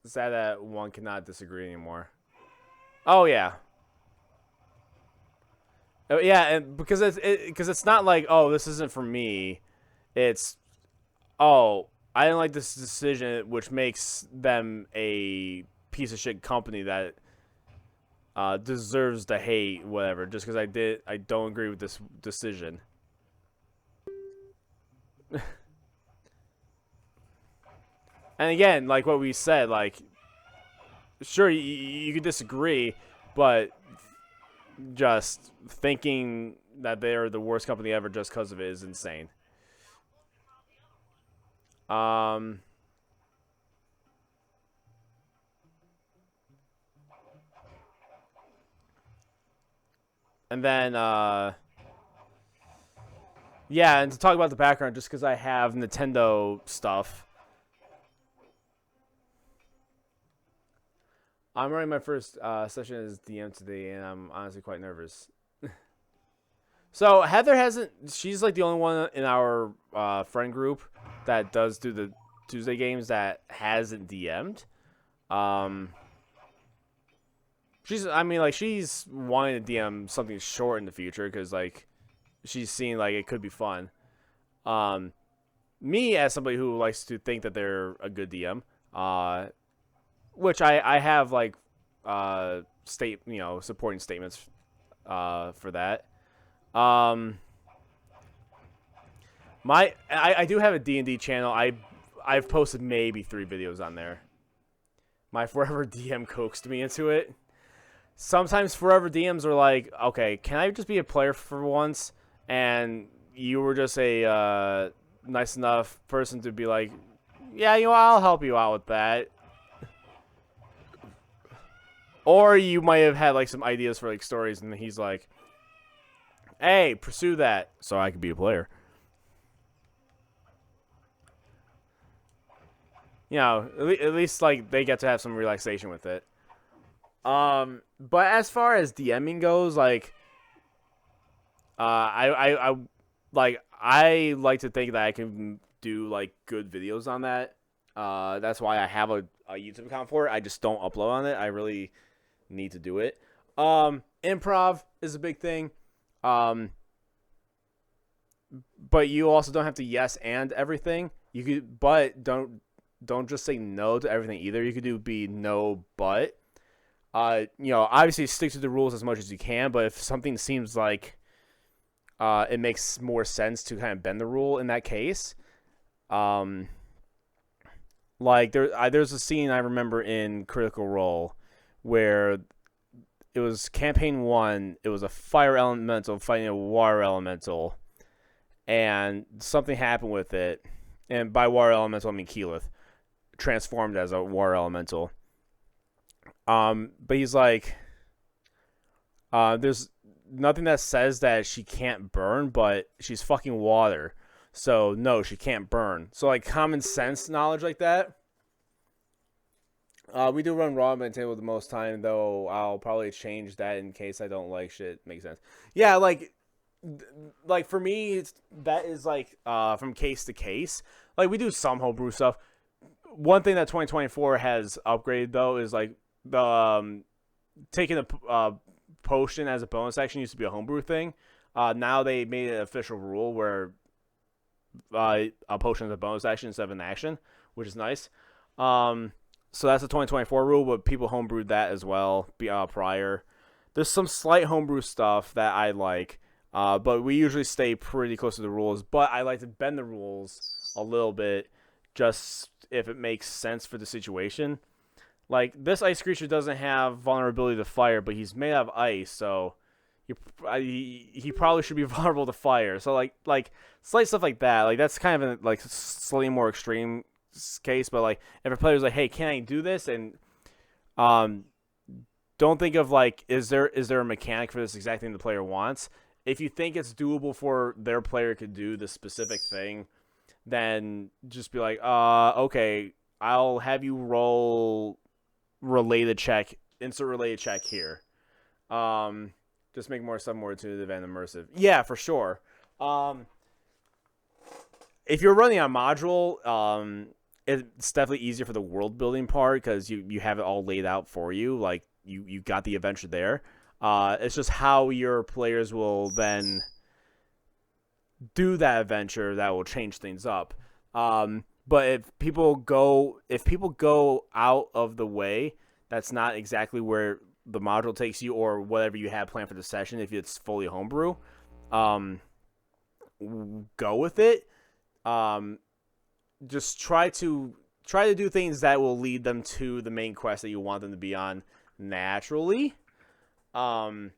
sad that one cannot disagree anymore. Oh yeah. Oh, yeah, and because it's not like, oh, this isn't for me. It's, oh, I didn't like this decision, which makes them a piece of shit company that deserves the hate, whatever. Just because I don't agree with this decision. And again, like what we said, like, sure, you could disagree, but just thinking that they're the worst company ever just because of it is insane. And then, yeah, and to talk about the background, just because I have Nintendo stuff. I'm running my first session as DM today, and I'm honestly quite nervous. So Heather hasn't. She's like the only one in our friend group that does do the Tuesday games that hasn't DM'd. I mean, like, she's wanting to DM something short in the future because, like, she's seen like it could be fun. Me as somebody who likes to think that they're a good DM, which I have like supporting statements for that. I do have a D&D channel. I've posted maybe 3 videos on there. My forever DM coaxed me into it. Sometimes forever DMs are like, okay, can I just be a player for once? And you were just a nice enough person to be like, yeah, I'll help you out with that. Or you might have had like some ideas for like stories, and he's like, hey, pursue that so I could be a player. You know, at least like they get to have some relaxation with it. But as far as DMing goes, like, I like to think that I can do like good videos on that. That's why I have a YouTube account for it. I just don't upload on it. I really need to do it. Improv is a big thing. But you also don't have to yes and everything. You could, but don't don't just say no to everything either. You could do be no, but obviously stick to the rules as much as you can. But if something seems like it makes more sense to kind of bend the rule in that case, like there's a scene I remember in Critical Role where it was campaign 1. It was a fire elemental fighting a water elemental, and something happened with it. And by water elemental, I mean Keyleth transformed as a water elemental. But he's like, there's nothing that says that she can't burn, but she's fucking water. So no, she can't burn. So like common sense knowledge like that. We do run raw mid table the most time, though. I'll probably change that in case I don't like shit. Makes sense. Yeah, like for me, that is like from case to case. Like we do some homebrew stuff. One thing that 2024 has upgraded though is like the taking a potion as a bonus action used to be a homebrew thing. Now they made it an official rule where a potion is a bonus action instead of an action, which is nice. So that's the 2024 rule, but people homebrewed that as well prior. There's some slight homebrew stuff that I like, but we usually stay pretty close to the rules. But I like to bend the rules a little bit, just if it makes sense for the situation. Like, this ice creature doesn't have vulnerability to fire, but he's made out of ice, so he probably should be vulnerable to fire. So, like slight stuff like that. Like, that's kind of a slightly more extreme case, but like if a player's like, hey, can I do this? And don't think of like, is there a mechanic for this exact thing the player wants? If you think it's doable for their player to do the specific thing, then just be like, okay, I'll have you roll related check, insert related check here. Just make more stuff more intuitive and immersive. Yeah, for sure. If you're running a module, it's definitely easier for the world building part because you have it all laid out for you. Like you got the adventure there. It's just how your players will then do that adventure that will change things up. But if people go out of the way, that's not exactly where the module takes you or whatever you have planned for the session. If it's fully homebrew, go with it. Just try to do things that will lead them to the main quest that you want them to be on naturally. And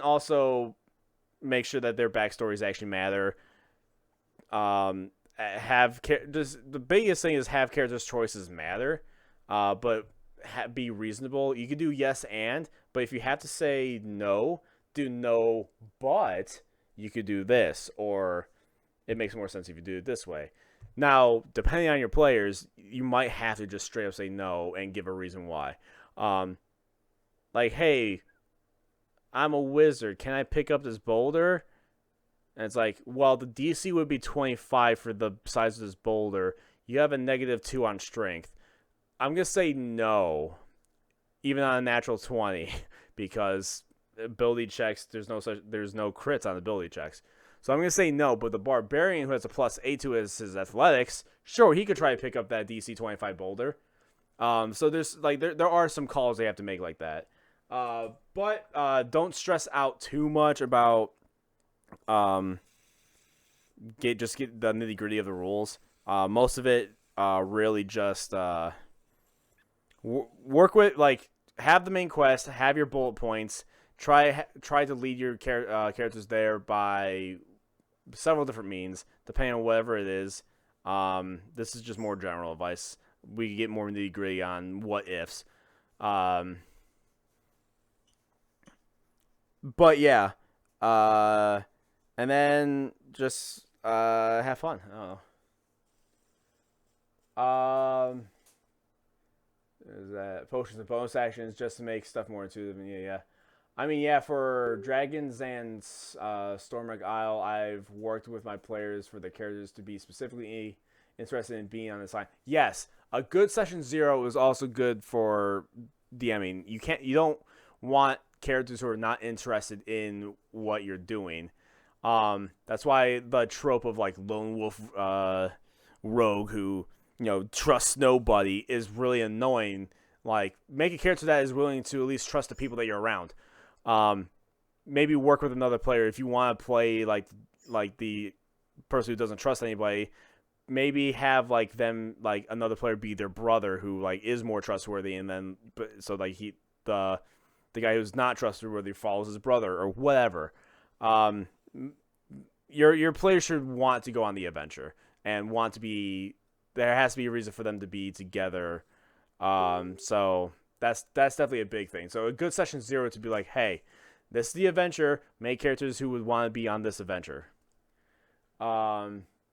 also make sure that their backstories actually matter. The biggest thing is have characters' choices matter, but be reasonable. You can do yes but if you have to say no, do no, but you could do this, or it makes more sense if you do it this way. Now, depending on your players, you might have to just straight up say no and give a reason why. Like, hey, I'm a wizard. Can I pick up this boulder? And it's like, well, the DC would be 25 for the size of this boulder. You have a -2 on strength. I'm going to say no, even on a natural 20, because ability checks, there's no crits on ability checks. So I'm going to say no, but the barbarian who has a +8 to his athletics, sure, he could try to pick up that DC 25 boulder. So there's like there are some calls they have to make like that. But don't stress out too much about get the nitty-gritty of the rules. Most of it really just work with, like, have the main quest, have your bullet points, try to lead your characters there by several different means, depending on whatever it is. This is just more general advice. We can get more nitty-gritty on what ifs. But yeah, and then just have fun. Is that potions and bonus actions just to make stuff more intuitive? Yeah. I mean, yeah, for Dragons and Stormwreck Isle, I've worked with my players for the characters to be specifically interested in being on this line. Yes, a good session 0 is also good for DMing. You don't want characters who are not interested in what you're doing. That's why the trope of like lone wolf rogue who trust nobody is really annoying. Like, make a character that is willing to at least trust the people that you're around. Maybe work with another player if you want to play like the person who doesn't trust anybody. Maybe have like them, like another player be their brother who like is more trustworthy, and then so like the guy who's not trustworthy follows his brother or whatever. Your players should want to go on the adventure and want to be. There has to be a reason for them to be together. So that's definitely a big thing. So a good session 0 to be like, hey, this is the adventure. Make characters who would want to be on this adventure.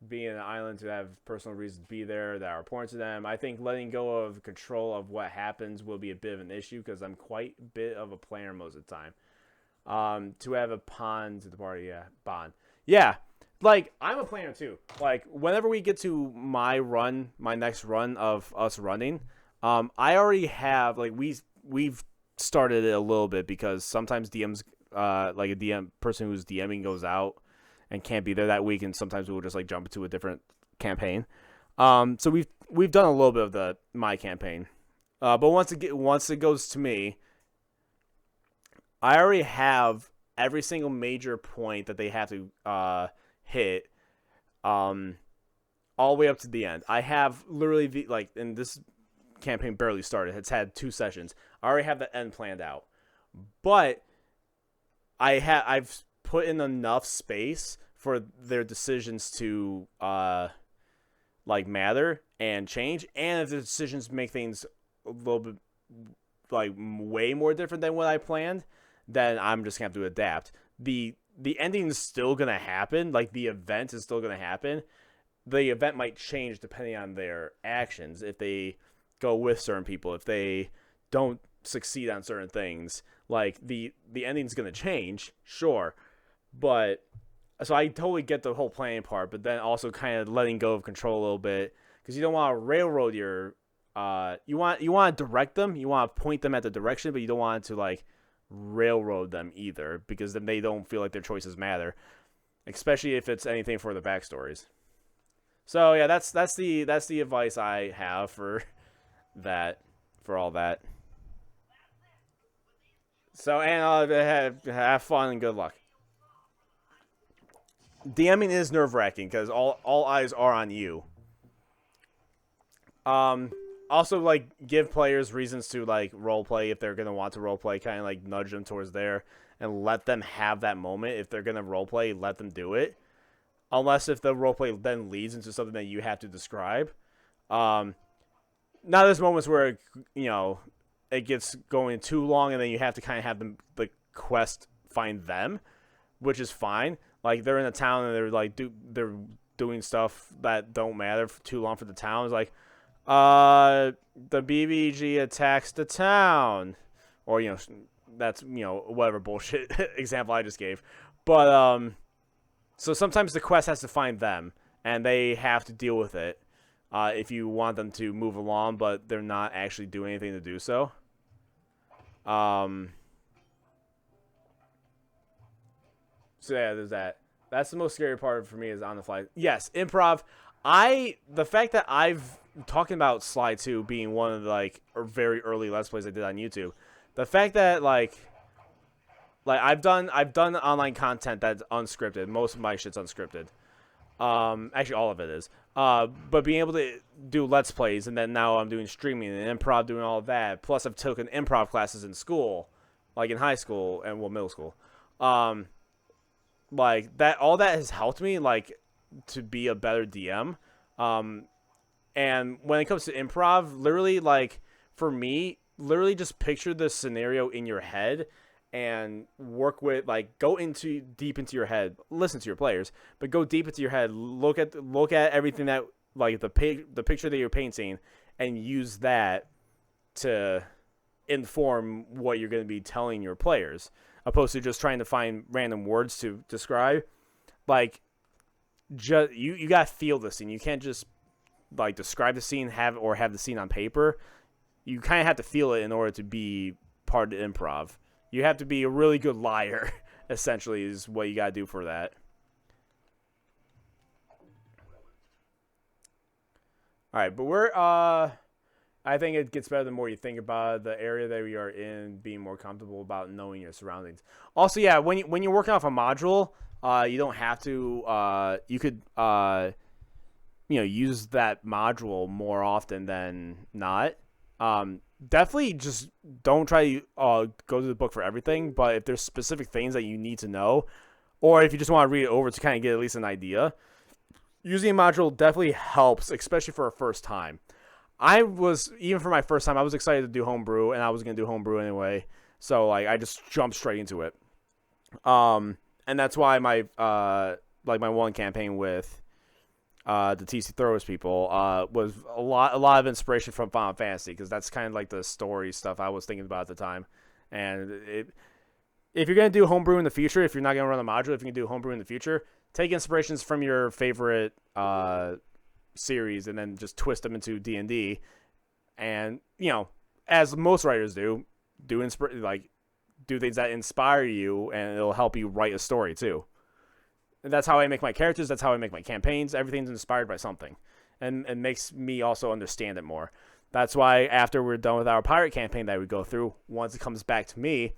Being an island to have personal reasons to be there that are important to them. I think letting go of control of what happens will be a bit of an issue because I'm quite a bit of a planner most of the time. To have a pawn to the party, yeah, bond. Yeah, like, I'm a planner too. Like, whenever we get to my next run of us running, I already have, like, we've started it a little bit because sometimes DMs, like a DM person who's DMing goes out and can't be there that week, and sometimes we'll just like jump into a different campaign. So we've done a little bit of my campaign, but once it goes to me, I already have every single major point that they have to hit, all the way up to the end. I have literally and this campaign barely started. It's had 2 sessions. I already have the end planned out, but I've put in enough space for their decisions to like matter and change, and if the decisions make things a little bit like way more different than what I planned, then I'm just gonna have to adapt. The ending is still gonna happen, like the event is still gonna happen. The event might change depending on their actions. If they go with certain people, if they don't succeed on certain things, like the ending's gonna change, sure. But so I totally get the whole planning part, but then also kind of letting go of control a little bit, because you don't want to railroad your you want to direct them, you want to point them at the direction, but you don't want to like railroad them either, because then they don't feel like their choices matter, especially if it's anything for the backstories. So yeah, that's the advice I have for all that. So, and have fun and good luck. DMing is nerve-wracking because all eyes are on you. Also, like, give players reasons to like roleplay if they're gonna want to roleplay. Kind of like nudge them towards there and let them have that moment. If they're gonna roleplay, let them do it. Unless if the roleplay then leads into something that you have to describe. Now there's moments where it gets going too long, and then you have to kind of have the quest find them, which is fine. Like, they're in a town and they're like they're doing stuff that don't matter for too long for the town. It's like, the BVG attacks the town, or that's whatever bullshit example I just gave. But so sometimes the quest has to find them, and they have to deal with it if you want them to move along, but they're not actually doing anything to do so. So yeah, there's that. That's the most scary part for me, is on the fly. Yes, improv. The fact that I've talking about Sly 2 being one of the like very early Let's Plays I did on YouTube. The fact that like I've done online content that's unscripted. Most of my shit's unscripted. Actually all of it is. But being able to do Let's Plays, and then now I'm doing streaming and improv, doing all of that. Plus I've taken improv classes in school, like in high school and middle school. Like that, all that has helped me like to be a better DM. And when it comes to improv, literally, like, for me, literally just picture the scenario in your head and work with, like, go deep into your head, listen to your players, but go deep into your head, look at everything that, like, the picture that you're painting, and use that to inform what you're going to be telling your players, opposed to just trying to find random words to describe. Like, you got to feel this scene. You can't just like describe the scene, have the scene on paper. You kind of have to feel it in order to be part of the improv. You have to be a really good liar, essentially, is what you got to do for that. right, but we're I think it gets better the more you think about it, the area that we are in, being more comfortable about knowing your surroundings. Also, yeah, when you're working off a module, you don't have to. You could use that module more often than not. Definitely just don't try to go to the book for everything, but if there's specific things that you need to know, or if you just want to read it over to kind of get at least an idea, using a module definitely helps, especially for a first time. Even for my first time, I was excited to do homebrew, and I was going to do homebrew anyway, so like I just jumped straight into it. And that's why my one campaign with the TC Throwers people was a lot of inspiration from Final Fantasy, because that's kind of like the story stuff I was thinking about at the time. And if you're going to do homebrew in the future, if you're not going to run a module, if you can do homebrew in the future, take inspirations from your favorite series and then just twist them into D&D. And, as most writers do things that inspire you, and it'll help you write a story too. And that's how I make my characters. That's how I make my campaigns. Everything's inspired by something, and it makes me also understand it more. That's why after we're done with our pirate campaign that we go through, once it comes back to me,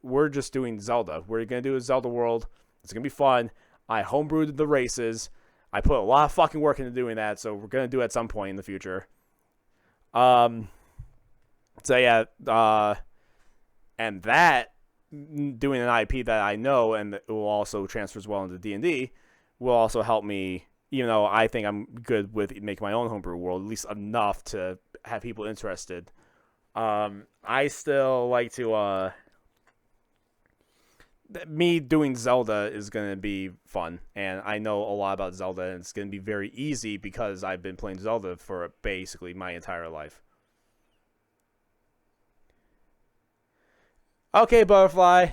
we're just doing Zelda. We're going to do a Zelda world. It's going to be fun. I homebrewed the races. I put a lot of fucking work into doing that, so we're going to do it at some point in the future. And that, doing an IP that I know and it will also transfer as well into D&D, will also help me, even though I think I'm good with making my own homebrew world, at least enough to have people interested. I still like to, me doing Zelda is going to be fun, and I know a lot about Zelda, and it's going to be very easy because I've been playing Zelda for basically my entire life. Okay, Butterfly.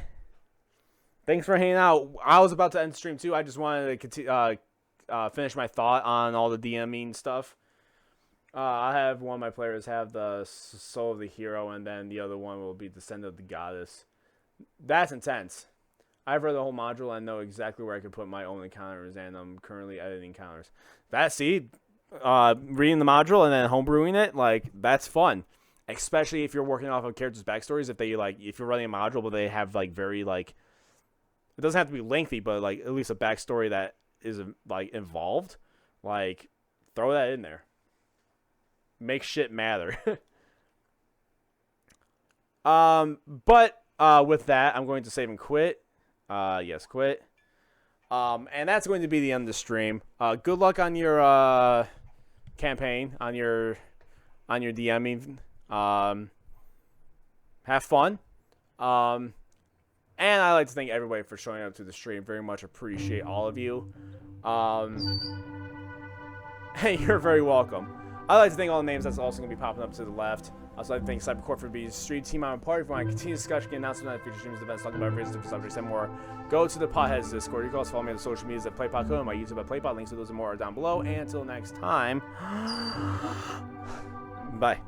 Thanks for hanging out. I was about to end the stream too. I just wanted to finish my thought on all the DMing stuff. I have one of my players have the Soul of the Hero, and then the other one will be Descendant of the Goddess. That's intense. I've read the whole module and know exactly where I could put my own encounters, and I'm currently editing encounters. Reading the module and then homebrewing it, like, that's fun. Especially if you're working off of characters' backstories. If you're running a module, but they have very it doesn't have to be lengthy, but at least a backstory that is involved. Throw that in there. Make shit matter. But with that, I'm going to save and quit. Yes, quit. And that's going to be the end of the stream. Good luck on your campaign, on your DMing. Have fun. And I'd like to thank everybody for showing up to the stream. Very much appreciate all of you. Hey, you're very welcome. I'd like to thank all the names that's also going to be popping up to the left. I'd also like to thank Cybercorp for being street team on part. If you want to continue discussion, get announcements on future streams, events, talking about various different subjects and more, go to the Potheads Discord. You can also follow me on the social medias at PlayPodCo and my YouTube at PlayPod. Links to those and more are down below. And until next time, bye.